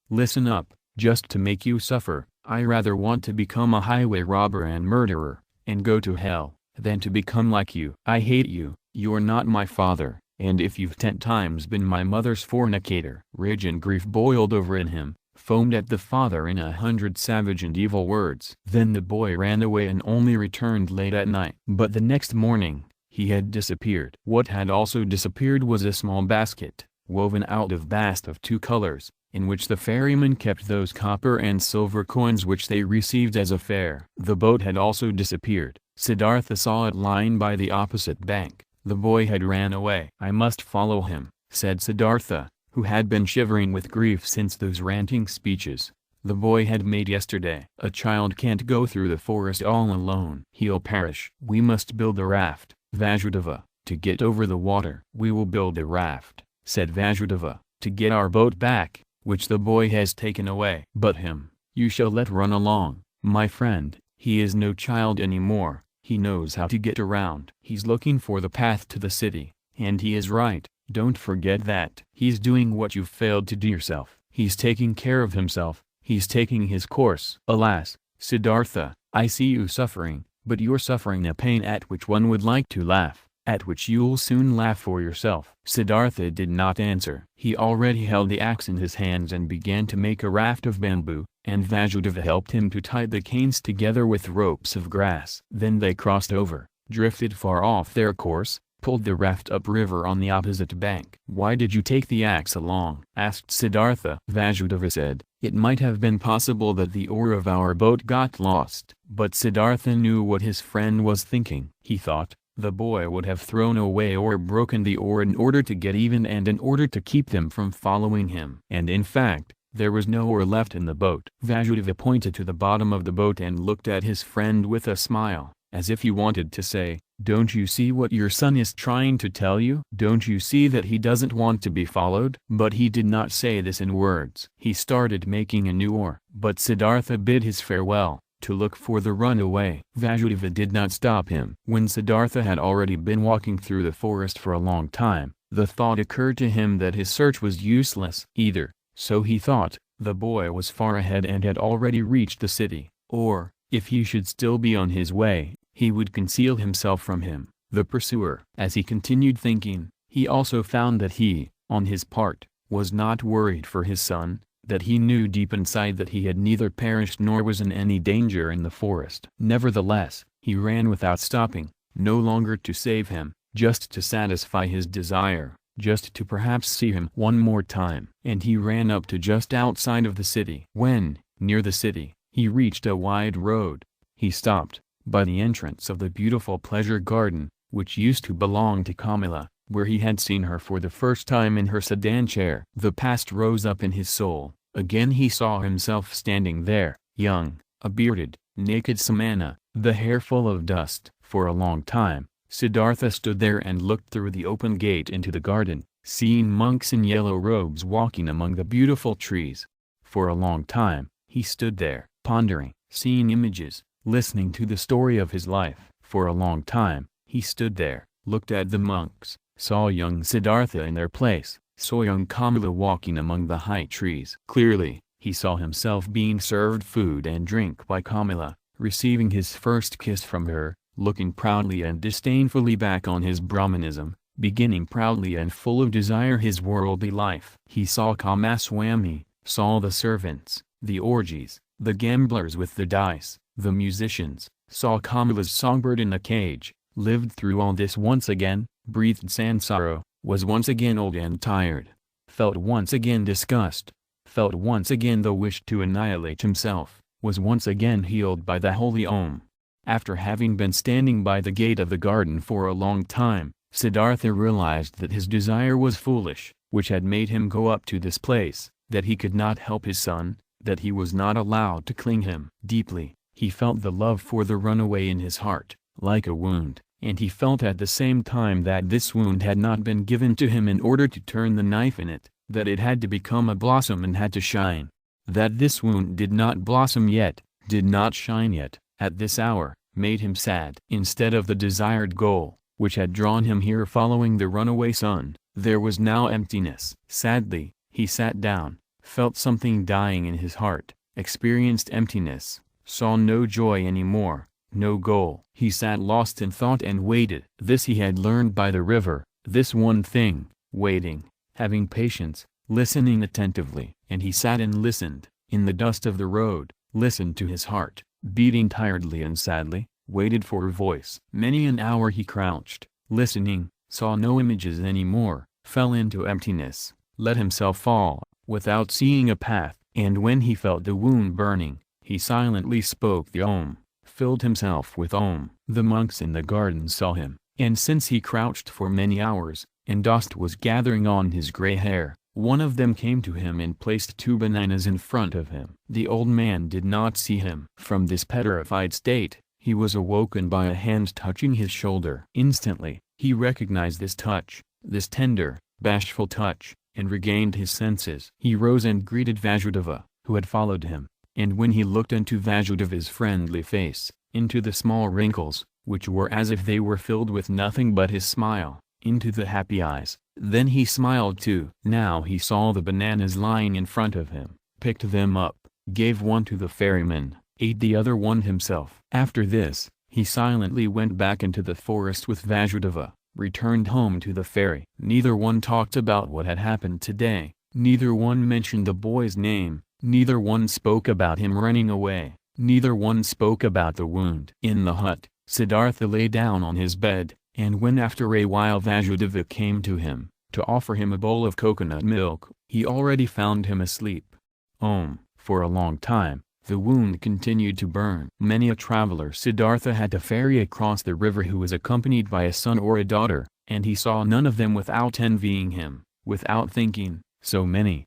listen up, just to make you suffer, I rather want to become a highway robber and murderer, and go to hell, than to become like you. I hate you, you're not my father, and if you've 10 times been my mother's fornicator." Rage and grief boiled over in him, foamed at the father in 100 savage and evil words. Then the boy ran away and only returned late at night. But the next morning, he had disappeared. What had also disappeared was a small basket, woven out of bast of 2 colors, in which the ferrymen kept those copper and silver coins which they received as a fare. The boat had also disappeared. Siddhartha saw it lying by the opposite bank. The boy had ran away. "I must follow him," said Siddhartha, who had been shivering with grief since those ranting speeches the boy had made yesterday. "A child can't go through the forest all alone. He'll perish. We must build a raft, Vasudeva, to get over the water." "We will build a raft," said Vasudeva, "to get our boat back, which the boy has taken away." "But him, you shall let run along, my friend. He is no child any more. He knows how to get around. He's looking for the path to the city, and he is right. Don't forget that. He's doing what you've failed to do yourself. He's taking care of himself. He's taking his course." "Alas, Siddhartha, I see you suffering, but you're suffering a pain at which one would like to laugh, at which you'll soon laugh for yourself." Siddhartha did not answer. He already held the axe in his hands and began to make a raft of bamboo, and Vasudeva helped him to tie the canes together with ropes of grass. Then they crossed over, drifted far off their course, pulled the raft upriver on the opposite bank. "Why did you take the axe along?" asked Siddhartha. Vasudeva said, "It might have been possible that the oar of our boat got lost." But Siddhartha knew what his friend was thinking. He thought, the boy would have thrown away or broken the oar in order to get even and in order to keep them from following him. And in fact, there was no oar left in the boat. Vasudeva pointed to the bottom of the boat and looked at his friend with a smile, as if he wanted to say, "Don't you see what your son is trying to tell you? Don't you see that he doesn't want to be followed?" But he did not say this in words. He started making a new oar. But Siddhartha bid his farewell, to look for the runaway. Vasudeva did not stop him. When Siddhartha had already been walking through the forest for a long time, the thought occurred to him that his search was useless. Either, so he thought, the boy was far ahead and had already reached the city, or, if he should still be on his way, he would conceal himself from him, the pursuer. As he continued thinking, he also found that he, on his part, was not worried for his son, that he knew deep inside that he had neither perished nor was in any danger in the forest. Nevertheless, he ran without stopping, no longer to save him, just to satisfy his desire, just to perhaps see him one more time. And he ran up to just outside of the city. When, near the city, he reached a wide road, he stopped, by the entrance of the beautiful pleasure garden, which used to belong to Kamala, where he had seen her for the first time in her sedan chair. The past rose up in his soul. Again he saw himself standing there, young, a bearded, naked Samana, the hair full of dust. For a long time, Siddhartha stood there and looked through the open gate into the garden, seeing monks in yellow robes walking among the beautiful trees. For a long time, he stood there, pondering, seeing images, listening to the story of his life. For a long time, he stood there, looked at the monks, saw young Siddhartha in their place, saw young Kamala walking among the high trees. Clearly, he saw himself being served food and drink by Kamala, receiving his first kiss from her, looking proudly and disdainfully back on his Brahmanism, beginning proudly and full of desire his worldly life. He saw Kamaswami, saw the servants, the orgies, the gamblers with the dice, the musicians, saw Kamala's songbird in a cage, lived through all this once again, breathed sansara, was once again old and tired, felt once again disgust, felt once again the wish to annihilate himself, was once again healed by the holy Om. After having been standing by the gate of the garden for a long time, Siddhartha realized that his desire was foolish, which had made him go up to this place, that he could not help his son, that he was not allowed to cling him. Deeply, he felt the love for the runaway in his heart, like a wound, and he felt at the same time that this wound had not been given to him in order to turn the knife in it, that it had to become a blossom and had to shine. That this wound did not blossom yet, did not shine yet, at this hour, made him sad. Instead of the desired goal, which had drawn him here following the runaway son, there was now emptiness. Sadly, he sat down, felt something dying in his heart, experienced emptiness, saw no joy anymore, no goal. He sat lost in thought and waited. This he had learned by the river, this one thing, waiting, having patience, listening attentively. And he sat and listened, in the dust of the road, listened to his heart, beating tiredly and sadly, waited for a voice. Many an hour he crouched, listening, saw no images anymore, fell into emptiness, let himself fall, without seeing a path, and when he felt the wound burning, he silently spoke the Om, filled himself with Om. The monks in the garden saw him, and since he crouched for many hours, and dust was gathering on his gray hair, one of them came to him and placed 2 bananas in front of him. The old man did not see him. From this petrified state, he was awoken by a hand touching his shoulder. Instantly, he recognized this touch, this tender, bashful touch, and regained his senses. He rose and greeted Vasudeva, who had followed him, and when he looked into Vasudeva's friendly face, into the small wrinkles, which were as if they were filled with nothing but his smile, into the happy eyes, then he smiled too. Now he saw the bananas lying in front of him, picked them up, gave one to the ferryman, ate the other one himself. After this, he silently went back into the forest with Vasudeva, returned home to the ferry. Neither one talked about what had happened today, neither one mentioned the boy's name, neither one spoke about him running away, neither one spoke about the wound. In the hut, Siddhartha lay down on his bed, and when after a while Vasudeva came to him, to offer him a bowl of coconut milk, he already found him asleep. For a long time, the wound continued to burn. Many a traveler Siddhartha had to ferry across the river who was accompanied by a son or a daughter, and he saw none of them without envying him, without thinking, so many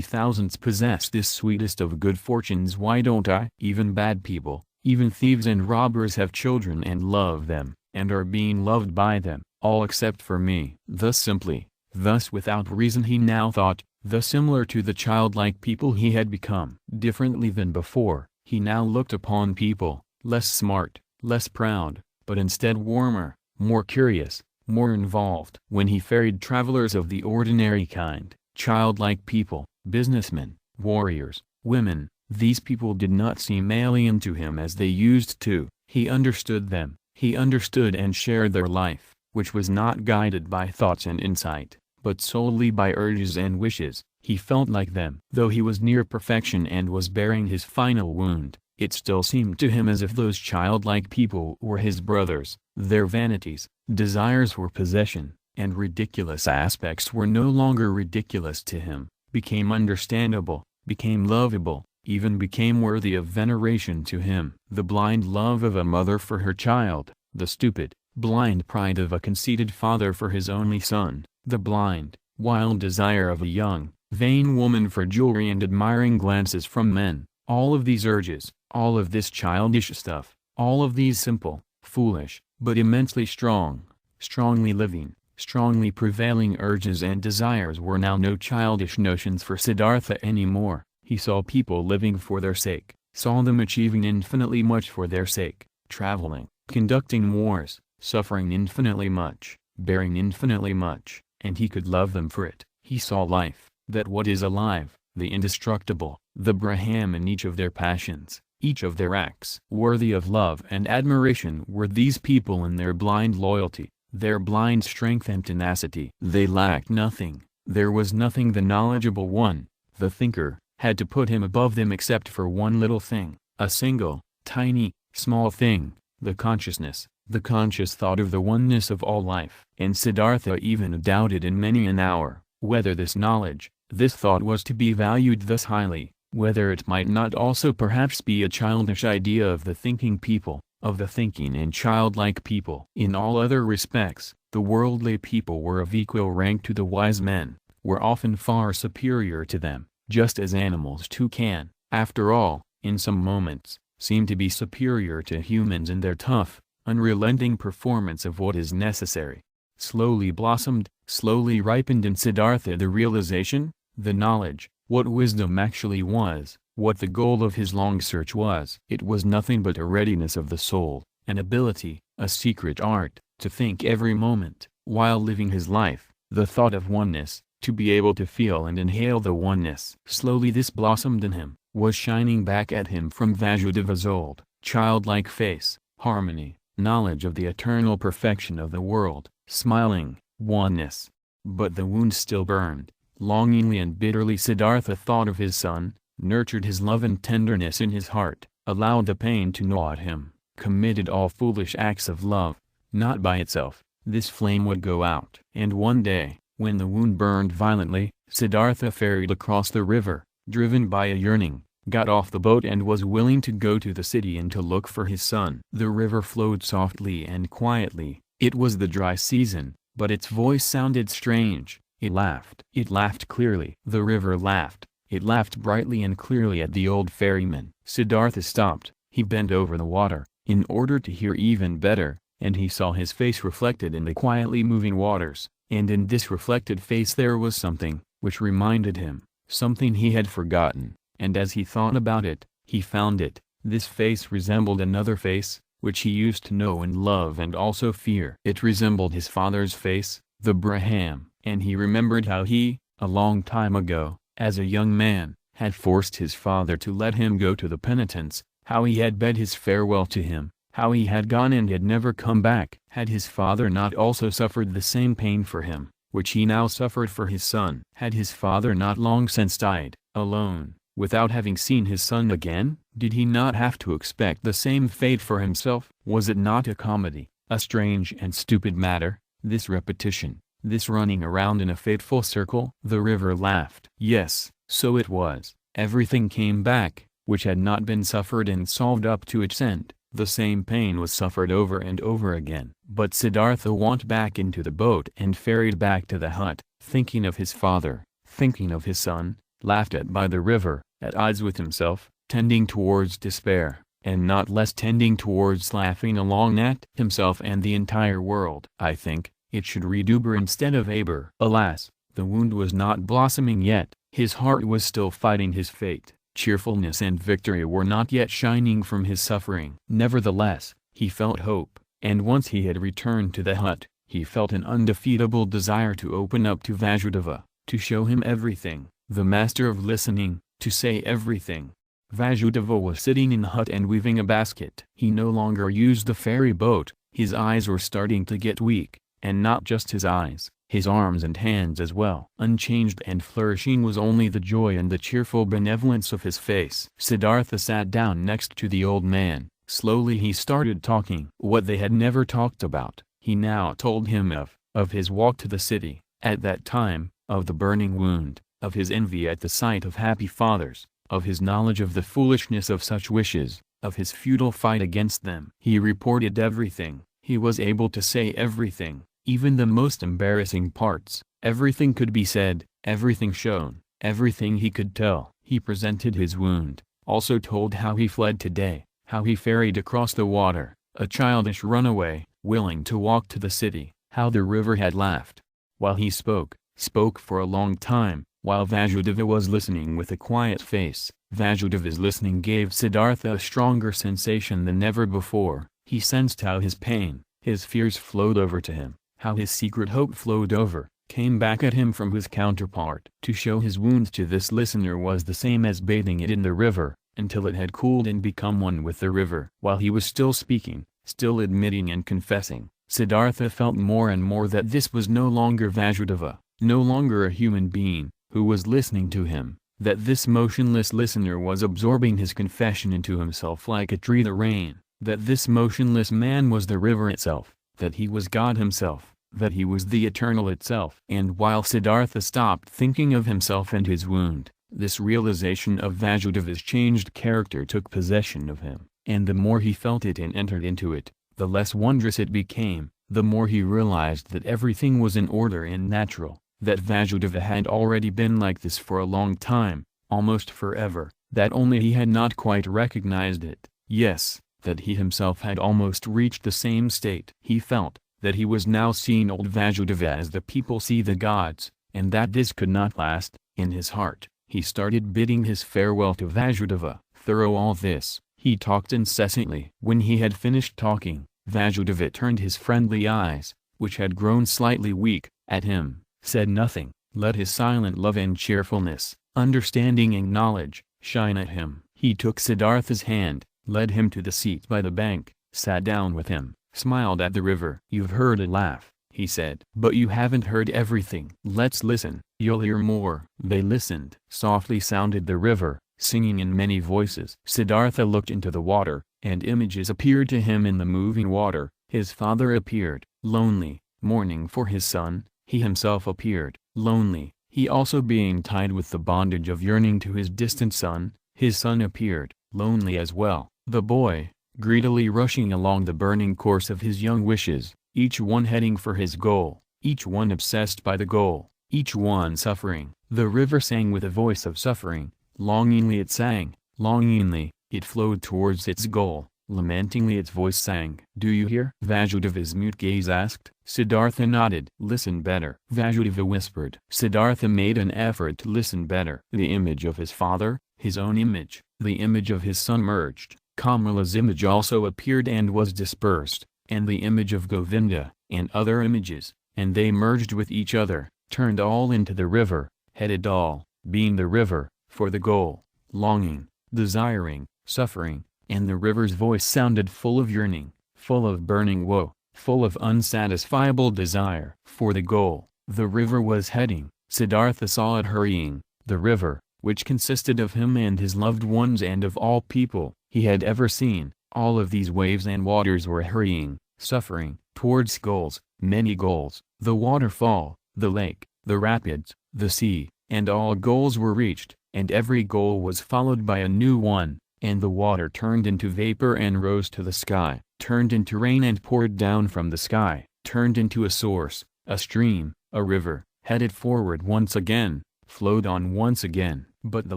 thousands possess this sweetest of good fortunes, why don't I? Even bad people, even thieves and robbers have children and love them, and are being loved by them, all except for me. Thus simply, thus without reason he now thought, thus similar to the childlike people he had become. Differently than before, he now looked upon people, less smart, less proud, but instead warmer, more curious, more involved. When he ferried travelers of the ordinary kind, childlike people, businessmen, warriors, women, these people did not seem alien to him as they used to. He understood them, he understood and shared their life, which was not guided by thoughts and insight, but solely by urges and wishes. He felt like them. Though he was near perfection and was bearing his final wound, it still seemed to him as if those childlike people were his brothers. Their vanities, desires for possession, and ridiculous aspects were no longer ridiculous to him, became understandable, became lovable, even became worthy of veneration to him. The blind love of a mother for her child, the stupid, blind pride of a conceited father for his only son, the blind, wild desire of a young, vain woman for jewelry and admiring glances from men, all of these urges, all of this childish stuff, all of these simple, foolish, but immensely strong, strongly living, strongly prevailing urges and desires were now no childish notions for Siddhartha anymore. He saw people living for their sake, saw them achieving infinitely much for their sake, traveling, conducting wars, suffering infinitely much, bearing infinitely much, and he could love them for it. He saw life, that what is alive, the indestructible, the Brahman in each of their passions, each of their acts. Worthy of love and admiration were these people in their blind loyalty, their blind strength and tenacity. They lacked nothing, there was nothing the knowledgeable one, the thinker, had to put him above them except for one little thing, a single, tiny, small thing, the consciousness, the conscious thought of the oneness of all life. And Siddhartha even doubted in many an hour, whether this knowledge, this thought was to be valued thus highly, whether it might not also perhaps be a childish idea of the thinking people, of the thinking and childlike people. In all other respects, the worldly people were of equal rank to the wise men, were often far superior to them, just as animals too can, after all, in some moments, seem to be superior to humans in their tough, unrelenting performance of what is necessary. Slowly blossomed, slowly ripened in Siddhartha the realization, the knowledge, what wisdom actually was, what the goal of his long search was. It was nothing but a readiness of the soul, an ability, a secret art, to think every moment, while living his life, the thought of oneness, to be able to feel and inhale the oneness. Slowly this blossomed in him, was shining back at him from Vasudev's old, childlike face, harmony, knowledge of the eternal perfection of the world, smiling, oneness. But the wound still burned. Longingly and bitterly Siddhartha thought of his son, nurtured his love and tenderness in his heart, allowed the pain to gnaw at him, committed all foolish acts of love. Not by itself, this flame would go out. And one day, when the wound burned violently, Siddhartha ferried across the river, driven by a yearning, got off the boat and was willing to go to the city and to look for his son. The river flowed softly and quietly. It was the dry season, but its voice sounded strange. It laughed. It laughed clearly. The river laughed. It laughed brightly and clearly at the old ferryman. Siddhartha stopped. He bent over the water, in order to hear even better, and he saw his face reflected in the quietly moving waters, and in this reflected face there was something, which reminded him, something he had forgotten, and as he thought about it, he found it. This face resembled another face, which he used to know and love and also fear. It resembled his father's face, the Brahman. And he remembered how he, a long time ago, as a young man, had forced his father to let him go to the penitence, how he had bid his farewell to him, how he had gone and had never come back. Had his father not also suffered the same pain for him, which he now suffered for his son? Had his father not long since died, alone, without having seen his son again? Did he not have to expect the same fate for himself? Was it not a comedy, a strange and stupid matter, this repetition? This running around in a fateful circle? The river laughed. Yes, so it was. Everything came back, which had not been suffered and solved up to its end. The same pain was suffered over and over again. But Siddhartha went back into the boat and ferried back to the hut, thinking of his father, thinking of his son, laughed at by the river, at odds with himself, tending towards despair, and not less tending towards laughing along at himself and the entire world. I think it should read Uber instead of Aber. Alas, the wound was not blossoming yet, his heart was still fighting his fate, cheerfulness and victory were not yet shining from his suffering. Nevertheless, he felt hope, and once he had returned to the hut, he felt an undefeatable desire to open up to Vasudeva, to show him everything, the master of listening, to say everything. Vasudeva was sitting in the hut and weaving a basket. He no longer used the ferry boat, his eyes were starting to get weak. And not just his eyes, his arms and hands as well. Unchanged and flourishing was only the joy and the cheerful benevolence of his face. Siddhartha sat down next to the old man. Slowly he started talking. What they had never talked about, he now told him of his walk to the city, at that time, of the burning wound, of his envy at the sight of happy fathers, of his knowledge of the foolishness of such wishes, of his futile fight against them. He reported everything. He was able to say everything. Even the most embarrassing parts. Everything could be said, everything shown, everything he could tell. He presented his wound, also told how he fled today, how he ferried across the water, a childish runaway, willing to walk to the city. How the river had laughed! While he spoke for a long time, while Vasudeva was listening with a quiet face. Vasudeva's listening gave Siddhartha a stronger sensation than ever before. He sensed how his pain, his fears flowed over to him, how his secret hope flowed over, came back at him from his counterpart. To show his wound to this listener was the same as bathing it in the river, until it had cooled and become one with the river. While he was still speaking, still admitting and confessing, Siddhartha felt more and more that this was no longer Vasudeva, no longer a human being, who was listening to him, that this motionless listener was absorbing his confession into himself like a tree the rain, that this motionless man was the river itself, that he was God himself, that he was the eternal itself. And while Siddhartha stopped thinking of himself and his wound, this realization of Vasudeva's changed character took possession of him, and the more he felt it and entered into it, the less wondrous it became, the more he realized that everything was in order and natural, that Vasudeva had already been like this for a long time, almost forever, that only he had not quite recognized it. Yes, that he himself had almost reached the same state. He felt that he was now seeing old Vasudeva as the people see the gods, and that this could not last. In his heart, he started bidding his farewell to Vasudeva. Through all this, he talked incessantly. When he had finished talking, Vasudeva turned his friendly eyes, which had grown slightly weak, at him, said nothing, let his silent love and cheerfulness, understanding and knowledge, shine at him. He took Siddhartha's hand, led him to the seat by the bank, sat down with him, smiled at the river. You've heard it laugh, he said. But you haven't heard everything. Let's listen, you'll hear more. They listened. Softly sounded the river, singing in many voices. Siddhartha looked into the water, and images appeared to him in the moving water. His father appeared, lonely, mourning for his son. He himself appeared, lonely, he also being tied with the bondage of yearning to his distant son. His son appeared, lonely as well. The boy, greedily rushing along the burning course of his young wishes, each one heading for his goal, each one obsessed by the goal, each one suffering. The river sang with a voice of suffering, longingly it sang, longingly, it flowed towards its goal, lamentingly its voice sang. Do you hear? Vasudeva's mute gaze asked. Siddhartha nodded. Listen better, Vasudeva whispered. Siddhartha made an effort to listen better. The image of his father, his own image, the image of his son merged. Kamala's image also appeared and was dispersed, and the image of Govinda, and other images, and they merged with each other, turned all into the river, headed all, being the river, for the goal, longing, desiring, suffering, and the river's voice sounded full of yearning, full of burning woe, full of unsatisfiable desire. For the goal, the river was heading. Siddhartha saw it hurrying, the river, which consisted of him and his loved ones and of all people he had ever seen. All of these waves and waters were hurrying, suffering, towards goals, many goals, the waterfall, the lake, the rapids, the sea, and all goals were reached, and every goal was followed by a new one, and the water turned into vapor and rose to the sky, turned into rain and poured down from the sky, turned into a source, a stream, a river, headed forward once again, flowed on once again. But the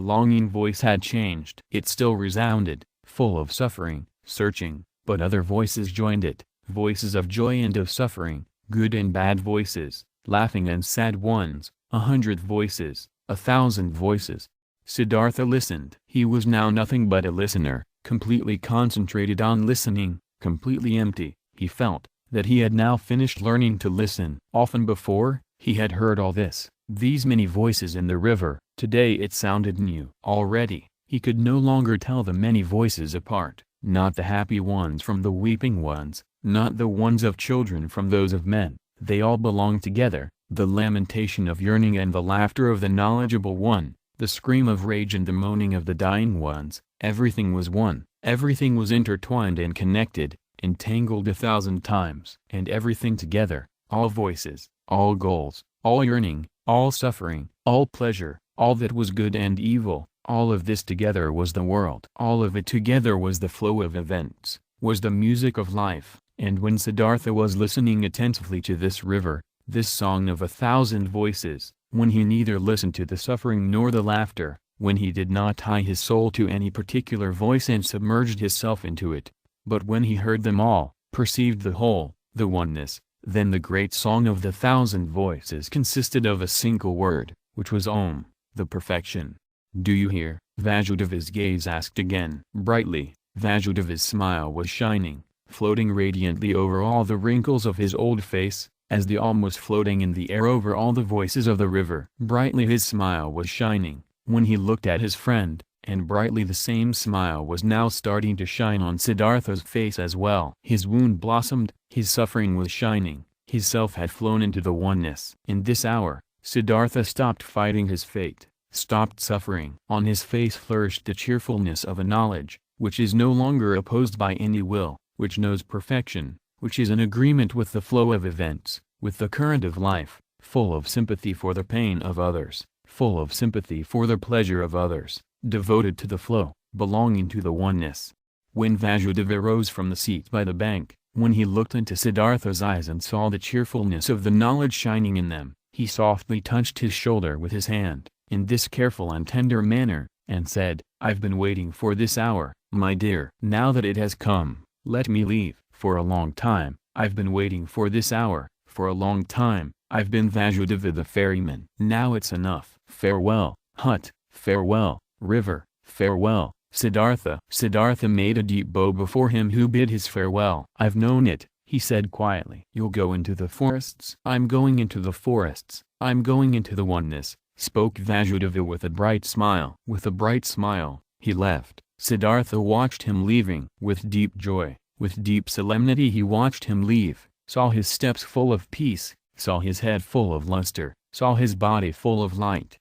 longing voice had changed. It still resounded, full of suffering, searching, but other voices joined it, voices of joy and of suffering, good and bad voices, laughing and sad ones, 100 voices, 1,000 voices. Siddhartha listened. He was now nothing but a listener, completely concentrated on listening, completely empty. He felt that he had now finished learning to listen. Often before, he had heard all this, these many voices in the river. Today it sounded new. Already, he could no longer tell the many voices apart, not the happy ones from the weeping ones, not the ones of children from those of men. They all belonged together, the lamentation of yearning and the laughter of the knowledgeable one, the scream of rage and the moaning of the dying ones. Everything was one, everything was intertwined and connected, entangled 1,000 times. And everything together, all voices, all goals, all yearning, all suffering, all pleasure, all that was good and evil, all of this together was the world. All of it together was the flow of events, was the music of life. And when Siddhartha was listening attentively to this river, this song of 1,000 voices, when he neither listened to the suffering nor the laughter, when he did not tie his soul to any particular voice and submerged himself into it, but when he heard them all, perceived the whole, the oneness. Then the great song of the thousand voices consisted of a single word, which was Om, the perfection. Do you hear? Vasudev's gaze asked again. Brightly, Vasudev's smile was shining, floating radiantly over all the wrinkles of his old face, as the Om was floating in the air over all the voices of the river. Brightly his smile was shining, when he looked at his friend, and brightly the same smile was now starting to shine on Siddhartha's face as well. His wound blossomed, his suffering was shining, his self had flown into the oneness. In this hour, Siddhartha stopped fighting his fate, stopped suffering. On his face flourished the cheerfulness of a knowledge, which is no longer opposed by any will, which knows perfection, which is in agreement with the flow of events, with the current of life, full of sympathy for the pain of others, full of sympathy for the pleasure of others, devoted to the flow, belonging to the oneness. When Vasudeva rose from the seat by the bank, when he looked into Siddhartha's eyes and saw the cheerfulness of the knowledge shining in them, he softly touched his shoulder with his hand, in this careful and tender manner, and said, "I've been waiting for this hour, my dear. Now that it has come, let me leave. For a long time, I've been waiting for this hour, for a long time, I've been Vasudeva the ferryman. Now it's enough. Farewell, hut, farewell, river, farewell, Siddhartha." Siddhartha made a deep bow before him who bid his farewell. "I've known it," he said quietly. "You'll go into the forests?" "I'm going into the forests, I'm going into the oneness," spoke Vasudeva with a bright smile. With a bright smile, he left. Siddhartha watched him leaving. With deep joy, with deep solemnity he watched him leave, saw his steps full of peace, saw his head full of luster, saw his body full of light.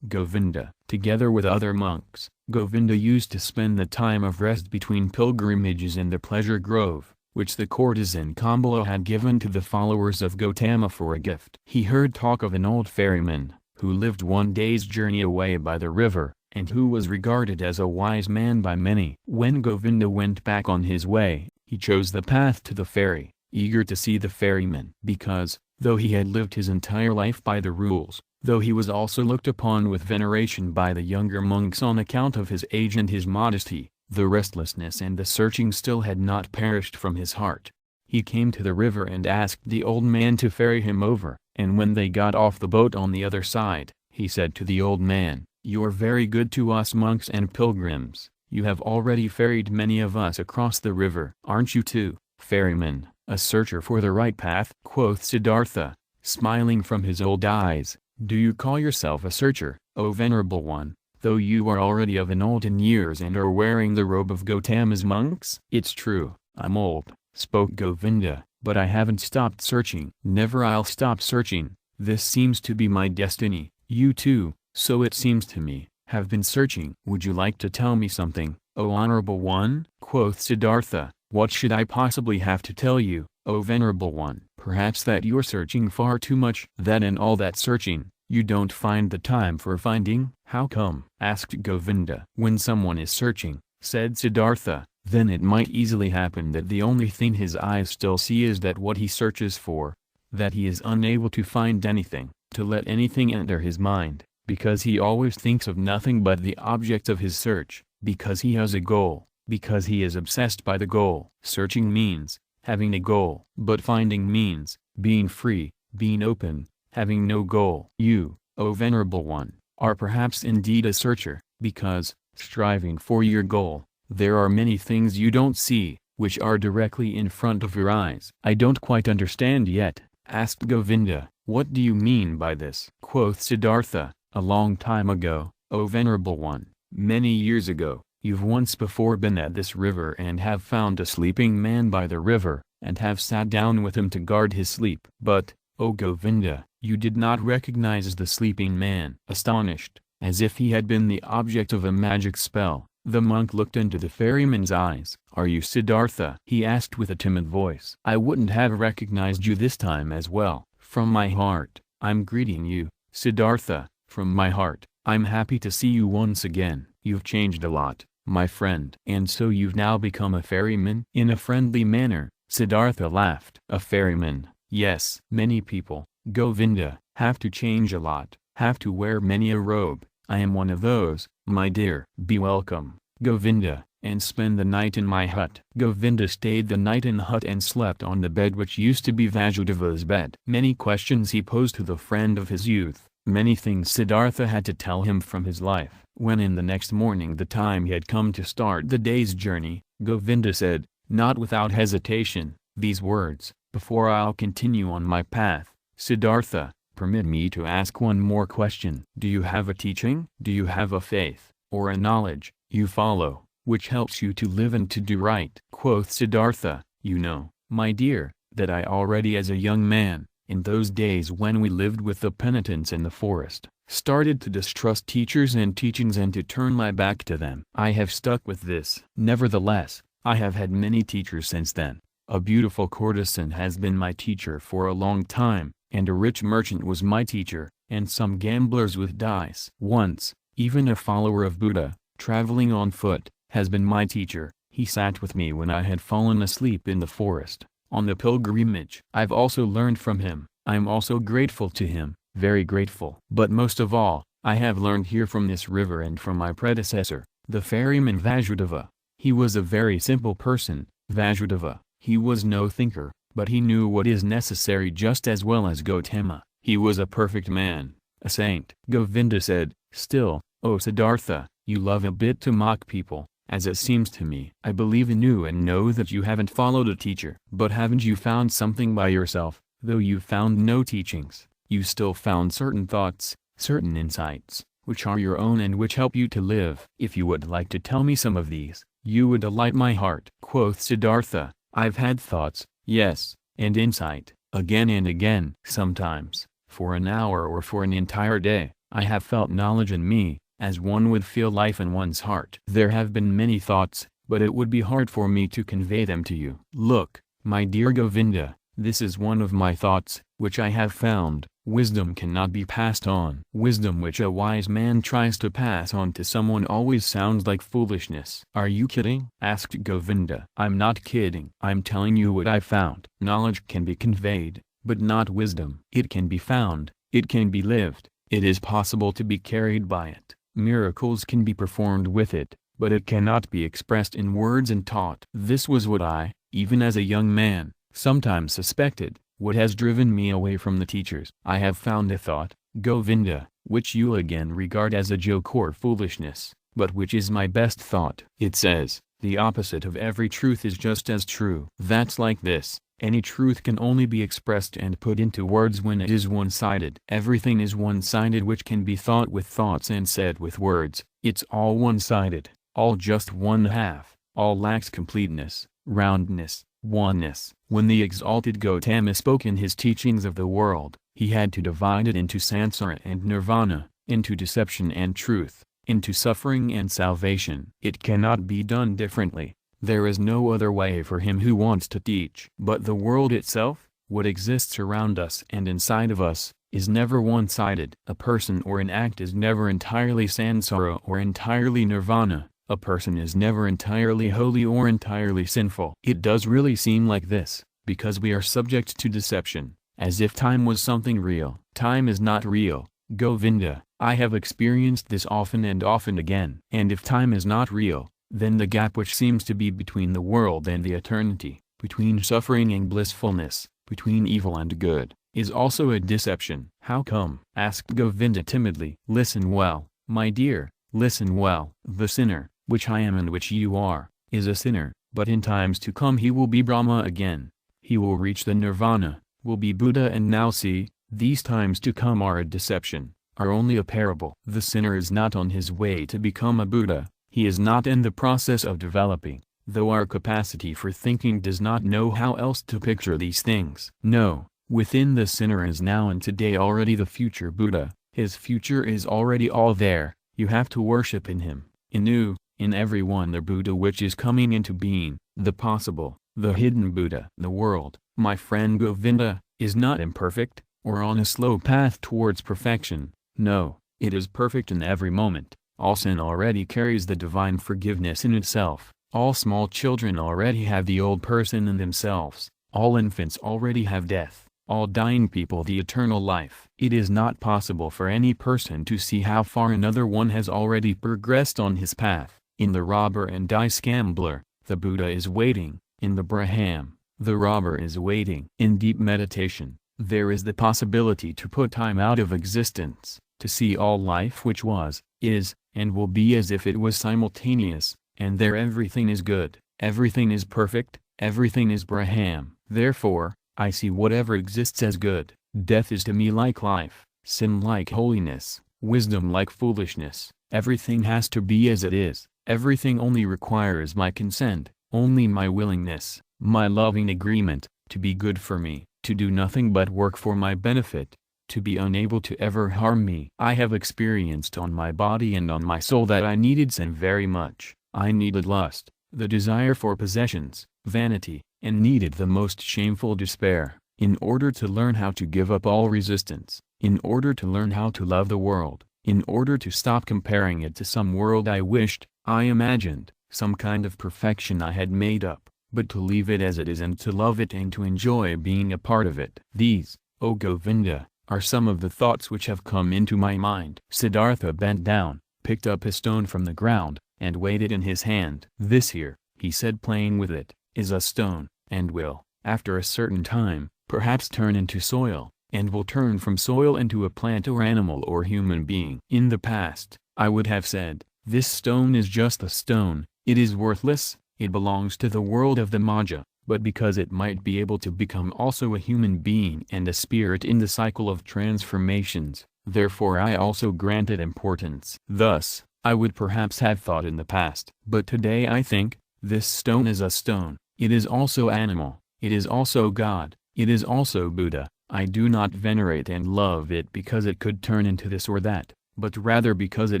Govinda, together with other monks, Govinda used to spend the time of rest between pilgrimages in the pleasure grove, which the courtesan Kamala had given to the followers of Gotama for a gift. He heard talk of an old ferryman, who lived one day's journey away by the river, and who was regarded as a wise man by many. When Govinda went back on his way, he chose the path to the ferry, eager to see the ferryman. Because, though he had lived his entire life by the rules, though he was also looked upon with veneration by the younger monks on account of his age and his modesty, the restlessness and the searching still had not perished from his heart. He came to the river and asked the old man to ferry him over, and when they got off the boat on the other side, he said to the old man, "You're very good to us monks and pilgrims, you have already ferried many of us across the river. Aren't you too, ferryman, a searcher for the right path?" Quoth Siddhartha, smiling from his old eyes, "Do you call yourself a searcher, O venerable one, though you are already of an old in years and are wearing the robe of Gotama's monks?" "It's true, I'm old," spoke Govinda, "but I haven't stopped searching." "Never I'll stop searching, this seems to be my destiny. You too, so it seems to me, have been searching." "Would you like to tell me something, O honorable one?" quoth Siddhartha. "What should I possibly have to tell you, O venerable one?" "Perhaps that you're searching far too much." "That in all that searching, you don't find the time for finding?" "How come?" asked Govinda. "When someone is searching," said Siddhartha, "then it might easily happen that the only thing his eyes still see is that what he searches for, that he is unable to find anything, to let anything enter his mind, because he always thinks of nothing but the object of his search, because he has a goal, because he is obsessed by the goal." Searching means having a goal, but finding means being free, being open, having no goal. You, O venerable one, are perhaps indeed a searcher, because, striving for your goal, there are many things you don't see, which are directly in front of your eyes. "I don't quite understand yet," asked Govinda. "What do you mean by this?" Quoth Siddhartha, "A long time ago, O venerable one, many years ago, you've once before been at this river and have found a sleeping man by the river, and have sat down with him to guard his sleep. But, O Govinda, you did not recognize the sleeping man." Astonished, as if he had been the object of a magic spell, the monk looked into the ferryman's eyes. "Are you Siddhartha?" he asked with a timid voice. "I wouldn't have recognized you this time as well. From my heart, I'm greeting you, Siddhartha, from my heart, I'm happy to see you once again. You've changed a lot, my friend." "And so you've now become a ferryman?" In a friendly manner, Siddhartha laughed. "A ferryman, yes. Many people, Govinda, have to change a lot, have to wear many a robe. I am one of those, my dear." "Be welcome, Govinda," and spend the night in my hut. Govinda stayed the night in the hut and slept on the bed which used to be Vasudev's bed. Many questions he posed to the friend of his youth, many things Siddhartha had to tell him from his life. When in the next morning the time had come to start the day's journey, Govinda said, not without hesitation, these words, "Before I'll continue on my path, Siddhartha, permit me to ask one more question. Do you have a teaching? Do you have a faith, or a knowledge, you follow, which helps you to live and to do right?" Quoth Siddhartha, "You know, my dear, that I already as a young man, in those days when we lived with the penitents in the forest, started to distrust teachers and teachings and to turn my back to them. I have stuck with this. Nevertheless, I have had many teachers since then. A beautiful courtesan has been my teacher for a long time, and a rich merchant was my teacher, and some gamblers with dice. Once, even a follower of Buddha, traveling on foot, has been my teacher. He sat with me when I had fallen asleep in the forest, on the pilgrimage. I've also learned from him. I'm also grateful to him, very grateful. But most of all, I have learned here from this river and from my predecessor, the ferryman Vasudeva. He was a very simple person, Vasudeva. He was no thinker, but he knew what is necessary just as well as Gotama. He was a perfect man, a saint." Govinda said, "Still, O Siddhartha, you love a bit to mock people, as it seems to me. I believe in you and know that you haven't followed a teacher. But haven't you found something by yourself? Though you found no teachings, you still found certain thoughts, certain insights, which are your own and which help you to live. If you would like to tell me some of these, you would delight my heart." Quoth Siddhartha, "I've had thoughts, yes, and insight, again and again. Sometimes, for an hour or for an entire day, I have felt knowledge in me, as one would feel life in one's heart. There have been many thoughts, but it would be hard for me to convey them to you. Look, my dear Govinda, this is one of my thoughts, which I have found. Wisdom cannot be passed on. Wisdom which a wise man tries to pass on to someone always sounds like foolishness." "Are you kidding?" asked Govinda. "I'm not kidding. I'm telling you what I found. Knowledge can be conveyed, but not wisdom. It can be found, it can be lived, it is possible to be carried by it. Miracles can be performed with it, but it cannot be expressed in words and taught." This was what I, even as a young man, sometimes suspected. What has driven me away from the teachers? I have found a thought, Govinda, which you again regard as a joke or foolishness, but which is my best thought. It says, the opposite of every truth is just as true. That's like this: any truth can only be expressed and put into words when it is one-sided. Everything is one-sided which can be thought with thoughts and said with words. It's all one-sided, all just one half, all lacks completeness, roundness, oneness. When the exalted Gotama spoke in his teachings of the world, he had to divide it into samsara and nirvana, into deception and truth, into suffering and salvation. It cannot be done differently. There is no other way for him who wants to teach. But the world itself, what exists around us and inside of us, is never one-sided. A person or an act is never entirely samsara or entirely nirvana. A person is never entirely holy or entirely sinful. It does really seem like this, because we are subject to deception, as if time was something real. Time is not real, Govinda. I have experienced this often and often again. And if time is not real, then the gap which seems to be between the world and the eternity, between suffering and blissfulness, between evil and good, is also a deception. How come? Asked Govinda timidly. Listen well, my dear, listen well. The sinner, which I am and which you are, is a sinner, but in times to come he will be Brahma again. He will reach the nirvana, will be Buddha. And now see, these times to come are a deception, are only a parable. The sinner is not on his way to become a Buddha, he is not in the process of developing, though our capacity for thinking does not know how else to picture these things. No, within the sinner is now and today already the future Buddha. His future is already all there. You have to worship in him, in you, in everyone, the Buddha which is coming into being, the possible, the hidden Buddha. The world, my friend Govinda, is not imperfect, or on a slow path towards perfection. No, it is perfect in every moment. All sin already carries the divine forgiveness in itself. All small children already have the old person in themselves. All infants already have death. All dying people the eternal life. It is not possible for any person to see how far another one has already progressed on his path. In the robber and dice gambler, the Buddha is waiting. In the Braham, the robber is waiting. In deep meditation, there is the possibility to put time out of existence, to see all life which was, is, and will be as if it was simultaneous, and there everything is good, everything is perfect, everything is Braham. Therefore, I see whatever exists as good. Death is to me like life, sin like holiness, wisdom like foolishness. Everything has to be as it is. Everything only requires my consent, only my willingness, my loving agreement, to be good for me, to do nothing but work for my benefit, to be unable to ever harm me. I have experienced on my body and on my soul that I needed sin very much. I needed lust, the desire for possessions, vanity, and needed the most shameful despair, in order to learn how to give up all resistance, in order to learn how to love the world, in order to stop comparing it to some world I wished, I imagined, some kind of perfection I had made up, but to leave it as it is and to love it and to enjoy being a part of it. These, O Govinda, are some of the thoughts which have come into my mind. Siddhartha bent down, picked up a stone from the ground, and weighed it in his hand. This here, he said, playing with it, is a stone, and will, after a certain time, perhaps turn into soil, and will turn from soil into a plant or animal or human being. In the past, I would have said, this stone is just a stone, it is worthless, it belongs to the world of the Maja, but because it might be able to become also a human being and a spirit in the cycle of transformations, therefore I also grant it importance. Thus, I would perhaps have thought in the past. But today I think, this stone is a stone, it is also animal, it is also God, it is also Buddha. I do not venerate and love it because it could turn into this or that, but rather because it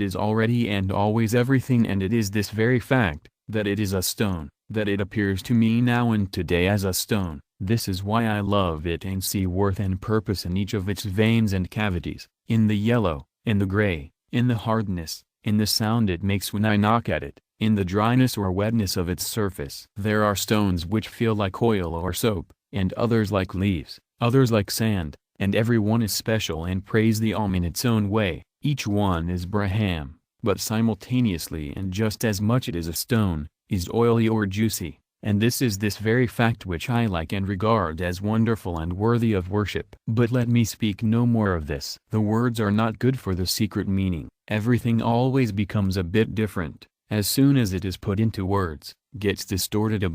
is already and always everything, and it is this very fact, that it is a stone, that it appears to me now and today as a stone. This is why I love it and see worth and purpose in each of its veins and cavities, in the yellow, in the gray, in the hardness, in the sound it makes when I knock at it, in the dryness or wetness of its surface. There are stones which feel like oil or soap, and others like leaves, others like sand, and every one is special and praise the Om in its own way. Each one is Braham, but simultaneously and just as much it is a stone, is oily or juicy, and this is this very fact which I like and regard as wonderful and worthy of worship. But let me speak no more of this. The words are not good for the secret meaning. Everything always becomes a bit different, as soon as it is put into words, gets distorted a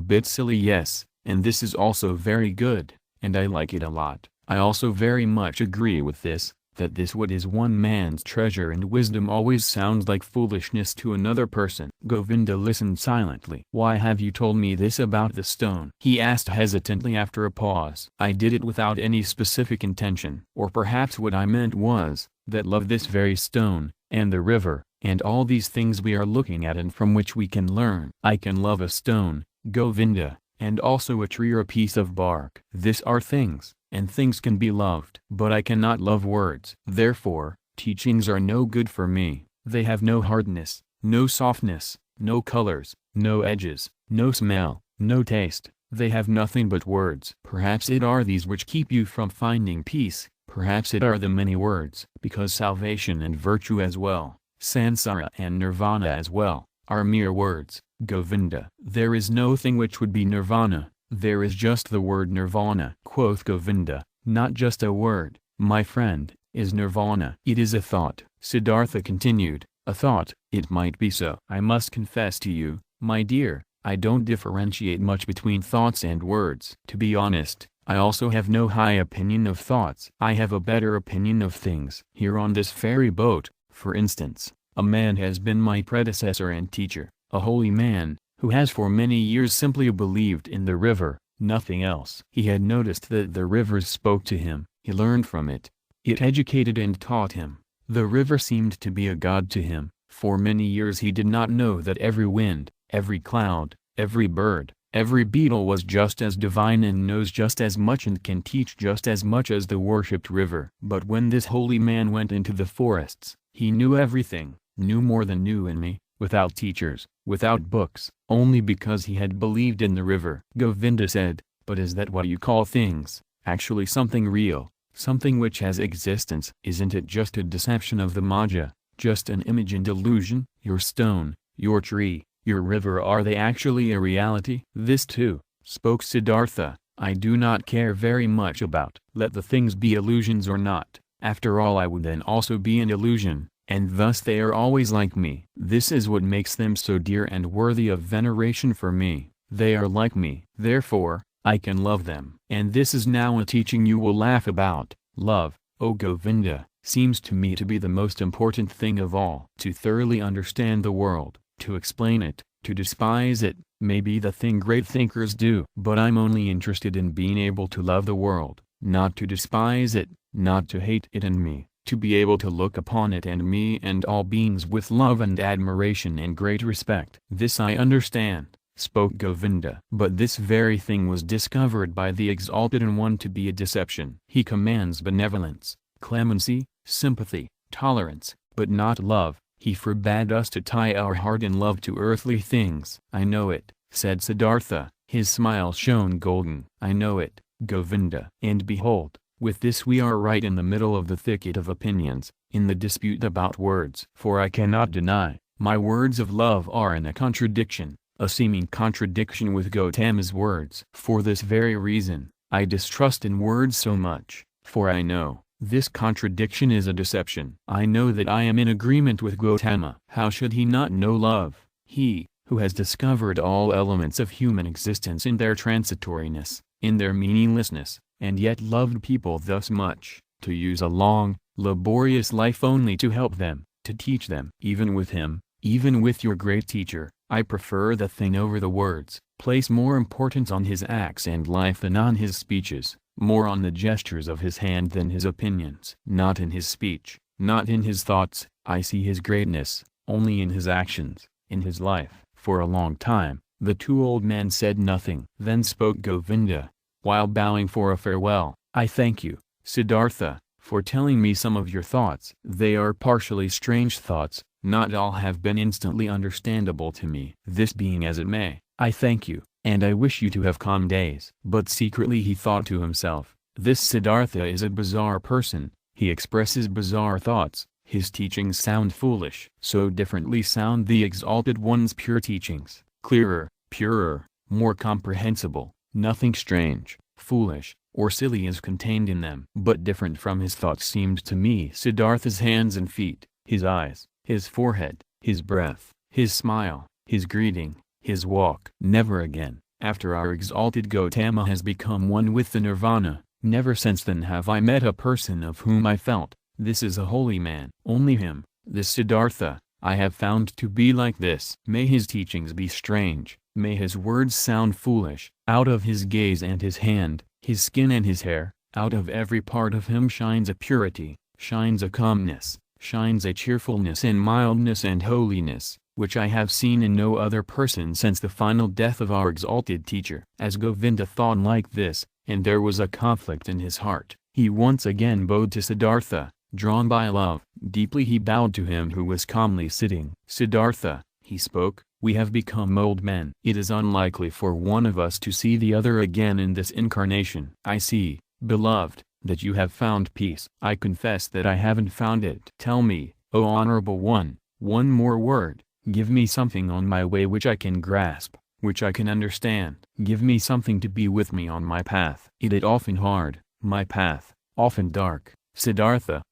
bit silly, yes, and this is also very good, and I like it a lot. I also very much agree with this, that this what is one man's treasure and wisdom always sounds like foolishness to another person. Govinda listened silently. Why have you told me this about the stone? He asked hesitantly after a pause. I did it without any specific intention. Or perhaps what I meant was, that love this very stone, and the river, and all these things we are looking at and from which we can learn. I can love a stone, Govinda, and also a tree or a piece of bark. These are things, and things can be loved. But I cannot love words. Therefore, teachings are no good for me. They have no hardness, no softness, no colors, no edges, no smell, no taste. They have nothing but words. Perhaps it are these which keep you from finding peace. Perhaps it are the many words. Because salvation and virtue as well, sansara and nirvana as well, are mere words, Govinda. There is no thing which would be nirvana. There is just the word nirvana. Quoth Govinda, not just a word, my friend, is nirvana. It is a thought. Siddhartha continued, a thought. It might be so. I must confess to you, my dear, I don't differentiate much between thoughts and words. To be honest, I also have no high opinion of thoughts. I have a better opinion of things. Here on this ferry boat, for instance, a man has been my predecessor and teacher, a holy man, who has for many years simply believed in the river, nothing else. He had noticed that the rivers spoke to him, he learned from it. It educated and taught him. The river seemed to be a god to him. For many years he did not know that every wind, every cloud, every bird, every beetle was just as divine and knows just as much and can teach just as much as the worshipped river. But when this holy man went into the forests, he knew everything, knew more than knew in me, without teachers, without books, only because he had believed in the river. Govinda said, but is that what you call things, actually something real, something which has existence? Isn't it just a deception of the Maja, just an image and delusion? Your stone, Your tree, your river, are they actually a reality? This too, spoke Siddhartha, I do not care very much about. Let the things be illusions or not. After all, I would then also be an illusion, and thus they are always like me. This is what makes them so dear and worthy of veneration for me. They are like me. Therefore, I can love them. And this is now a teaching you will laugh about. Love, O Govinda, seems to me to be the most important thing of all. To thoroughly understand the world, to explain it, to despise it, may be the thing great thinkers do. But I'm only interested in being able to love the world, not to despise it, not to hate it and me, to be able to look upon it and me and all beings with love and admiration and great respect. This I understand, spoke Govinda. But this very thing was discovered by the Exalted One to be a deception. He commands benevolence, clemency, sympathy, tolerance, but not love. He forbade us to tie our heart in love to earthly things. I know it, said Siddhartha, his smile shone golden. I know it, Govinda. And behold, with this we are right in the middle of the thicket of opinions, in the dispute about words. For I cannot deny, my words of love are in a contradiction, a seeming contradiction with Gautama's words. For this very reason, I distrust in words so much, for I know, this contradiction is a deception. I know that I am in agreement with Gotama. How should he not know love? He, who has discovered all elements of human existence in their transitoriness, in their meaninglessness, and yet loved people thus much, to use a long, laborious life only to help them, to teach them. Even with him, even with your great teacher, I prefer the thing over the words, place more importance on his acts and life than on his speeches, more on the gestures of his hand than his opinions. Not in his speech, not in his thoughts, I see his greatness, only in his actions, in his life. For a long time, the two old men said nothing. Then spoke Govinda, while bowing for a farewell, I thank you, Siddhartha, for telling me some of your thoughts. They are partially strange thoughts, not all have been instantly understandable to me. This being as it may, I thank you, and I wish you to have calm days. But secretly he thought to himself, this Siddhartha is a bizarre person, he expresses bizarre thoughts, his teachings sound foolish. So differently sound the Exalted One's pure teachings, clearer, purer, more comprehensible, nothing strange, foolish, or silly is contained in them. But different from his thoughts seemed to me Siddhartha's hands and feet, his eyes, his forehead, his breath, his smile, his greeting, his walk. Never again, after our Exalted Gautama has become one with the nirvana, never since then have I met a person of whom I felt, this is a holy man. Only him, this Siddhartha, I have found to be like this. May his teachings be strange, may his words sound foolish, out of his gaze and his hand, his skin and his hair, out of every part of him shines a purity, shines a calmness, shines a cheerfulness and mildness and holiness, which I have seen in no other person since the final death of our exalted teacher. As Govinda thought like this, and there was a conflict in his heart, he once again bowed to Siddhartha, drawn by love. Deeply he bowed to him who was calmly sitting. Siddhartha, he spoke, we have become old men. It is unlikely for one of us to see the other again in this incarnation. I see, beloved, that you have found peace. I confess that I haven't found it. Tell me, O Honorable One, one more word. Give me something on my way which I can grasp, which I can understand. Give me something to be with me on my path. It is often hard, my path, often dark. Siddhartha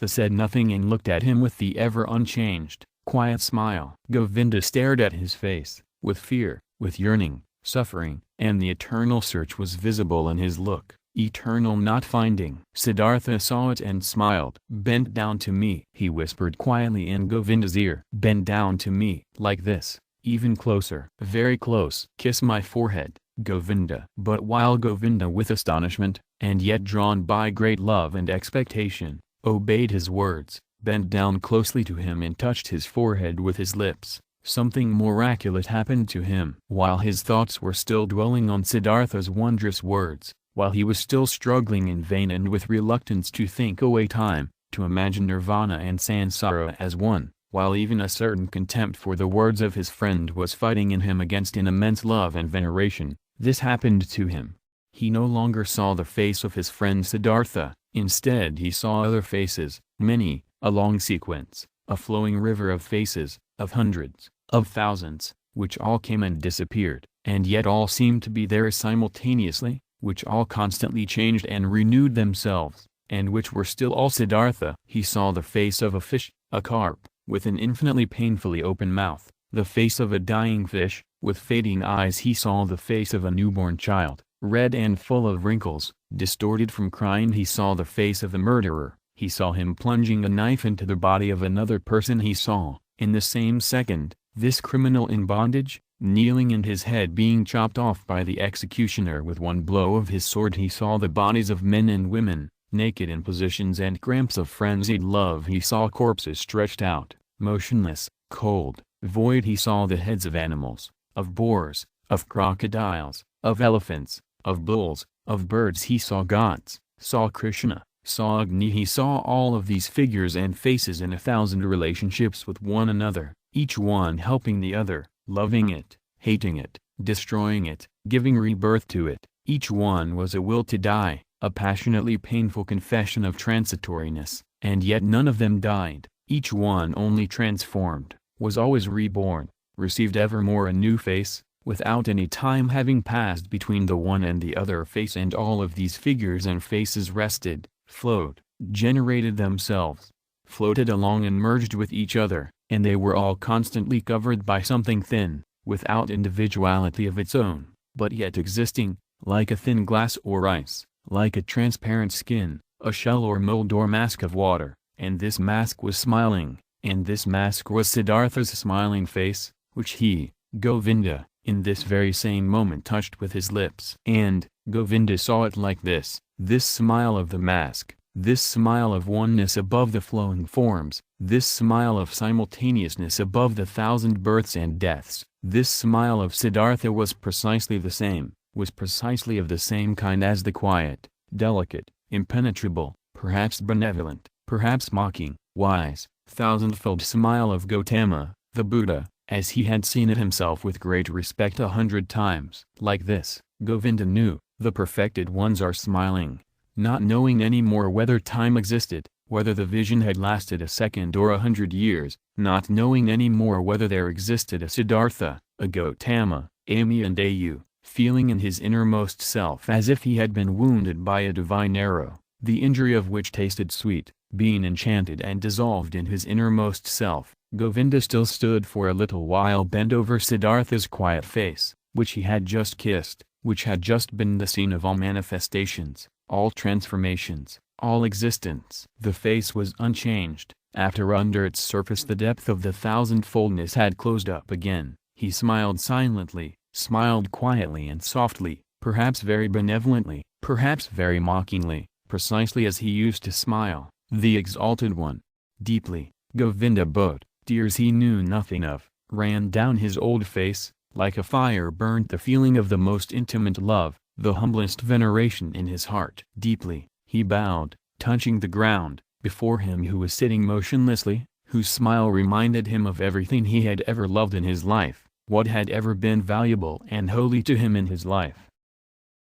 said nothing and looked at him with the ever unchanged, quiet smile. Govinda stared at his face, with fear, with yearning, suffering, and the eternal search was visible in his look, eternal not finding. Siddhartha saw it and smiled. Bend down to me, he whispered quietly in Govinda's ear. Bend down to me, like this, even closer, very close. Kiss my forehead, Govinda. But while Govinda with astonishment, and yet drawn by great love and expectation, obeyed his words, bent down closely to him and touched his forehead with his lips, something miraculous happened to him. While his thoughts were still dwelling on Siddhartha's wondrous words, while he was still struggling in vain and with reluctance to think away time, to imagine nirvana and samsara as one, while even a certain contempt for the words of his friend was fighting in him against an immense love and veneration, this happened to him. He no longer saw the face of his friend Siddhartha, instead he saw other faces, many, a long sequence, a flowing river of faces, of hundreds, of thousands, which all came and disappeared, and yet all seemed to be there simultaneously, which all constantly changed and renewed themselves, and which were still all Siddhartha. He saw the face of a fish, a carp, with an infinitely painfully open mouth, the face of a dying fish, with fading eyes. He saw the face of a newborn child, red and full of wrinkles, distorted from crying. He saw the face of a murderer. He saw him plunging a knife into the body of another person. He saw, in the same second, this criminal in bondage, kneeling and his head being chopped off by the executioner with one blow of his sword. He saw the bodies of men and women, naked in positions and cramps of frenzied love. He saw corpses stretched out, motionless, cold, void. He saw the heads of animals, of boars, of crocodiles, of elephants, of bulls, of birds. He saw gods, saw Krishna, saw Agni. He saw all of these figures and faces in 1,000 relationships with one another, each one helping the other, loving it, hating it, destroying it, giving rebirth to it. Each one was a will to die, a passionately painful confession of transitoriness, and yet none of them died. Each one only transformed, was always reborn, received evermore a new face, without any time having passed between the one and the other face. And all of these figures and faces rested, flowed, generated themselves, floated along and merged with each other, and they were all constantly covered by something thin, without individuality of its own, but yet existing, like a thin glass or ice, like a transparent skin, a shell or mold or mask of water. And this mask was smiling, and this mask was Siddhartha's smiling face, which he, Govinda, in this very same moment touched with his lips. And Govinda saw it like this smile of the mask, this smile of oneness above the flowing forms, this smile of simultaneousness above the 1,000 births and deaths. This smile of Siddhartha was precisely the same, was precisely of the same kind as the quiet, delicate, impenetrable, perhaps benevolent, perhaps mocking, wise, thousandfold smile of Gotama, the Buddha, as he had seen it himself with great respect 100 times. Like this, Govinda knew, the perfected ones are smiling, not knowing any more whether time existed, whether the vision had lasted a second or 100 years, not knowing any more whether there existed a Siddhartha, a Gotama, Amy and Au, feeling in his innermost self as if he had been wounded by a divine arrow, the injury of which tasted sweet, being enchanted and dissolved in his innermost self. Govinda still stood for a little while bent over Siddhartha's quiet face, which he had just kissed, which had just been the scene of all manifestations, all transformations, all existence. The face was unchanged. After under its surface the depth of the thousandfoldness had closed up again. He smiled silently, smiled quietly and softly, perhaps very benevolently, perhaps very mockingly, precisely as he used to smile, the exalted one. Deeply, Govinda bowed. Tears he knew nothing of, ran down his old face, like a fire burnt the feeling of the most intimate love, the humblest veneration in his heart. Deeply, he bowed, touching the ground, before him who was sitting motionlessly, whose smile reminded him of everything he had ever loved in his life, what had ever been valuable and holy to him in his life.